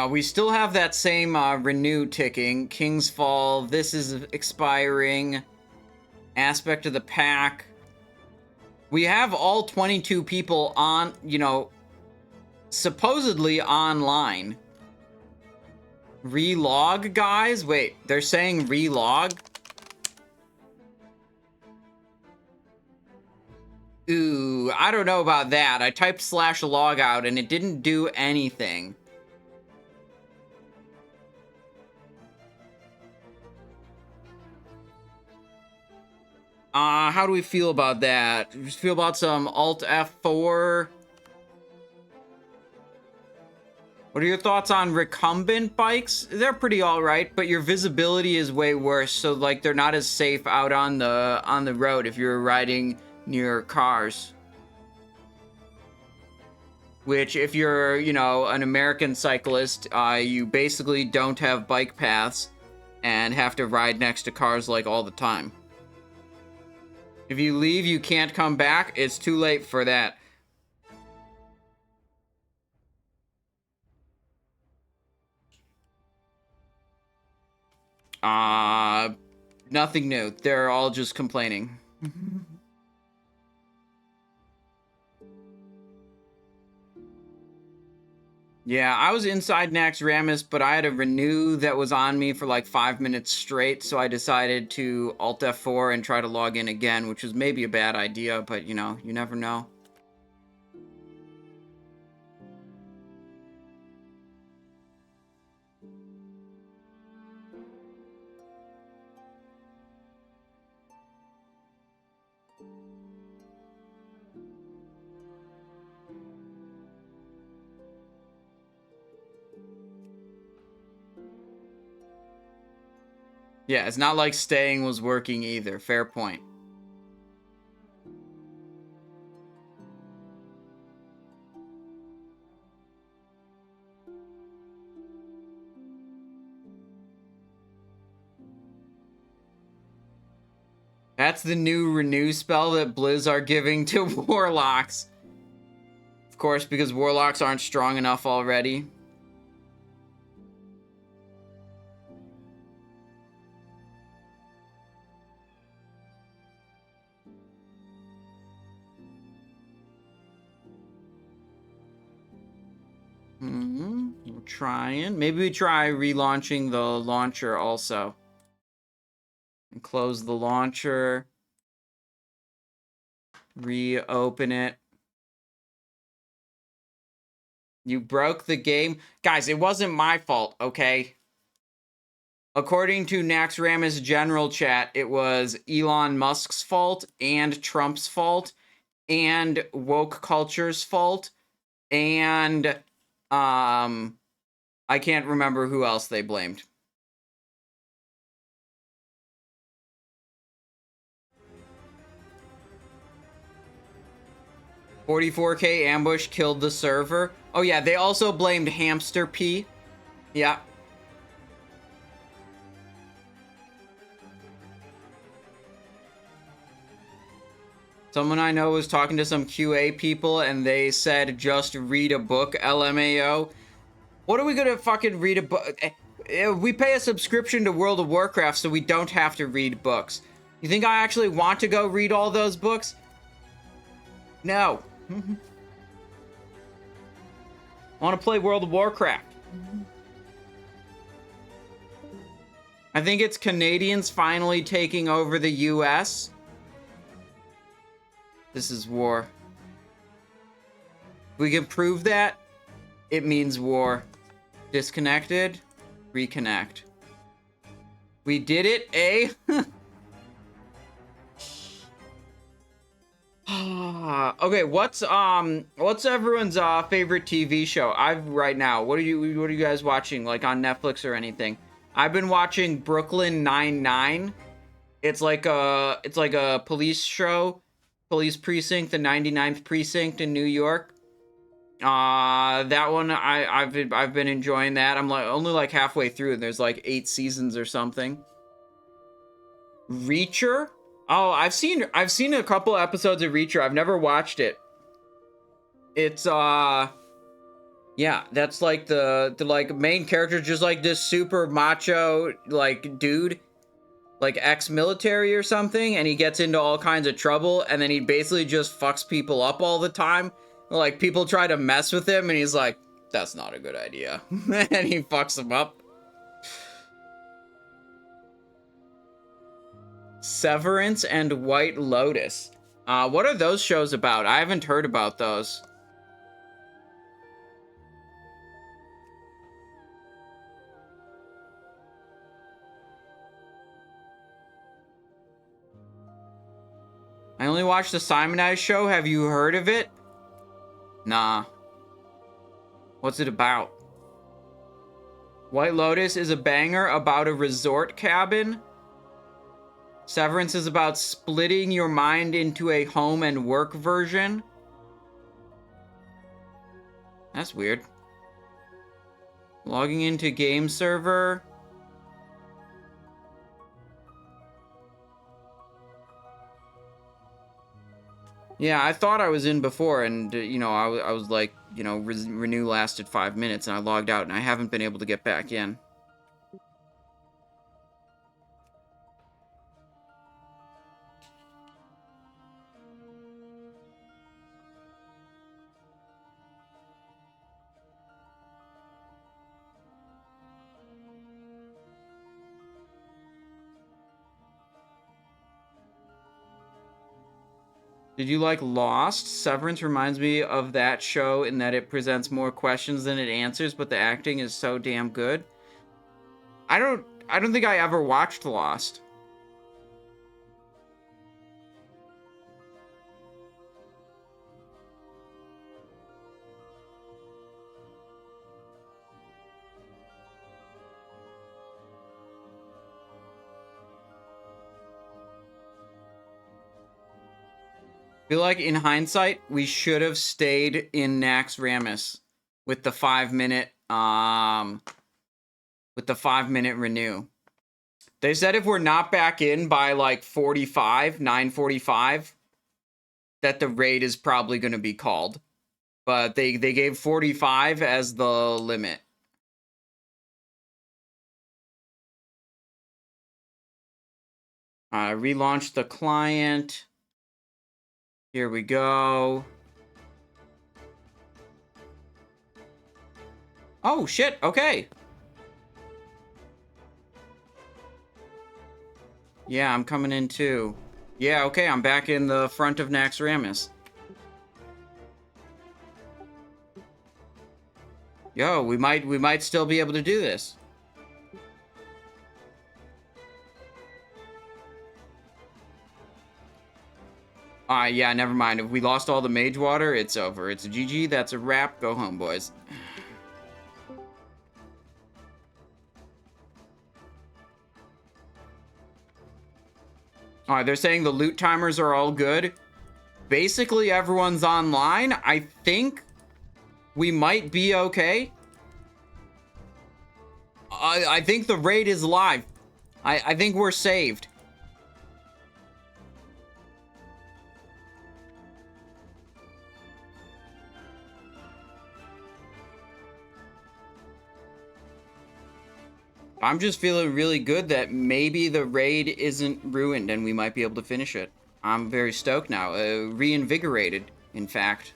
We still have that same renew ticking. KINGSFALL, this is expiring. Aspect of the pack. We have all 22 people on, you know, supposedly online. Relog, guys? Wait, they're saying relog? Ooh, I don't know about that. I typed /logout and it didn't do anything. How do we feel about that? Just feel about some Alt F4? What are your thoughts on recumbent bikes? They're pretty alright, but your visibility is way worse, so like they're not as safe out on the road if you're riding near cars. Which, if you're, you know, an American cyclist, you basically don't have bike paths and have to ride next to cars like all the time. If you leave, you can't come back. It's too late for that. Nothing new. They're all just complaining. Yeah, I was inside Naxxramas, but I had a renew that was on me for like 5 minutes straight, so I decided to Alt F4 and try to log in again, which was maybe a bad idea, but you know, you never know. Yeah, it's not like staying was working either. Fair point. That's the new renew spell that Blizz are giving to Warlocks. Of course, because Warlocks aren't strong enough already. We're trying. Maybe we try relaunching the launcher also. And close the launcher. Reopen it. You broke the game. Guys, it wasn't my fault, okay? According to Naxxramas general chat, it was Elon Musk's fault and Trump's fault and woke culture's fault and I can't remember who else they blamed. $44K ambush killed the server. Oh yeah, they also blamed Hamster P. Yeah. Someone I know was talking to some QA people and they said just read a book, LMAO. What are we gonna fucking read a book? We pay a subscription to World of Warcraft so we don't have to read books. You think I actually want to go read all those books? No. I want to play World of Warcraft. I think it's Canadians finally taking over the US. This is war. If we can prove that, it means war. Disconnected, reconnect. We did it, eh? Okay, what's everyone's favorite TV show? Right now. What are you guys watching, like on Netflix or anything? I've been watching Brooklyn Nine-Nine. It's like a police show, police precinct, the 99th precinct in New York. That one I've been enjoying that. I'm like only like halfway through and there's like 8 seasons or something. Reacher? Oh, I've seen a couple episodes of Reacher. I've never watched it. It's yeah, that's like the like main character, just like this super macho like dude, like ex-military or something, and he gets into all kinds of trouble and then he basically just fucks people up all the time. Like people try to mess with him and he's like, that's not a good idea. And he fucks them up. Severance and White Lotus. What are those shows about? I haven't heard about those. I only watched the Simonized show. Have you heard of it? Nah. What's it about? White Lotus is a banger about a resort cabin. Severance is about splitting your mind into a home and work version. That's weird. Logging into game server. Yeah, I thought I was in before, and, you know, I was like, you know, renew lasted 5 minutes, and I logged out, and I haven't been able to get back in. Did you like Lost? Severance reminds me of that show in that it presents more questions than it answers, but the acting is so damn good. I don't think I ever watched Lost. I feel like in hindsight, we should have stayed in Naxxramas with the 5 minute renew. They said if we're not back in by like 9:45, that the raid is probably going to be called. But they gave 45 as the limit. Relaunch the client. Here we go. Oh, shit. Okay. Yeah, I'm coming in too. Yeah, okay. I'm back in the front of Naxxramas. Yo, we might still be able to do this. Yeah, never mind. If we lost all the mage water, it's over. It's a GG. That's a wrap. Go home, boys. Alright, they're saying the loot timers are all good. Basically, everyone's online. I think we might be okay. I think the raid is live. I think we're saved. I'm just feeling really good that maybe the raid isn't ruined and we might be able to finish it. I'm very stoked now. Reinvigorated, in fact.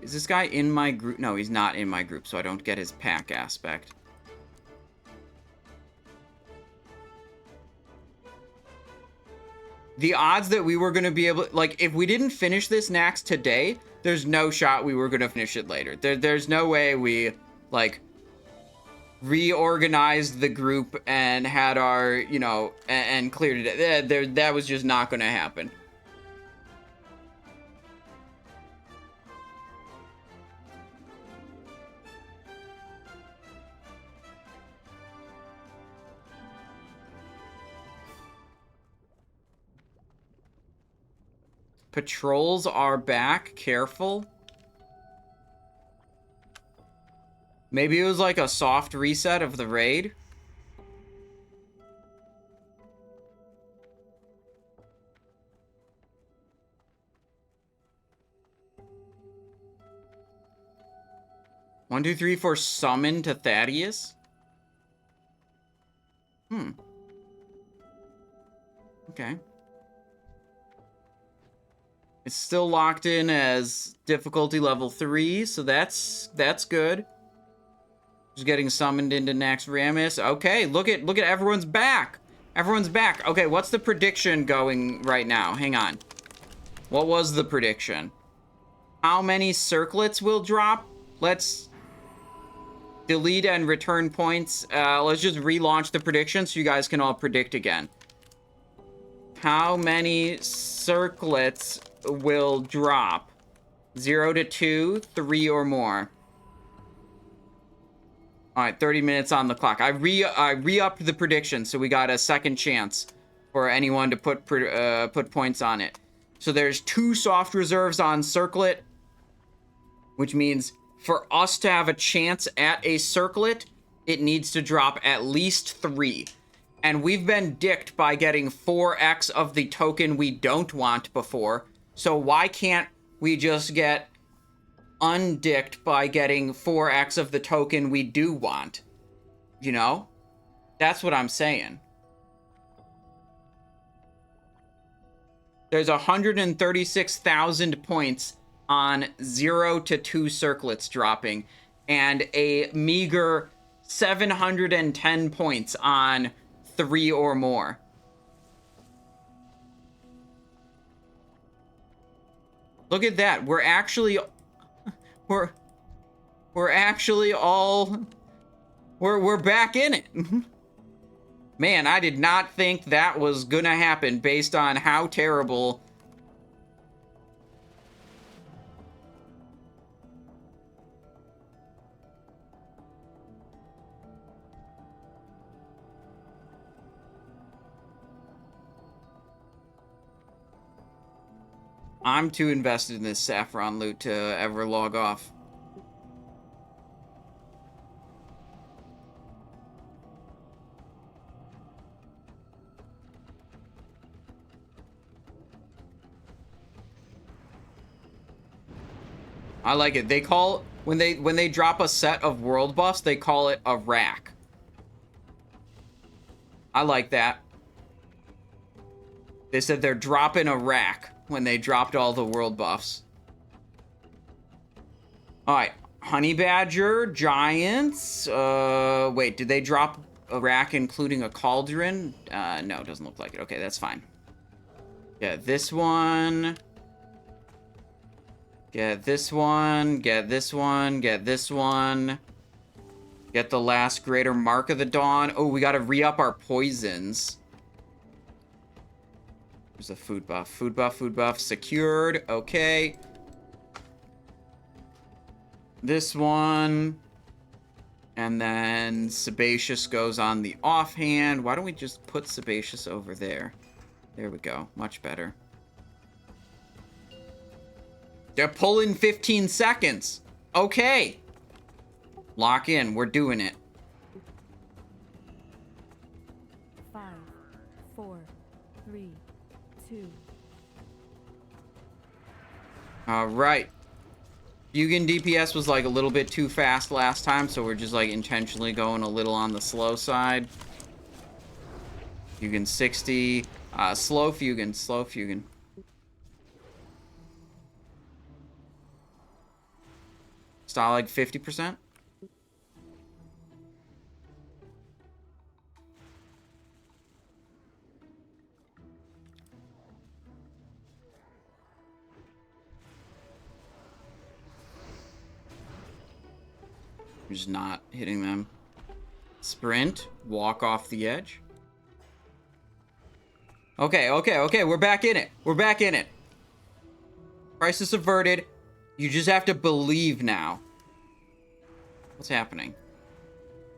Is this guy in my group? No, he's not in my group, so I don't get his pack aspect. The odds that we were going to be able... Like, if we didn't finish this Nax today, there's no shot we were going to finish it later. There's no way we, like, reorganized the group and had our, you know, and cleared it. That was just not going to happen. Patrols are back. Careful. Maybe it was like a soft reset of the raid. One, two, three for summon to Thaddius. Okay. It's still locked in as difficulty level 3, so that's good. Who's getting summoned into Naxxramas? Okay, look at everyone's back. Everyone's back. Okay, what's the prediction going right now? Hang on. What was the prediction? How many circlets will drop? Let's delete and return points. Let's just relaunch the prediction so you guys can all predict again. How many circlets will drop? 0 to 2, 3 or more. All right, 30 minutes on the clock. I re-upped the prediction, so we got a second chance for anyone to put points on it. So there's 2 soft reserves on circlet, which means for us to have a chance at a circlet, it needs to drop at least 3. And we've been dicked by getting 4x of the token we don't want before. So why can't we just get undicked by getting 4x of the token we do want? You know? That's what I'm saying. There's 136,000 points on 0 to 2 circlets dropping, and a meager 710 points on 3 or more. Look at that. We're actually back in it. Man, I did not think that was gonna happen based on how terrible. I'm too invested in this Sapphiron loot to ever log off. I like it. They call when they drop a set of world buffs, they call it a rack. I like that. They said they're dropping a rack when they dropped all the world buffs. Alright, Honey Badger, Giants. Wait, did they drop a rack including a cauldron? No, it doesn't look like it. Okay, that's fine. Yeah, this one. Get this one, get this one, get this one. Get the last greater mark of the dawn. Oh, we gotta re-up our poisons. There's a food buff. Food buff, food buff. Secured. Okay. This one. And then Sebaceous goes on the offhand. Why don't we just put Sebaceous over there? There we go. Much better. They're pulling 15 seconds. Okay. Lock in. We're doing it. 5, 4, 3, 2. All right. Heigan DPS was like a little bit too fast last time, so we're just like intentionally going a little on the slow side. Heigan 60. Slow Heigan. Slow Heigan. Style like 50%. Just not hitting them. Sprint. Walk off the edge. Okay, okay, okay. We're back in it. We're back in it. Crisis averted. You just have to believe now. What's happening?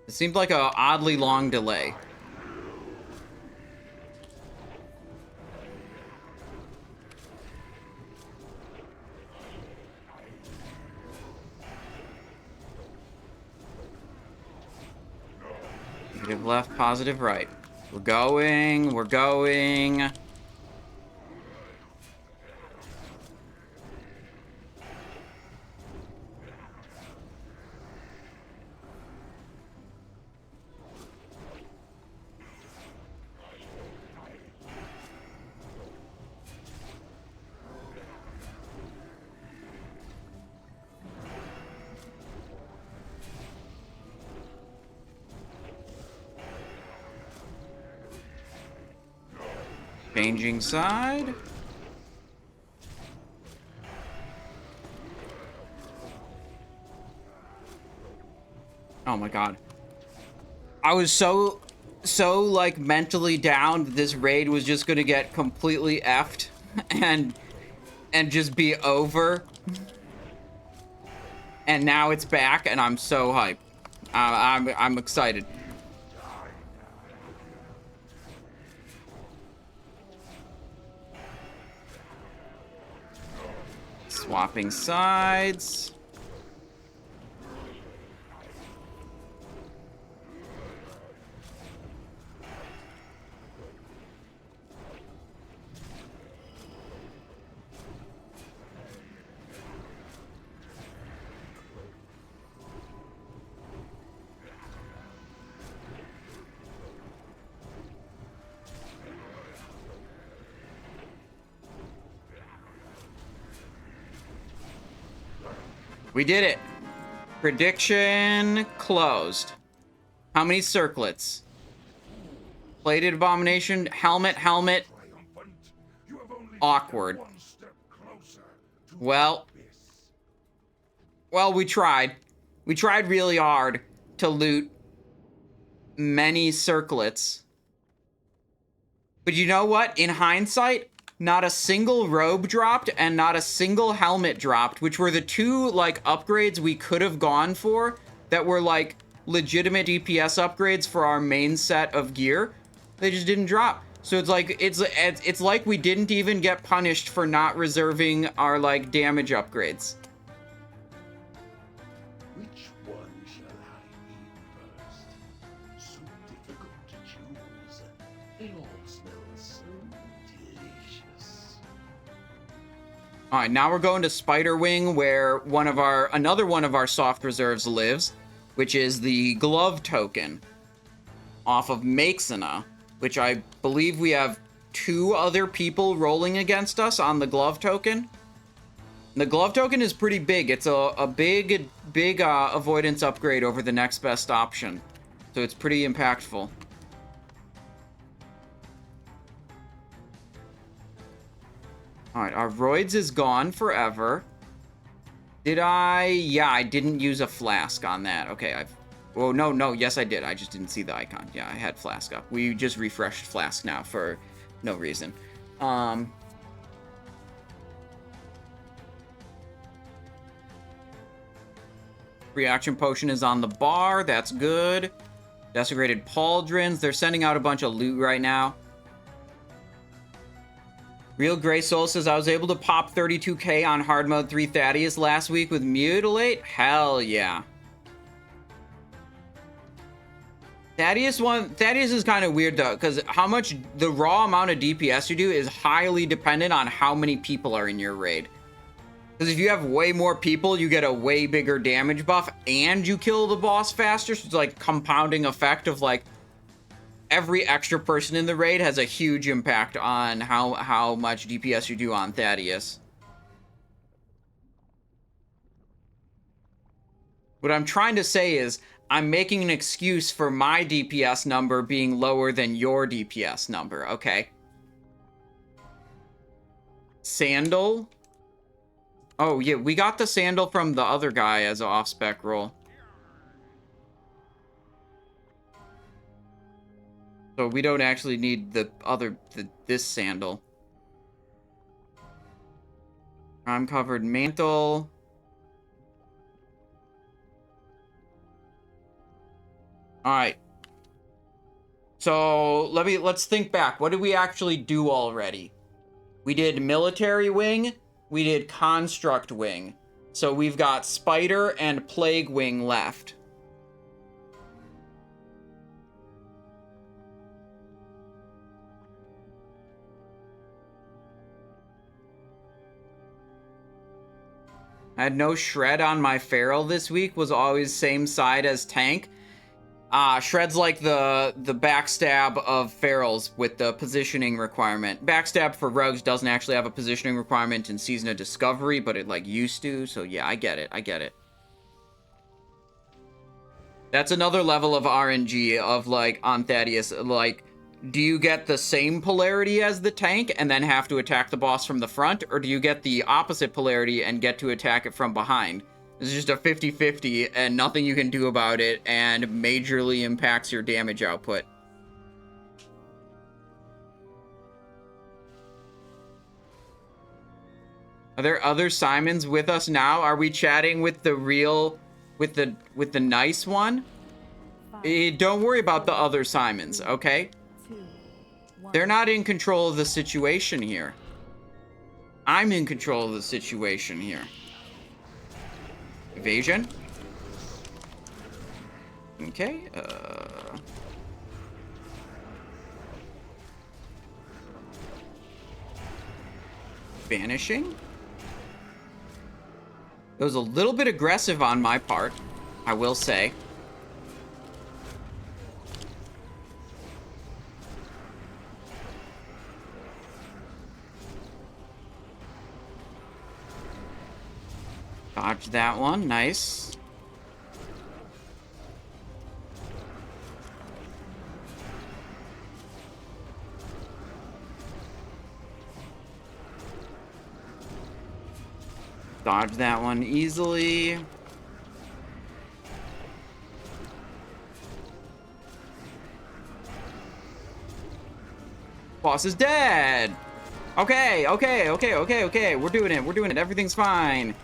It seemed like a oddly long delay. Negative left, positive right. We're going, we're going. Changing side. Oh my god. I was so like mentally down that this raid was just gonna get completely effed and just be over. And now it's back and I'm so hyped. I'm excited. Swapping sides. We did it. Prediction closed. How many circlets? Plated abomination, helmet, helmet. Awkward. Well, we tried. We tried really hard to loot many circlets. But you know what? In hindsight, not a single robe dropped and not a single helmet dropped, which were the two, like, upgrades we could have gone for that were, like, legitimate DPS upgrades for our main set of gear. They just didn't drop. So it's like, it's like we didn't even get punished for not reserving our, like, damage upgrades. Which one shall I eat first? So difficult to choose. They all smell so delicious. All right, now we're going to Spider Wing, where another one of our soft reserves lives, which is the glove token off of Maexxna, which I believe we have 2 other people rolling against us on the glove token. The glove token is pretty big. It's a big avoidance upgrade over the next best option, so it's pretty impactful. All right, our Roids is gone forever. Did I? Yeah, I didn't use a flask on that. Okay, oh, no, yes I did. I just didn't see the icon. Yeah, I had flask up. We just refreshed flask now for no reason. Reaction potion is on the bar. That's good. Desecrated pauldrons. They're sending out a bunch of loot right now. Real Grey Soul says, I was able to pop 32k on hard mode 3 Thaddius last week with Mutilate. Hell yeah. Thaddius is kind of weird though, because the raw amount of DPS you do is highly dependent on how many people are in your raid. Because if you have way more people, you get a way bigger damage buff and you kill the boss faster. So it's like compounding effect of like every extra person in the raid has a huge impact on how much DPS you do on Thaddius. What I'm trying to say is I'm making an excuse for my DPS number being lower than your DPS number, okay? Sandal? Oh, yeah, we got the sandal from the other guy as an off-spec roll. So we don't actually need this sandal. I'm covered mantle. All right. So let's think back. What did we actually do already? We did military wing. We did construct wing. So we've got spider and plague wing left. I had no shred on my feral this week. Was always same side as tank. Shred's like the backstab of ferals with the positioning requirement. Backstab for rogues doesn't actually have a positioning requirement in Season of Discovery, but it like used to. So yeah, I get it. That's another level of RNG of like on Thaddius, like do you get the same polarity as the tank and then have to attack the boss from the front, or do you get the opposite polarity and get to attack it from behind? It's just a 50-50 and nothing you can do about it, and majorly impacts your damage output. Are there other Simons with us now? Are we chatting with the real, with the nice one? Don't worry about the other Simons, okay? They're not in control of the situation here. I'm in control of the situation here. Evasion. Okay, Vanishing. It was a little bit aggressive on my part, I will say. Dodge that one, nice. Dodge that one easily. Boss is dead. Okay. We're doing it. Everything's fine.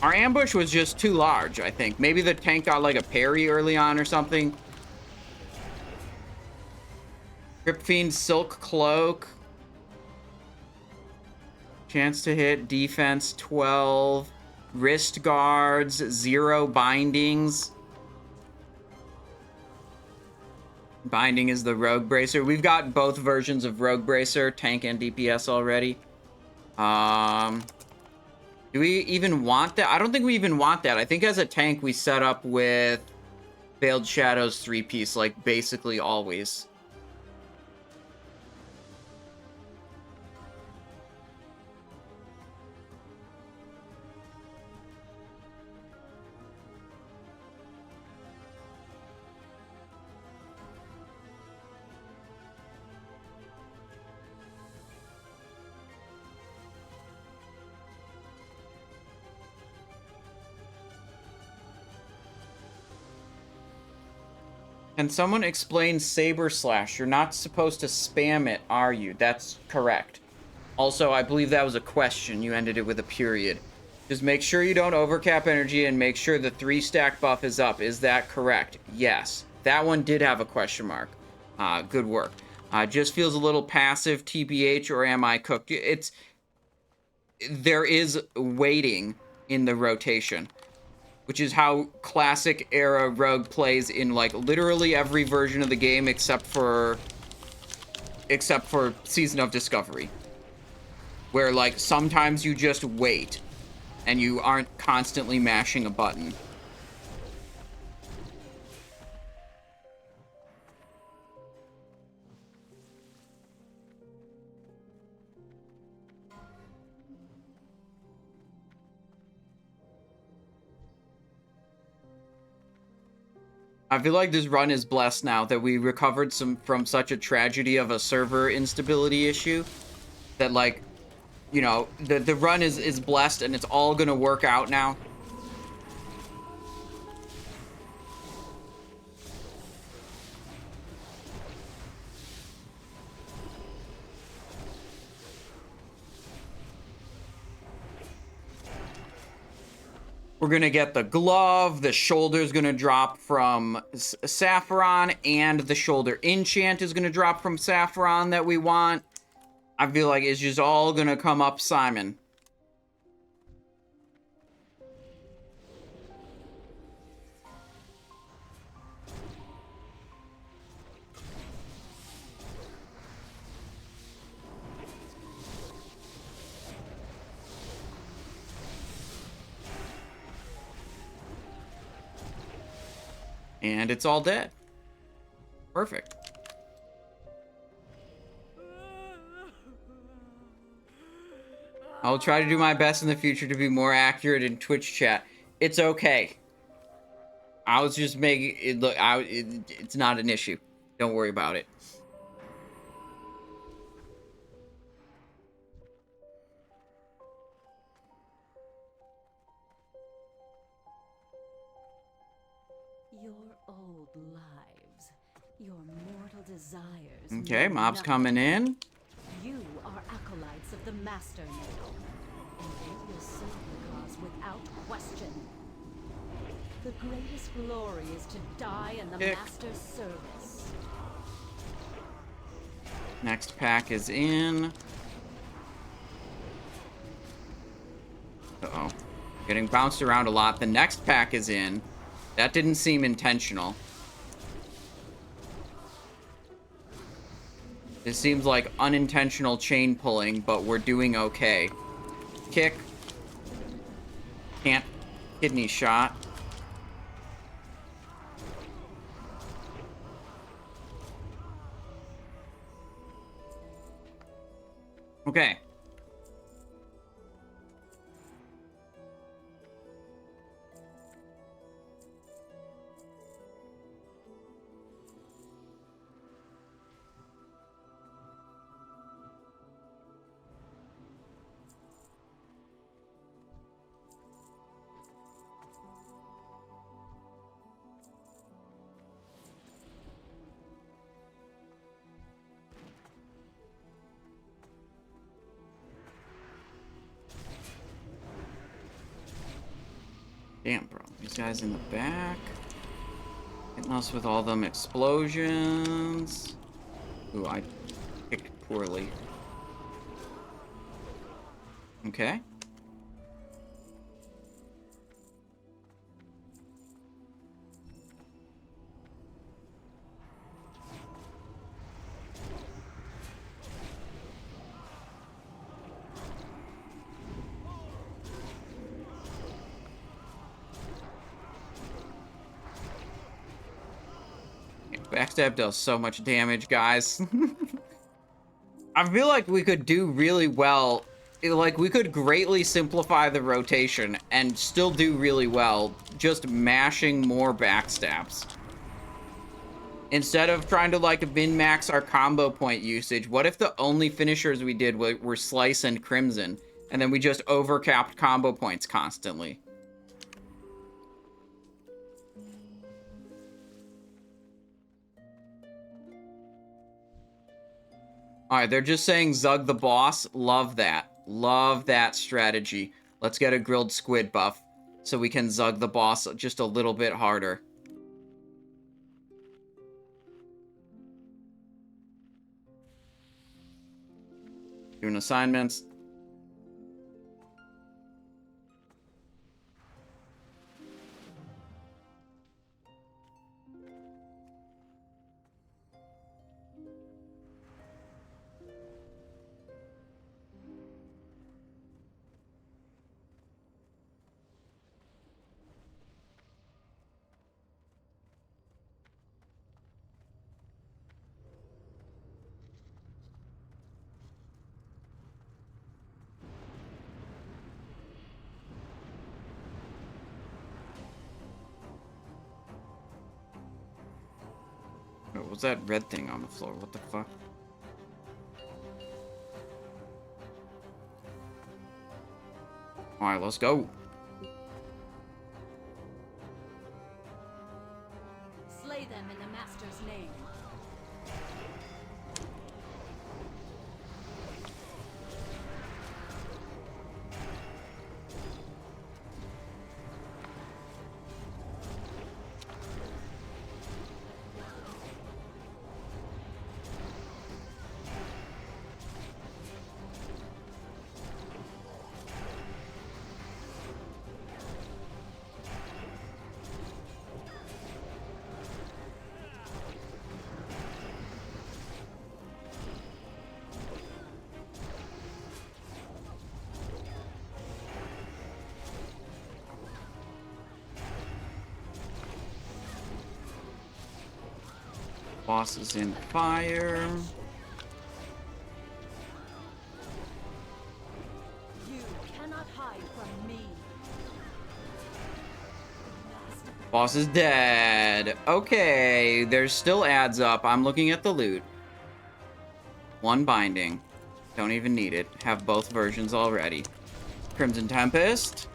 Our ambush was just too large, I think. Maybe the tank got like a parry early on or something. Crypt Fiend, Silk Cloak. Chance to hit, defense 12. Wrist guards, 0 bindings. Binding is the Rogue Bracer. We've got both versions of Rogue Bracer, tank and DPS already. Do we even want that? I don't think we even want that. I think as a tank, we set up with Veiled Shadows 3-piece, like, basically always. Can someone explain Saber Slash? You're not supposed to spam it, are you? That's correct. Also, I believe that was a question. You ended it with a period. Just make sure you don't overcap energy and make sure the 3-stack buff is up. Is that correct? Yes. That one did have a question mark. Good work. Just feels a little passive, TBH, or am I cooked? There is waiting in the rotation, which is how classic era Rogue plays in like literally every version of the game except for Season of Discovery, where like sometimes you just wait and you aren't constantly mashing a button. I feel like this run is blessed now that we recovered from such a tragedy of a server instability issue that, like, you know, the run is blessed and it's all gonna work out now. We're going to get the glove, the shoulder's going to drop from Sapphiron, and the shoulder enchant is going to drop from Sapphiron that we want. I feel like it's just all going to come up Simon. And it's all dead. Perfect. I'll try to do my best in the future to be more accurate in Twitch chat. It's okay. I was just making it look. It's not an issue. Don't worry about it. Your old lives, your mortal desires. Okay, mean mob's nothing. coming in. You are acolytes of the Master now, and they will serve the cause without question. The greatest glory is to die in the Kick. Master's service. Next pack is in. Uh-oh. Getting bounced around a lot. The next pack is in. That didn't seem intentional. This seems like unintentional chain pulling, but we're doing okay. Kick. Can't. Kidney shot. Okay. Damn, bro. These guys in the back. Hitting us with all them explosions. Ooh, I picked poorly. Okay. Backstab does so much damage, guys. I feel like we could do really well. Like, we could greatly simplify the rotation and still do really well just mashing more backstabs. Instead of trying to, like, min-max our combo point usage, what if the only finishers we did were Slice and Crimson, and then we just overcapped combo points constantly? Alright, they're just saying Zug the boss. Love that. Love that strategy. Let's get a grilled squid buff so we can Zug the boss just a little bit harder. Doing assignments. What was that red thing on the floor? What the fuck? Alright, let's go. Slay them in the Master's name. Boss is in fire. You cannot hide from me. Boss is dead. Okay, there's still adds up. I'm looking at the loot. 1 binding. Don't even need it. Have both versions already. Crimson Tempest.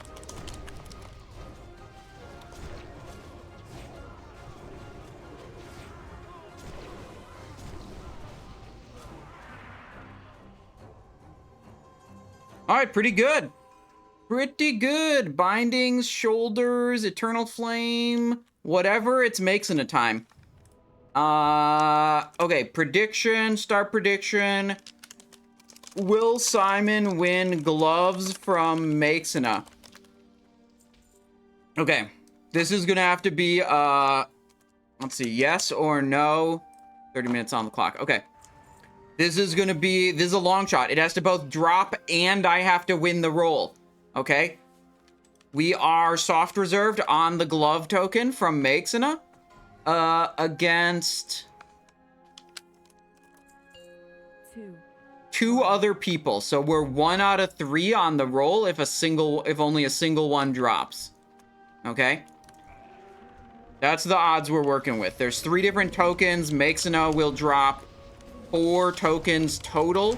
Alright, pretty good. Pretty good. Bindings, shoulders, eternal flame, whatever. It's Maexxna time. Okay, prediction, start prediction. Will Simon win gloves from Maexxna? Okay, this is gonna have to be, let's see, yes or no. 30 minutes on the clock. Okay. This is a long shot. It has to both drop and I have to win the roll. Okay? We are soft reserved on the glove token from Maexxna. Against... 2 other people. So we're 1 out of 3 on the roll if only a single one drops. Okay? That's the odds we're working with. There's 3 different tokens. Maexxna will drop 4 tokens total.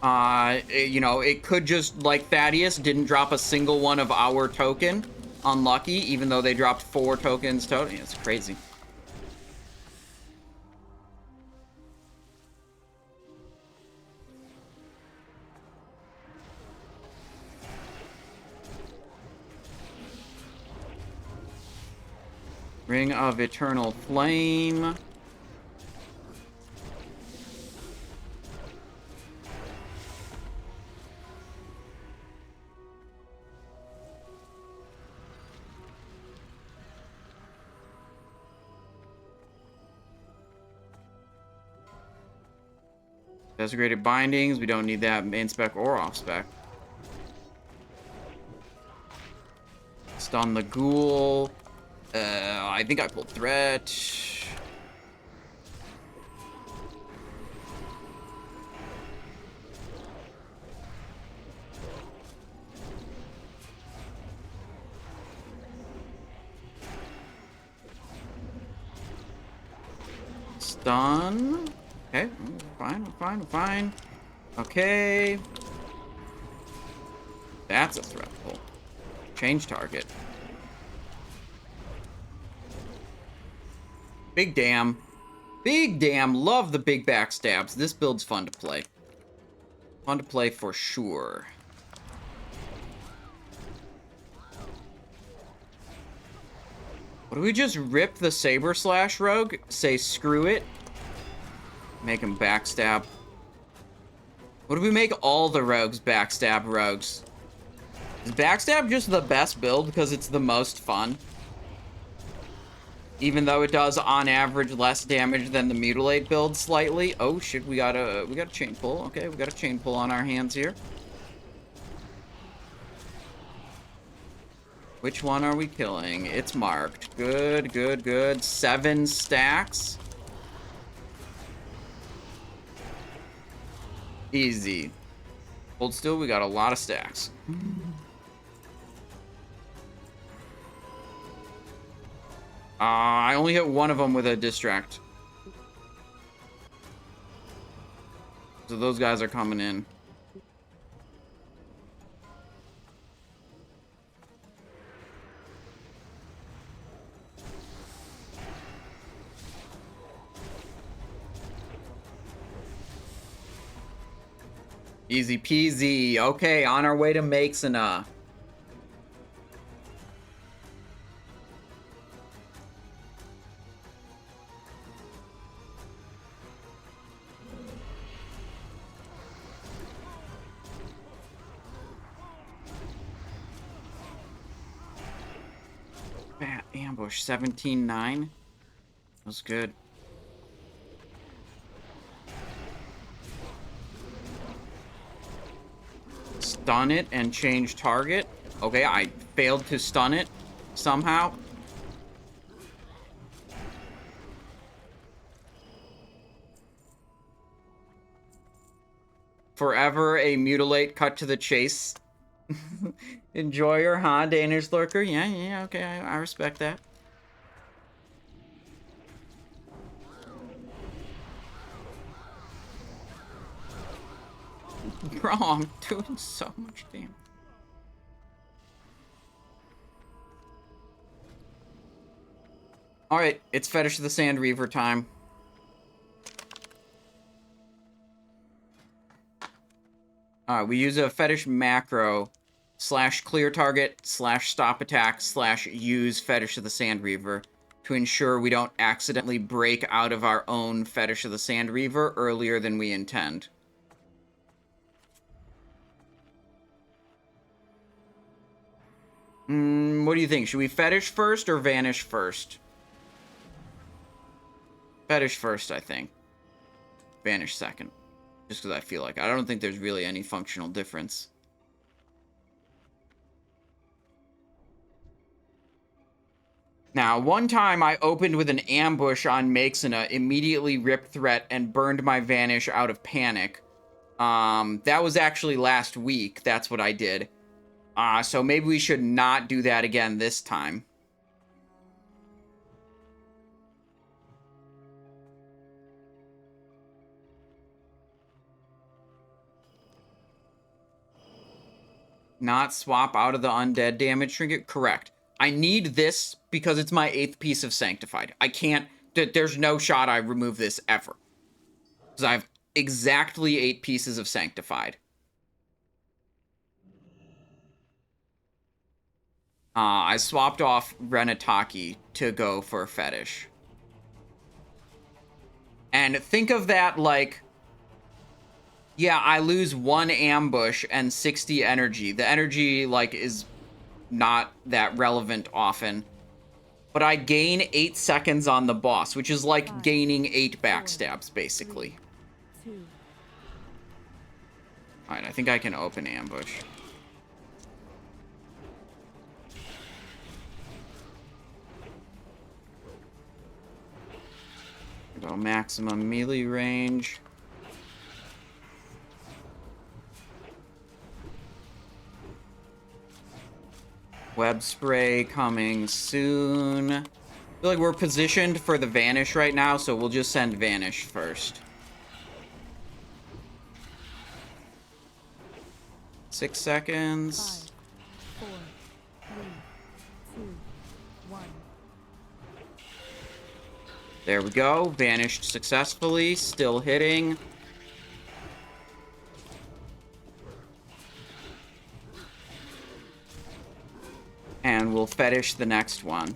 You know, it could just, like Thaddius, didn't drop a single one of our token. Unlucky, even though they dropped 4 tokens total. Yeah, it's crazy. Ring of Eternal Flame. Desecrated Bindings, we don't need that main spec or off spec. Stun the Ghoul. I think I pulled Threat. Stun. Okay, we're fine. Okay. That's a threat pull. Change target. Big damn. Big damn. Love the big backstabs. This build's fun to play. Fun to play for sure. What do we just rip the Saber Slash rogue? Say screw it. Make him backstab. What do we make all the rogues backstab rogues? Is backstab just the best build because it's the most fun? Even though it does on average less damage than the mutilate build slightly. Oh shit, we got a chain pull. Okay, we got a chain pull on our hands here. Which one are we killing? It's marked. Good, good, good. 7 stacks. Easy. Hold still, we got a lot of stacks. I only hit one of them with a distract. So those guys are coming in. Easy peasy. Okay, on our way to Maexxna. Bat ambush 17-9. That's good. Stun it and change target. Okay, I failed to stun it somehow. Forever a mutilate cut to the chase Enjoyer, huh? Danish lurker? Yeah, yeah, okay, I respect that. Bro, I'm doing so much damage. Alright, it's Fetish of the Sand Reaver time. Alright, we use a Fetish macro / clear target / stop attack / use Fetish of the Sand Reaver to ensure we don't accidentally break out of our own Fetish of the Sand Reaver earlier than we intend. What do you think? Should we Fetish first or Vanish first? Fetish first, I think. Vanish second. Just because I feel like I don't think there's really any functional difference. Now, one time I opened with an ambush on Maexxna, immediately ripped threat, and burned my Vanish out of panic. That was actually last week. That's what I did. So maybe we should not do that again this time. Not swap out of the undead damage trinket? Correct. I need this because it's my 8th piece of Sanctified. I can't... There's no shot I remove this ever. Because I have exactly 8 pieces of Sanctified. I swapped off Renataki to go for Fetish. And think of that like... Yeah, I lose 1 ambush and 60 energy. The energy, like, is not that relevant often. But I gain 8 seconds on the boss, which is like gaining 8 backstabs, basically. Alright, I think I can open ambush. Go maximum melee range. Web spray coming soon. I feel like we're positioned for the Vanish right now, so we'll just send Vanish first. 6 seconds. 5, 4, 3, 2, 1. There we go. Vanished successfully. Still hitting. And we'll Fetish the next one.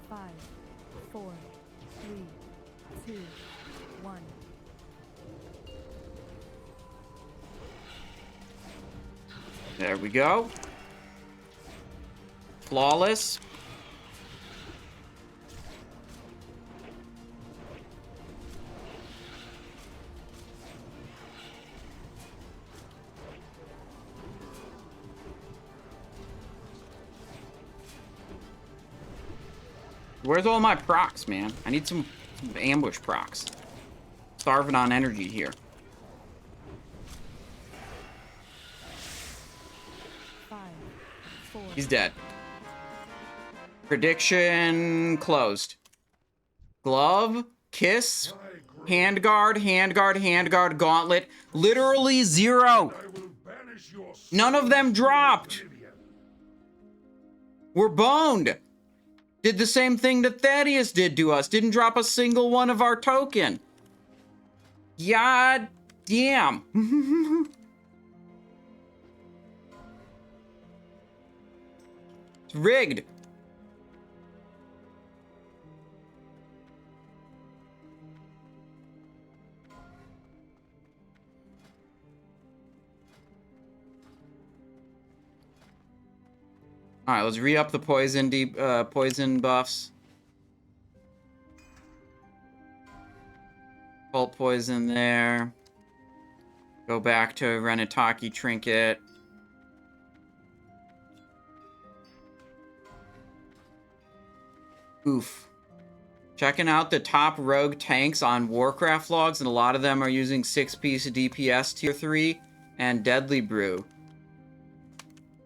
Five, 4, 3, 2, 1. There we go. Flawless. Where's all my procs, man? I need some ambush procs. Starving on energy here. 5, 4. He's dead. Prediction closed. Glove, kiss, handguard, handguard, handguard, gauntlet. Literally 0. I will banish your None of them dropped. oblivion. We're boned. Did the same thing that Thaddius did to us. Didn't drop a single one of our token. God damn. It's rigged. All right, let's re-up the poison buffs. Cult Poison there. Go back to Renataki Trinket. Oof. Checking out the top rogue tanks on Warcraft logs, and a lot of them are using 6-piece DPS tier 3 and Deadly Brew.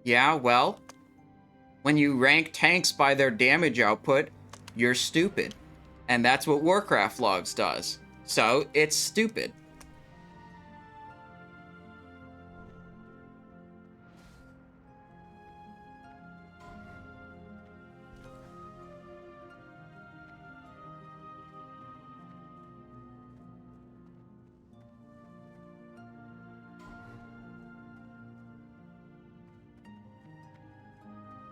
Yeah, well, when you rank tanks by their damage output, you're stupid. And that's what Warcraft logs does. So, it's stupid.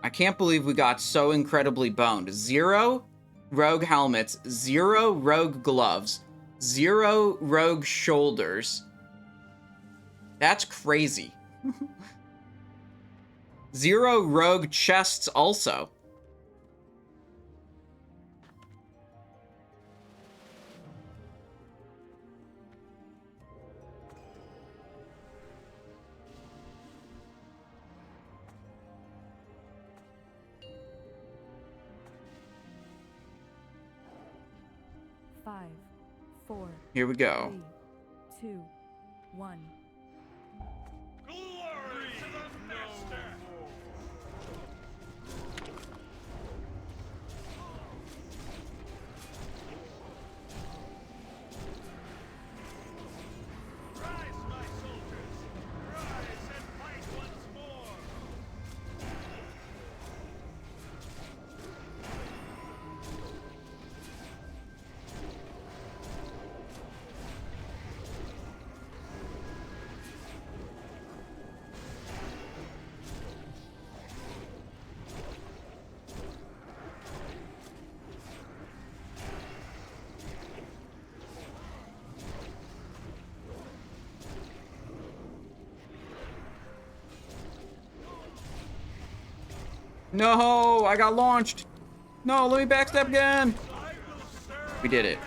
I can't believe we got so incredibly boned. 0 rogue helmets, 0 rogue gloves, 0 rogue shoulders. That's crazy. 0 rogue chests also. Five, 4, Here we go. 3, 2, 1. Glory to the Master! Rise, my soldiers! Rise and fight once more! No, I got launched. No, let me backstab again. We did it.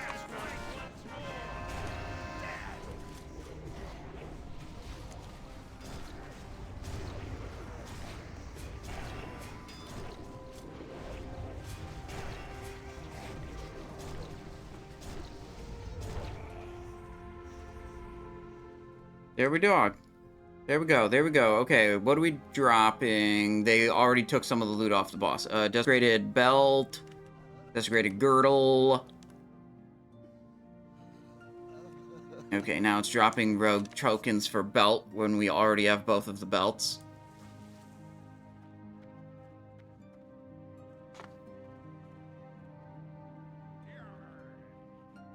There we go. There we go. There we go. Okay, what are we dropping? They already took some of the loot off the boss. Desecrated belt. Desecrated girdle. Okay, now it's dropping rogue tokens for belt when we already have both of the belts.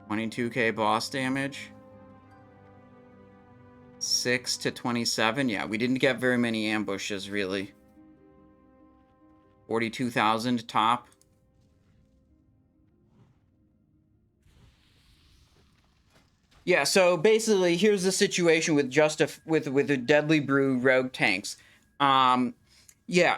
$22,000 boss damage. 6 to 27. Yeah, we didn't get very many ambushes, really. 42,000 top. Yeah, so basically, here's the situation with with the Deadly Brew rogue tanks. Yeah,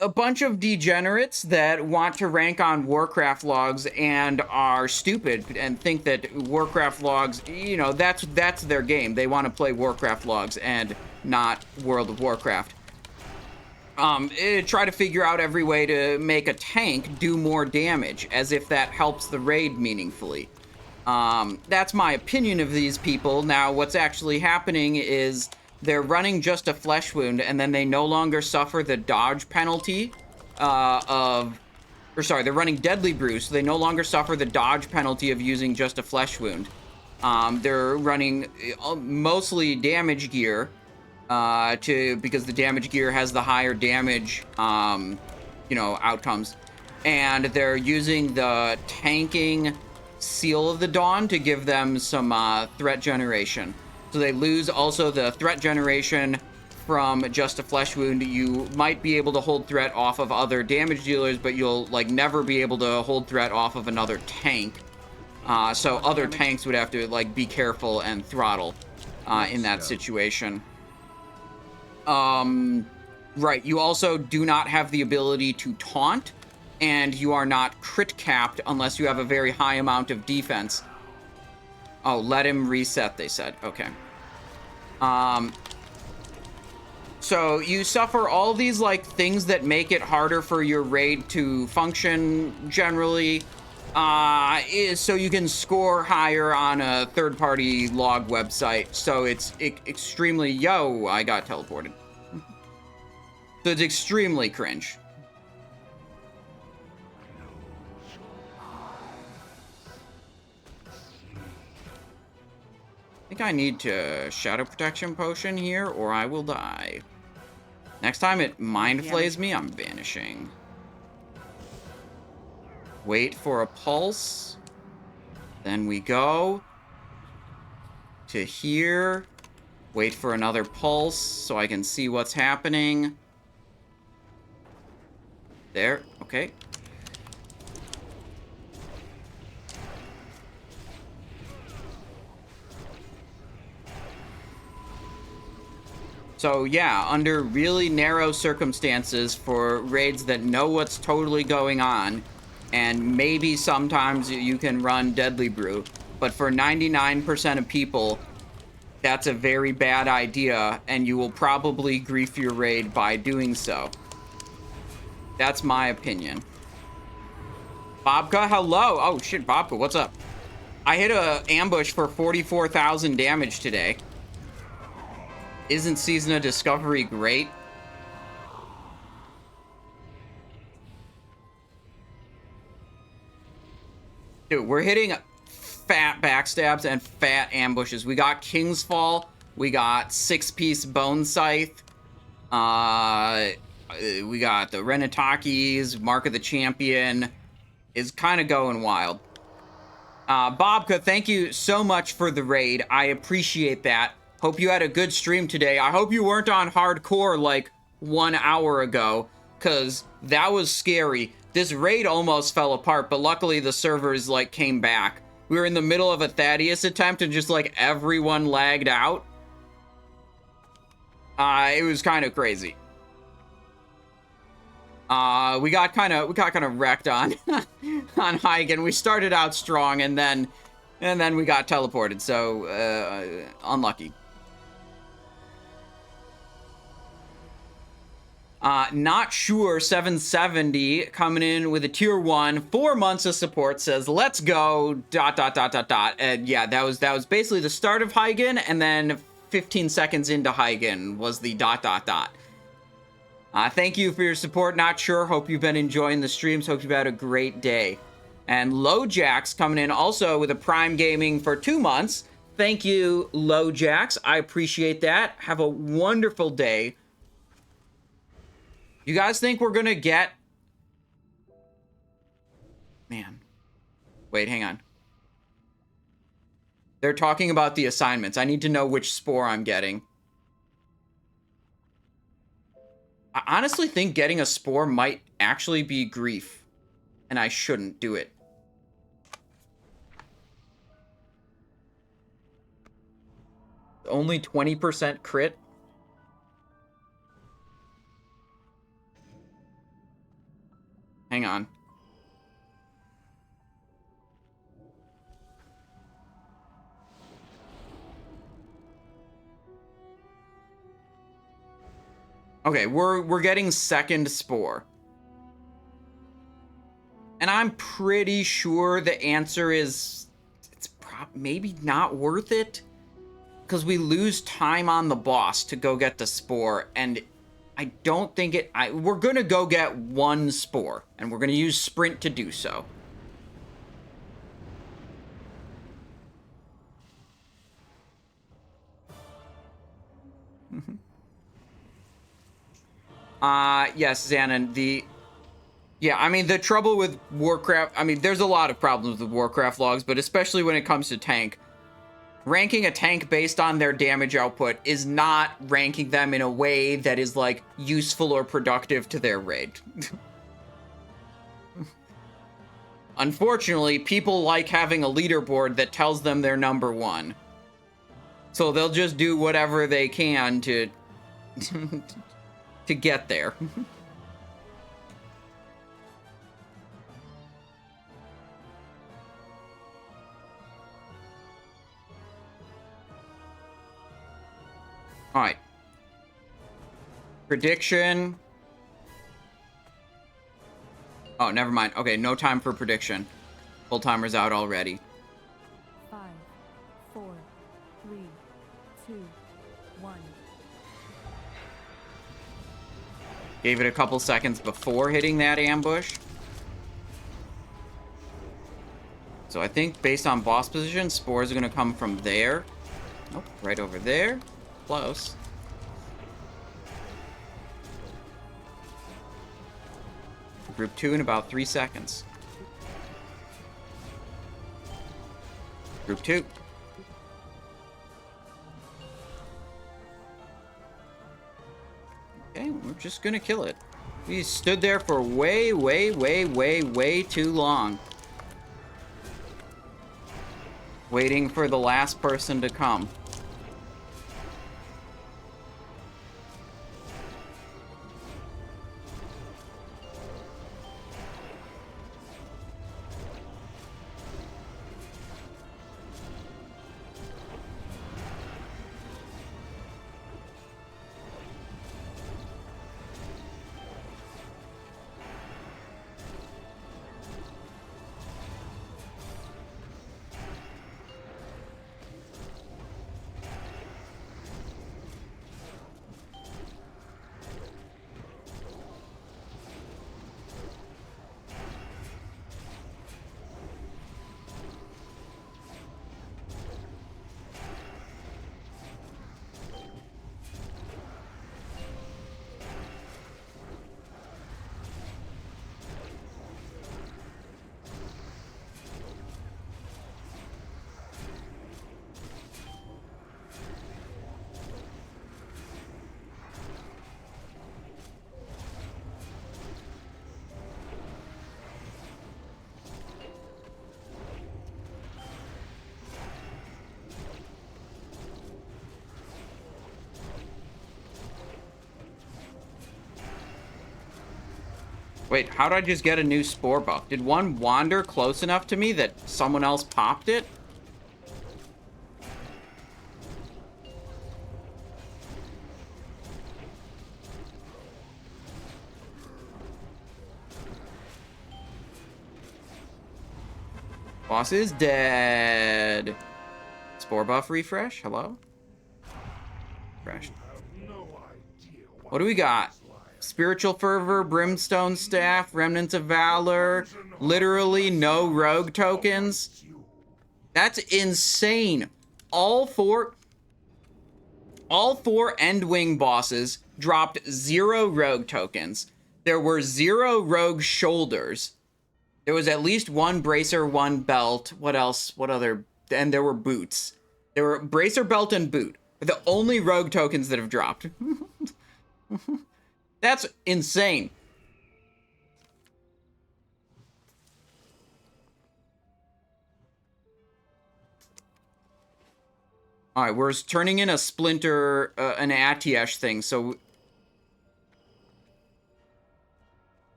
a bunch of degenerates that want to rank on Warcraft logs and are stupid and think that Warcraft logs, you know, that's their game. They want to play Warcraft logs and not World of Warcraft. Try to figure out every way to make a tank do more damage, as if that helps the raid meaningfully. That's my opinion of these people. Now, what's actually happening is they're running just a flesh wound, and then they no longer suffer the dodge penalty they're running Deadly Brew, so they no longer suffer the dodge penalty of using just a flesh wound. They're running mostly damage gear, because the damage gear has the higher damage, outcomes. And they're using the tanking Seal of the Dawn to give them some threat generation. So they lose also the threat generation from just a flesh wound. You might be able to hold threat off of other damage dealers, but you'll never be able to hold threat off of another tank. So other tanks would have to be careful and throttle in that situation. Right, you also do not have the ability to taunt, and you are not crit capped unless you have a very high amount of defense. Oh, let him reset, they said. Okay. So you suffer all these, like, things that make it harder for your raid to function generally, is so you can score higher on a third-party log website. So it's extremely... Yo, I got teleported. So it's extremely cringe. I think I need to Shadow Protection Potion here, or I will die. Next time it Mind Flays me, I'm vanishing. Wait for a pulse. Then we go to here. Wait for another pulse so I can see what's happening. There, okay. So yeah, under really narrow circumstances for raids that know what's totally going on, and maybe sometimes you can run Deadly Brew, but for 99% of people, that's a very bad idea, and you will probably grief your raid by doing so. That's my opinion. Bobka, hello! Oh shit, Bobka, what's up? I hit a ambush for 44,000 damage today. Isn't Season of Discovery great? Dude, we're hitting fat backstabs and fat ambushes. We got KINGSFALL. We got 6-piece Bone Scythe. We got the Renatakis. Mark of the Champion. Is kind of going wild. Bobka, thank you so much for the raid. I appreciate that. Hope you had a good stream today. I hope you weren't on hardcore like 1 hour ago, because that was scary. This raid almost fell apart, but luckily the servers like came back. We were in the middle of a Thaddius attempt and just like everyone lagged out. It was kind of crazy. We got kind of wrecked on on Heigan. We started out strong and then we got teleported. So unlucky. Not sure 770 coming in with a tier 1, 4 months of support, says let's go ... And yeah, that was basically the start of Heigan, and then 15 seconds into Heigan was the ... Thank you for your support. Not sure. Hope you've been enjoying the streams. Hope you've had a great day. And Lowjax coming in also with a Prime Gaming for 2 months. Thank you, Lowjax. I appreciate that. Have a wonderful day. You guys think we're gonna get... Man. Wait, hang on. They're talking about the assignments. I need to know which spore I'm getting. I honestly think getting a spore might actually be grief. And I shouldn't do it. Only 20% crit? Hang on. Okay, we're getting second spore. And I'm pretty sure the answer is it's maybe not worth it, because we lose time on the boss to go get the spore, and I don't think we're gonna go get 1 spore, and we're gonna use sprint to do so. Yes, Xanon, yeah, I mean, the trouble with Warcraft, I mean, there's a lot of problems with Warcraft logs, but especially when it comes to tank. Ranking a tank based on their damage output is not ranking them in a way that is, like, useful or productive to their raid. Unfortunately, people like having a leaderboard that tells them they're number 1. So they'll just do whatever they can to to get there. Alright. Prediction. Oh, never mind. Okay, no time for prediction. Full timer's out already. 5, 4, 3, 2, 1. Gave it a couple seconds before hitting that ambush. So I think based on boss position, spores are going to come from there. Nope, right over there. Close. Group 2 in about 3 seconds. Group 2. Okay, we're just gonna kill it. We stood there for way too long. Waiting for the last person to come. Wait, how did I just get a new spore buff? Did one wander close enough to me that someone else popped it? Boss is dead. Spore buff refresh? Hello? Refreshed. What do we got? Spiritual Fervor, Brimstone Staff, Remnants of Valor, literally no rogue tokens. That's insane. All four Endwing bosses dropped 0 rogue tokens. There were 0 rogue shoulders. There was at least 1 bracer, 1 belt. What else? What other? And there were boots. There were bracer, belt, and boot. They're the only rogue tokens that have dropped. That's insane. All right, we're turning in a splinter, an Atiesh thing, so...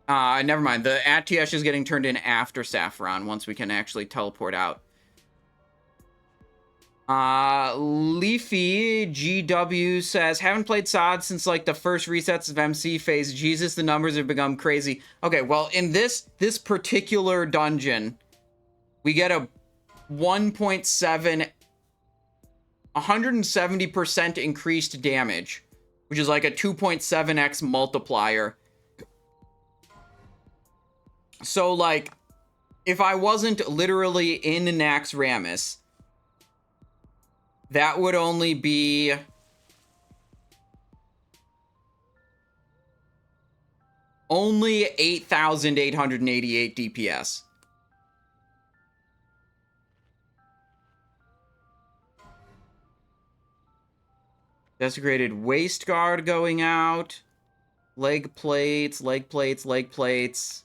never mind. The Atiesh is getting turned in after Sapphiron, once we can actually teleport out. Leafy GW says, haven't played SOD since like the first resets of MC phase. Jesus, the numbers have become crazy. Okay, well, in this particular dungeon, we get a 1.7, 170% increased damage, which is like a 2.7x multiplier. So, like, if I wasn't literally in Naxxramas, that would only be only 8,888 DPS. Desecrated Waist Guard going out. Leg plates, leg plates, leg plates.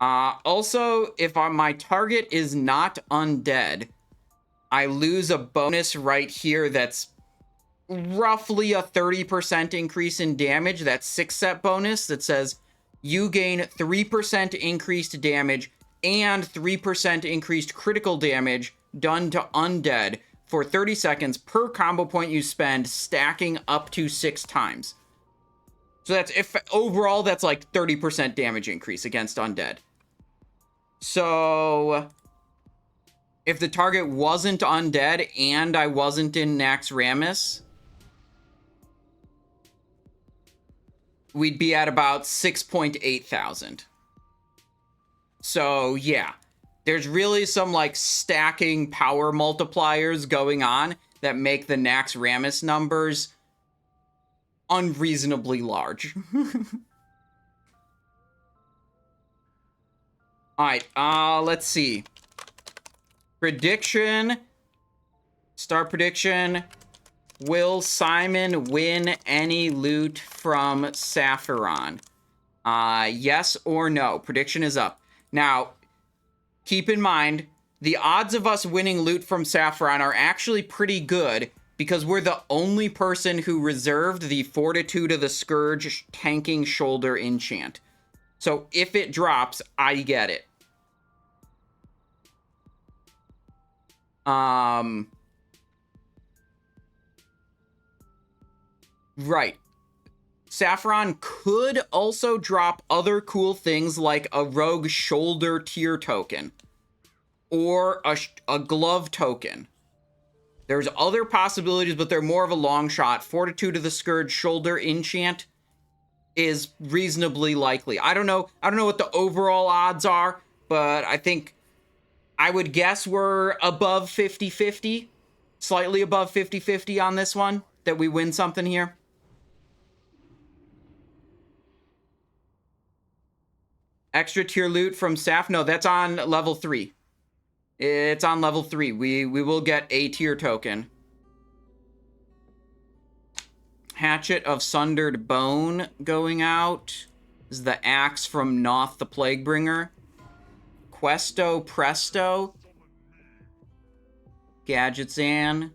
Also, if my target is not undead, I lose a bonus right here that's roughly a 30% increase in damage. That 6-set bonus that says you gain 3% increased damage and 3% increased critical damage done to undead for 30 seconds per combo point you spend, stacking up to 6 times. So that's, if overall, that's like 30% damage increase against undead. So if the target wasn't undead and I wasn't in Naxxramas, we'd be at about 6.8 thousand. So yeah, there's really some like stacking power multipliers going on that make the Naxxramas numbers unreasonably large. Alright, let's see. Prediction. Start prediction. Will Simon win any loot from Sapphiron? Yes or no? Prediction is up. Now, keep in mind, the odds of us winning loot from Sapphiron are actually pretty good because we're the only person who reserved the Fortitude of the Scourge tanking shoulder enchant. So if it drops, I get it. Right. Sapphiron could also drop other cool things like a rogue shoulder tier token or a glove token. There's other possibilities, but they're more of a long shot. Fortitude of the Scourge shoulder enchant is reasonably likely. I don't know what the overall odds are, but I think I would guess we're above 50-50, slightly above 50-50 on this one, that we win something here. Extra tier loot from Saf? No, that's on level 3. It's on level 3. We will get a tier token. Hatchet of Sundered Bone going out. This is the axe from Noth the Plaguebringer. Questo Presto. Gadgetzan.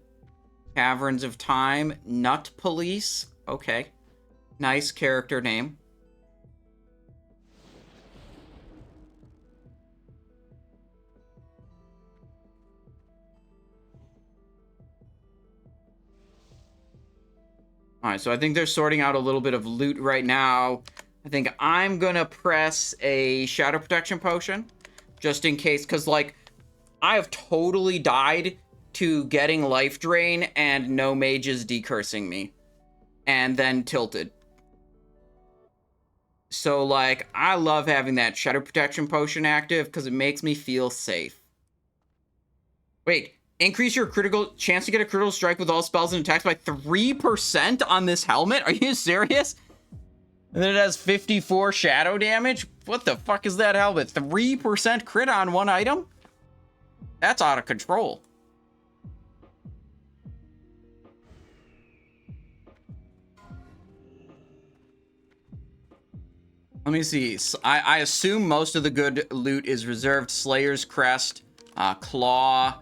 Caverns of Time. Nut Police. Okay. Nice character name. Alright, so I think they're sorting out a little bit of loot right now. I think I'm gonna press a Shadow Protection Potion. Just in case, because, like, I have totally died to getting Life Drain and no mages decursing me. And then tilted. So, like, I love having that Shadow Protection Potion active because it makes me feel safe. Wait. Increase your critical chance to get a critical strike with all spells and attacks by 3% on this helmet? Are you serious? And then it has 54 shadow damage? What the fuck is that helmet? 3% crit on one item? That's out of control. Let me see. I assume most of the good loot is reserved. Slayer's Crest, Claw.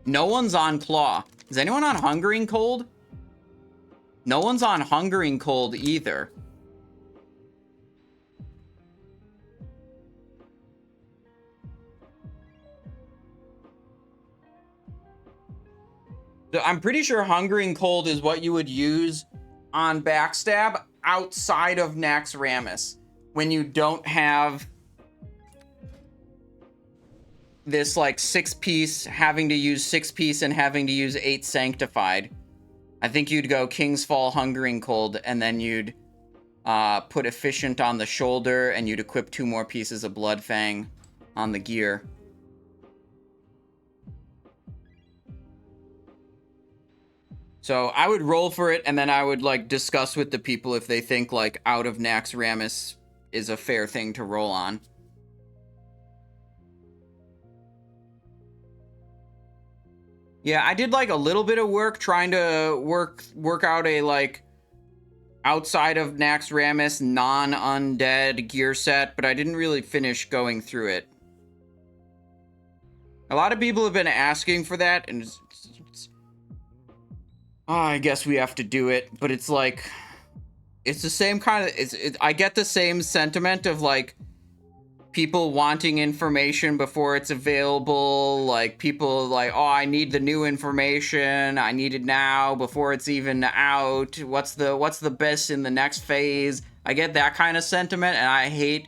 No one's on Claw. Is anyone on Hungering Cold? No one's on Hungering Cold either. So I'm pretty sure Hungering Cold is what you would use on Backstab outside of Naxxramas when you don't have this like 6-piece, having to use 6-piece and having to use 8 Sanctified. I think you'd go KINGSFALL, Hungering Cold, and then you'd put Efficient on the shoulder, and you'd equip 2 more pieces of Bloodfang on the gear. So I would roll for it, and then I would like discuss with the people if they think like out of Naxxramas is a fair thing to roll on. Yeah, I did like a little bit of work trying to work out a like outside of Naxxramas non-undead gear set, but I didn't really finish going through it. A lot of people have been asking for that, and oh, I guess we have to do it, but it's like it's the same kind of I get the same sentiment of like people wanting information before it's available, like people like, oh, I need the new information, I need it now before it's even out. What's the best in the next phase? I get that kind of sentiment, and I hate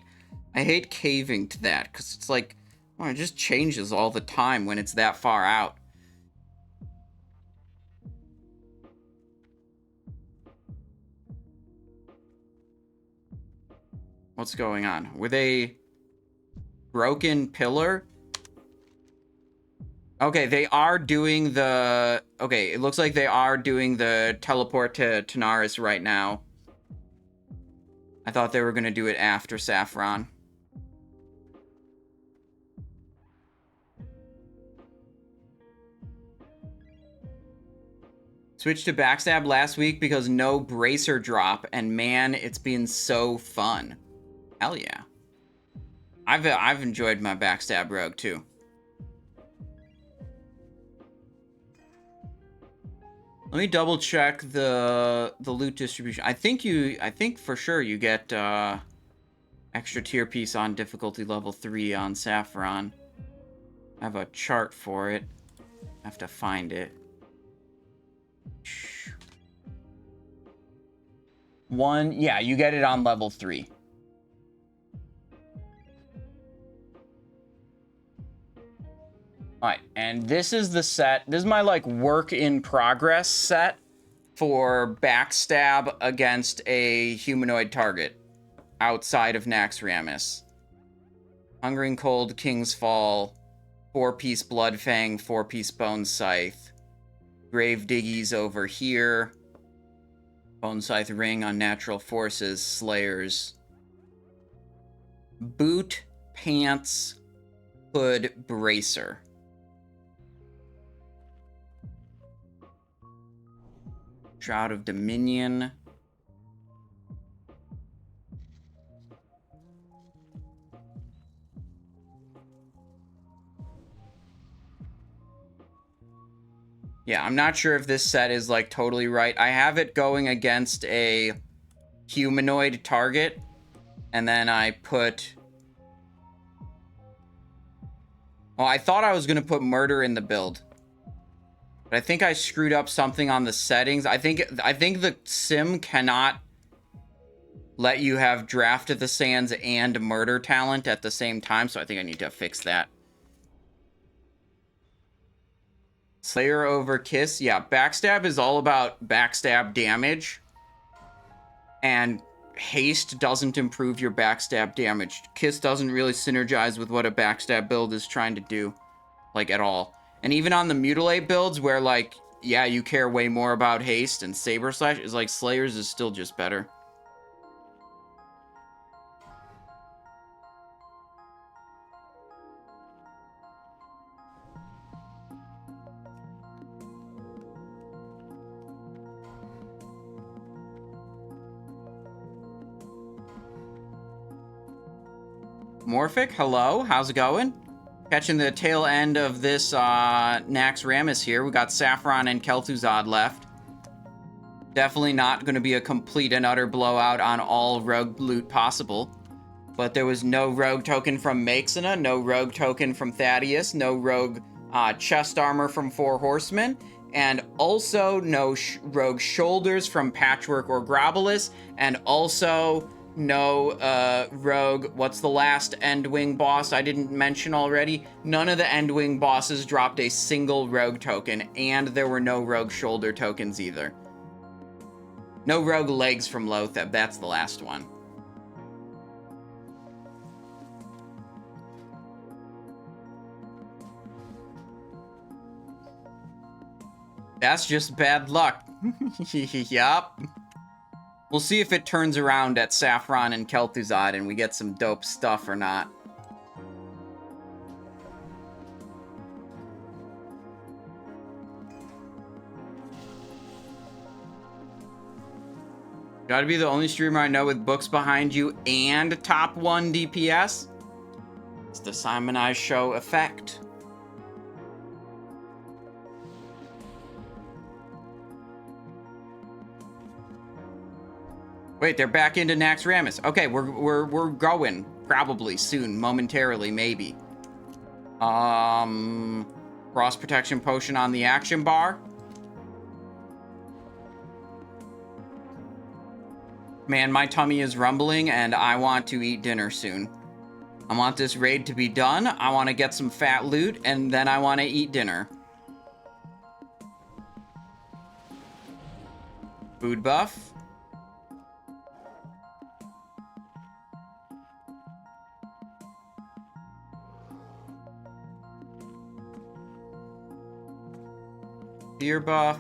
caving to that, because it's like, oh, it just changes all the time when it's that far out. What's going on? Were they broken pillar? Okay, they are doing the... Okay, it looks like they are doing the teleport to Tanaris right now. I thought they were going to do it after Sapphiron. Switched to Backstab last week because no bracer drop, and man, it's been so fun. Hell yeah. I've enjoyed my Backstab rogue too. Let me double check the loot distribution. I think for sure you get extra tier piece on difficulty level 3 on Sapphiron. I have a chart for it. I have to find it. Yeah, you get it on level 3. Alright, and this is the set. This is my, like, work in progress set for Backstab against a humanoid target outside of Naxxramas. Hungering Cold, KINGSFALL, 4-piece Bloodfang, 4-piece Bone Scythe, Grave Diggies over here, Bone Scythe Ring on Natural Forces, Slayers, Boot, Pants, Hood, Bracer. Shroud of Dominion. Yeah, I'm not sure if this set is, like, totally right. I have it going against a humanoid target, and then I put... Oh, I thought I was going to put murder in the build. But I think I screwed up something on the settings. I think the sim cannot let you have Draft of the Sands and murder talent at the same time, so I think I need to fix that. Slayer over Kiss. Yeah, Backstab is all about backstab damage. And haste doesn't improve your backstab damage. Kiss doesn't really synergize with what a backstab build is trying to do. Like, at all. And even on the Mutilate builds where, like, yeah, you care way more about haste and Saber Slash, is like, Slayers is still just better. Morphic, hello, how's it going? Catching the tail end of this Naxxramas here. We got Sapphiron and Kel'Thuzad left. Definitely not going to be a complete and utter blowout on all rogue loot possible. But there was no rogue token from Maexxna, no rogue token from Thaddius, no rogue chest armor from 4 Horsemen, and also no rogue shoulders from Patchwerk or Grobbulus, and also no rogue, what's the last Endwing boss I didn't mention already? None of the Endwing bosses dropped a single rogue token, and there were no rogue shoulder tokens either. No rogue legs from Loatheb, that's the last one. That's just bad luck. Yup. We'll see if it turns around at Sapphiron and Kel'Thuzad and we get some dope stuff or not. Gotta be the only streamer I know with books behind you and top 1 DPS. It's the Simonize Show effect. Wait, they're back into Naxxramas. Okay, we're going. probably soon, momentarily, maybe. Frost protection potion on the action bar. Man, my tummy is rumbling and I want to eat dinner soon. I want this raid to be done. I want to get some fat loot and then I want to eat dinner. Food buff. Fear buff.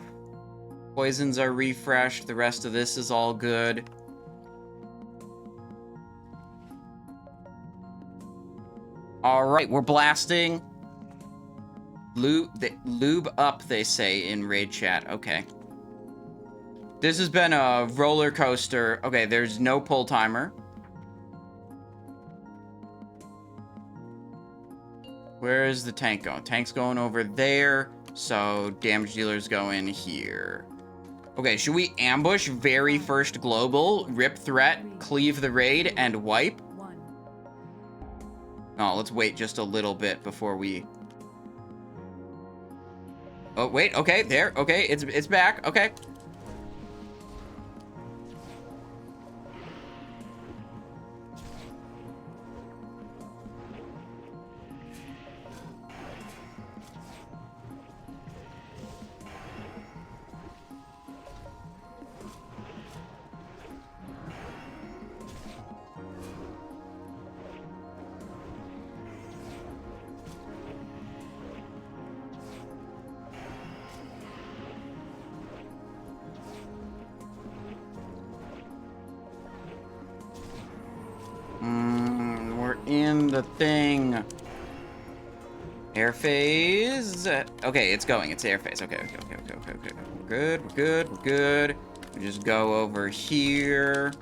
Poisons are refreshed. The rest of this is all good. All right, we're blasting. Lube up, they say in raid chat. Okay. This has been a roller coaster. Okay, there's no pull timer. Where is the tank going? Tank's going over there. So damage dealers go in here. Okay, should we ambush very first global, rip threat, cleave the raid, and wipe? No, let's wait just a little bit before we... Oh, wait, okay, there, okay, it's back, okay. We're in the thing. Air phase. Okay, it's going. It's air phase. Okay. We're good. We just go over here.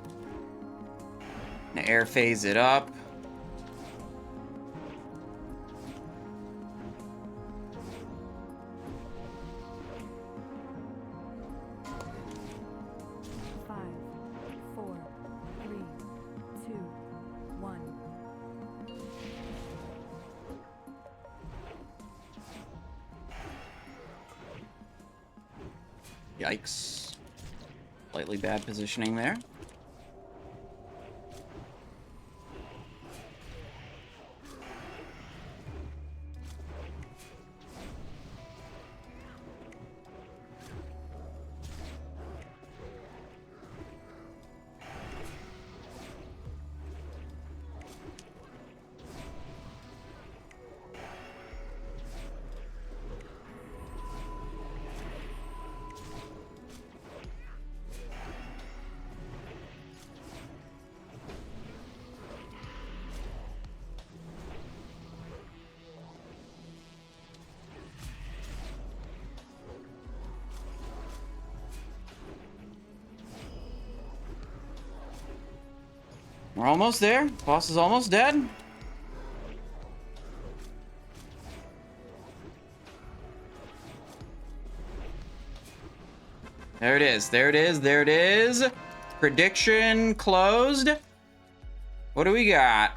And air phase it up. Yikes. Slightly bad positioning there. We're almost there. Boss is almost dead. There it is. There it is. There it is. Prediction closed. What do we got?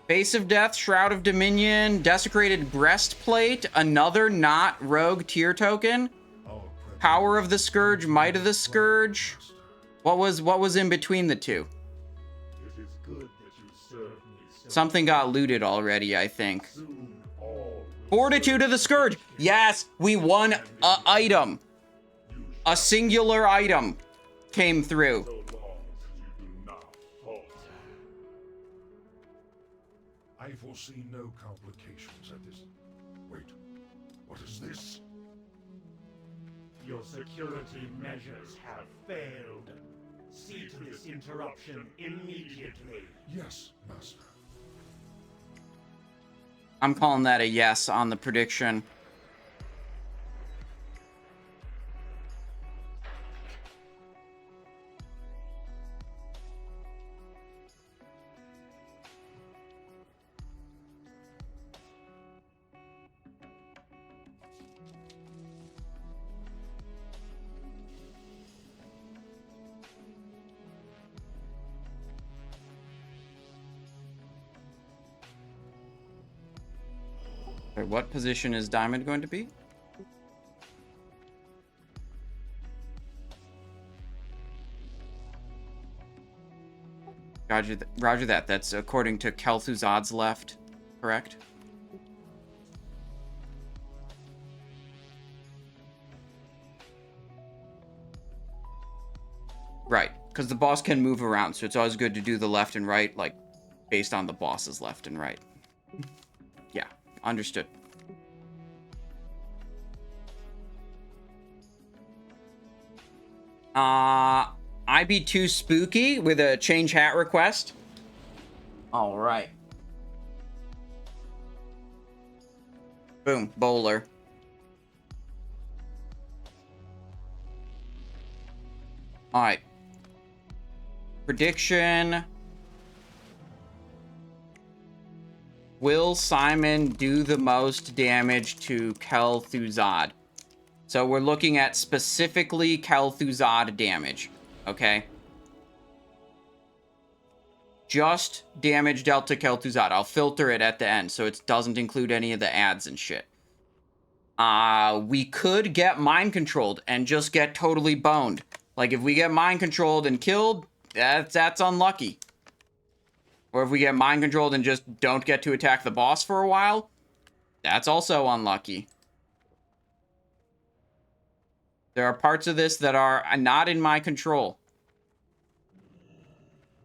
Face of Death, Shroud of Dominion, Desecrated Breastplate, another not rogue tier token. Power of the Scourge, Might of the Scourge. What was in between the two? Something got looted already, I think. Fortitude of the Scourge. Yes, we won an item. A singular item came through. I foresee no complications at this. Wait, what is this? Your security measures have failed. See to this interruption immediately. Yes, Master. I'm calling that a yes on the prediction. Wait, what position is Diamond going to be? Roger that. That's according to Kel'Thuzad's left, correct? Right, because the boss can move around, so it's always good to do the left and right, like, based on the boss's left and right. Yeah, understood. I be too spooky with a change hat request. All right. Boom, bowler. All right. Prediction. Will Simon do the most damage to Kel'Thuzad? So we're looking at specifically Kel'Thuzad damage, okay? Just damage dealt to Kel'Thuzad. I'll filter it at the end so it doesn't include any of the ads and shit. We could get mind controlled and just get totally boned. Like if we get mind controlled and killed, that's unlucky. Or if we get mind controlled and just don't get to attack the boss for a while, that's also unlucky. There are parts of this that are not in my control.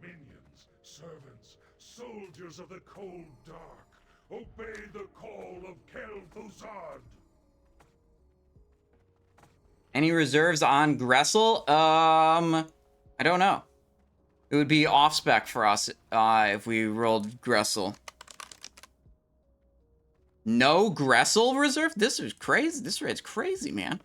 Minions, servants, soldiers of the cold dark, obey the call of Kel'Thuzad. Any reserves on Gressel? I don't know. It would be off-spec for us if we rolled Gressel. No Gressel reserve? This is crazy. This raid's crazy, man.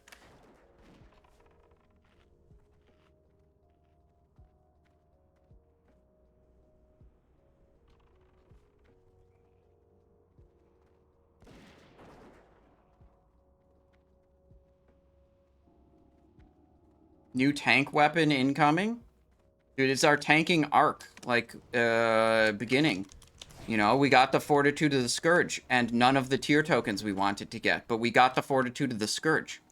New tank weapon incoming? Dude, it's our tanking arc, like, beginning. You know, we got the Fortitude of the Scourge, and none of the tier tokens we wanted to get, but we got the Fortitude of the Scourge.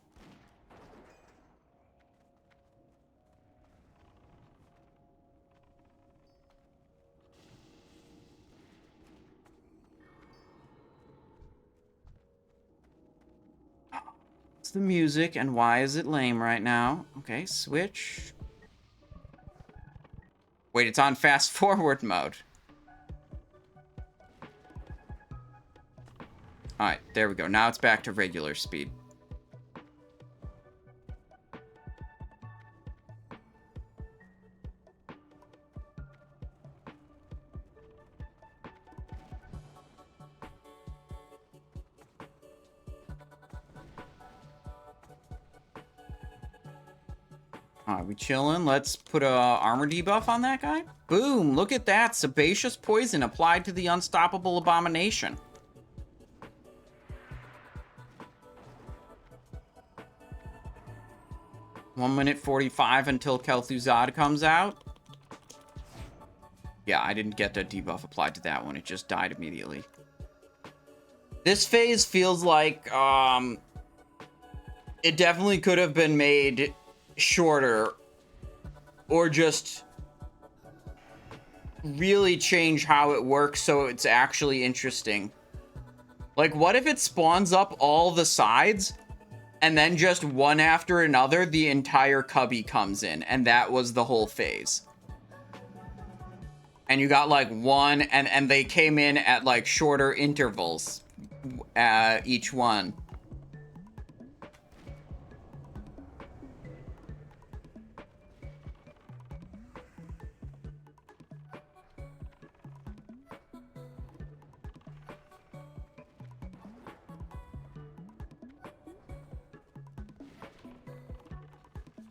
What's the music, and why is it lame right now? Okay, switch. Wait, it's on fast forward mode. Alright, there we go. Now it's back to regular speed. Alright, we chilling. Let's put a armor debuff on that guy. Boom! Look at that! Sebaceous poison applied to the unstoppable abomination. One minute 45 until Kel'Thuzad comes out. Yeah, I didn't get the debuff applied to that one. It just died immediately. This phase feels like, it definitely could have been made shorter, or just really change how it works so it's actually interesting. Like, what if it spawns up all the sides, and then just one after another, the entire cubby comes in, and that was the whole phase. And you got, like, one, and they came in at, like, shorter intervals, each one.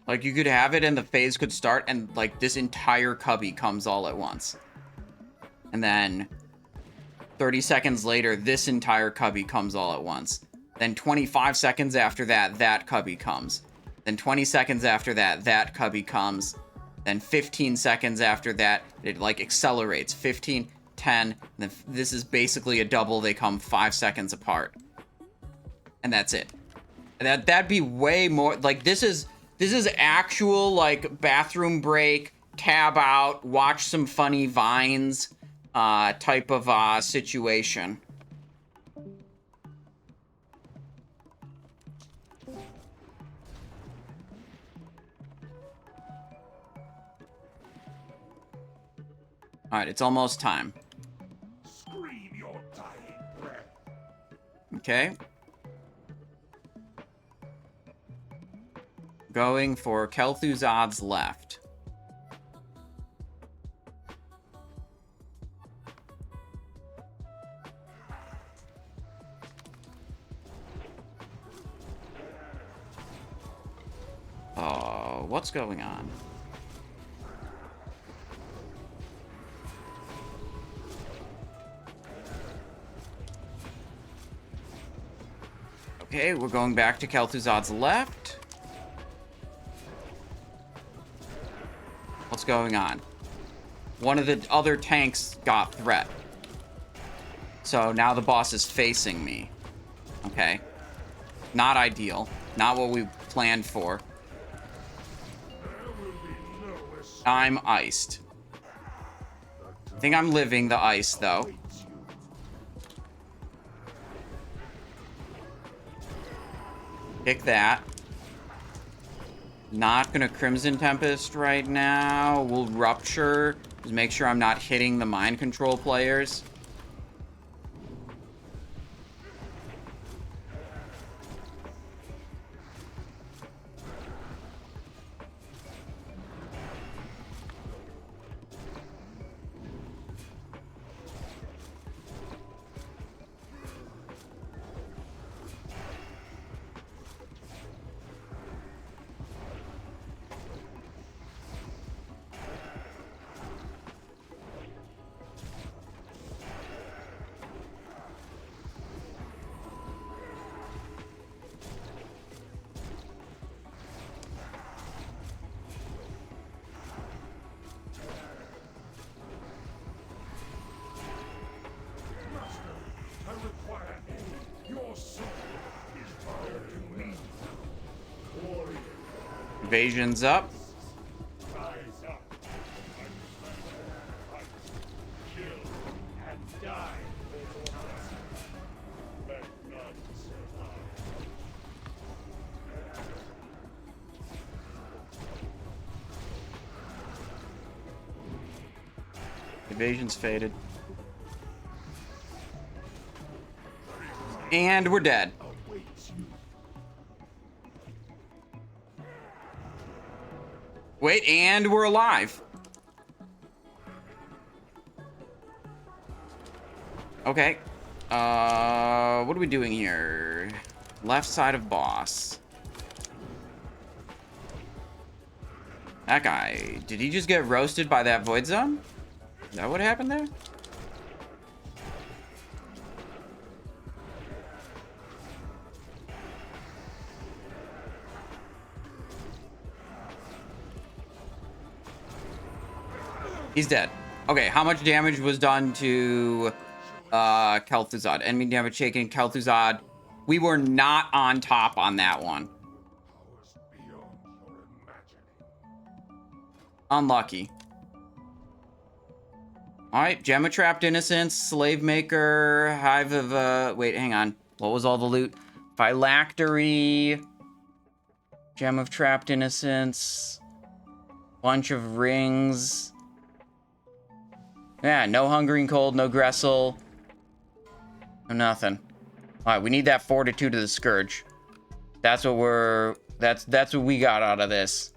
Like, you could have it and the phase could start and, like, this entire cubby comes all at once. And then 30 seconds later, this entire cubby comes all at once. Then 25 seconds after that, that cubby comes. Then 20 seconds after that, that cubby comes. Then 15 seconds after that, it, like, accelerates. 15, 10, then this is basically a double. They come 5 seconds apart. and that's it. That'd be way more, like, this is actual, like, bathroom break, tab out, watch some funny vines, type of, situation. Alright, it's almost time. Scream your dying breath. Okay. Going for Kel'Thuzad's left. Oh, what's going on? Okay, we're going back to Kel'Thuzad's left. What's going on? One of the other tanks got threat. So now the boss is facing me. Okay. Not ideal. Not what we planned for. I'm iced. I think I'm living the ice, though. Pick that. Not gonna Crimson Tempest right now. We'll Rupture. Just make sure I'm not hitting the mind control players. Invasion's up. Evasion's faded. And we're dead. Wait, and we're alive. Okay. What are we doing here? Left side of boss. That guy, did he just get roasted by that Void Zone? Is that what happened there? He's dead. Okay, how much damage was done to Kel'Thuzad? Enemy damage taken, Kel'Thuzad. We were not on top on that one. Unlucky. Alright, Gem of Trapped Innocence, Slave Maker, Hive of, wait, hang on. What was all the loot? Phylactery, Gem of Trapped Innocence, bunch of rings. Yeah, no Hungering Cold, no Gressel. No nothing. Alright, we need that Fortitude of the Scourge. That's what we're... That's what we got out of this.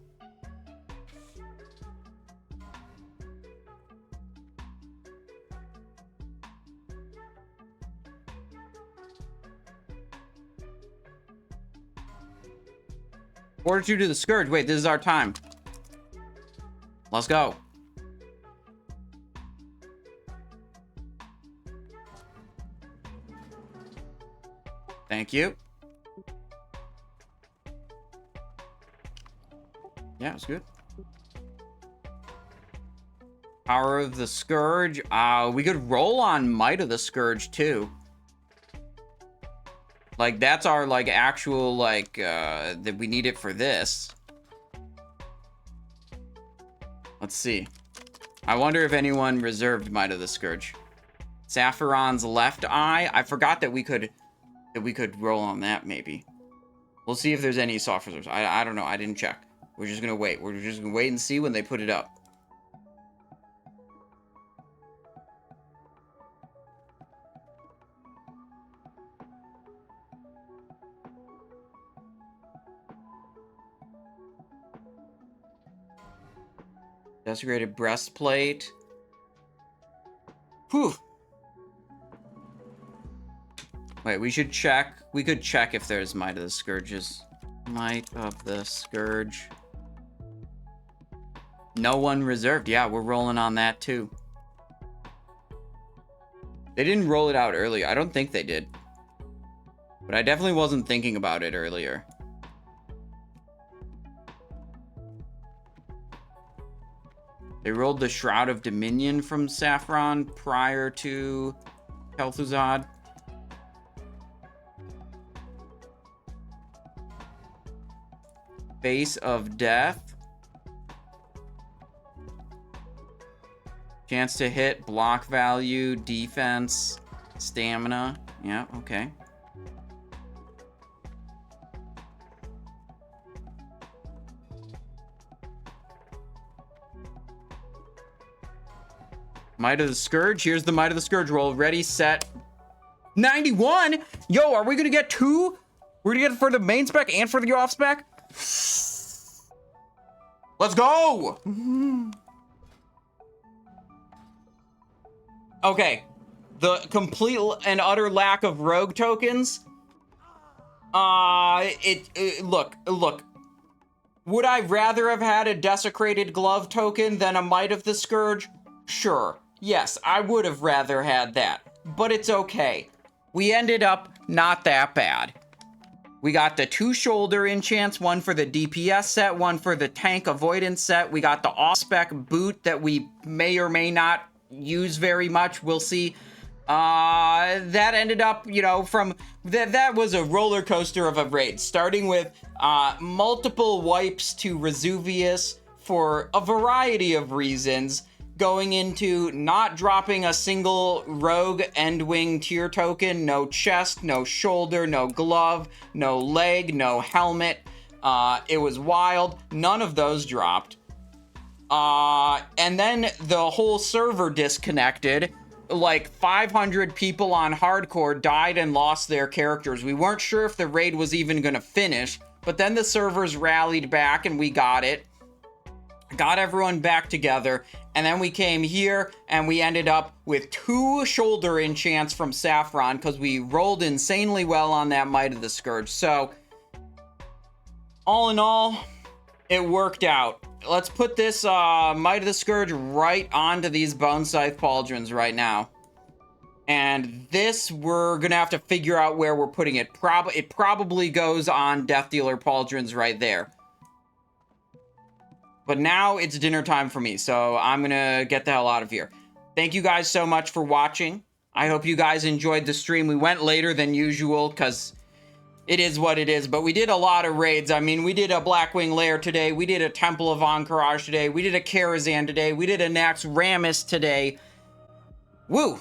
Fortitude of the Scourge. Wait, this is our time. Let's go. Thank you. Yeah, it's good. Power of the Scourge. We could roll on Might of the Scourge, too. Like, that's our, like, actual, like, that we need it for this. Let's see. I wonder if anyone reserved Might of the Scourge. Sapphiron's left eye. I forgot that we could roll on that, maybe. We'll see if there's any soft reserves. I don't know. I didn't check. We're just gonna wait. We're just gonna wait and see when they put it up. Desecrated breastplate. Whew. Wait, we should check. We could check if there's Might of the Scourges. Might of the Scourge. No one reserved. Yeah, we're rolling on that too. They didn't roll it out earlier. I don't think they did. But I definitely wasn't thinking about it earlier. They rolled the Shroud of Dominion from Sapphiron prior to Kel'thuzad. Face of Death. Chance to hit, block value, defense, stamina. Yeah, okay. Might of the Scourge. Here's the Might of the Scourge roll. Ready, set, 91. Yo, are we gonna get two? We're gonna get it for the main spec and for the off spec? Let's go. Okay. The complete and utter lack of rogue tokens. Look. Would I rather have had a desecrated glove token than a Might of the Scourge? Sure. Yes, I would have rather had that, but it's okay. We ended up not that bad. We got the 2 shoulder enchants, one for the DPS set, one for the tank avoidance set. We got the off-spec boot that we may or may not use very much. We'll see. That ended up, you know, from... That was a roller coaster of a raid, starting with multiple wipes to Razuvious for a variety of reasons, going into not dropping a single rogue Endwing tier token, no chest, no shoulder, no glove, no leg, no helmet. It was wild. None of those dropped. And then the whole server disconnected. Like 500 people on hardcore died and lost their characters. We weren't sure if the raid was even gonna finish, but then the servers rallied back and we got it. Got everyone back together, and then we came here and we ended up with 2 shoulder enchants from Sapphiron because we rolled insanely well on that Might of the Scourge. So, all in all, it worked out. Let's put this Might of the Scourge right onto these Bone Scythe Pauldrons right now. And this, we're gonna have to figure out where we're putting it. It probably goes on Death Dealer Pauldrons right there. But now it's dinner time for me, so I'm gonna get the hell out of here. Thank you guys so much for watching. I hope you guys enjoyed the stream. We went later than usual, because it is what it is. But we did a lot of raids. I mean, we did a Blackwing Lair today. We did a Temple of Ahn'Qiraj today. We did a Karazhan today. We did a Naxxramas today. Woo!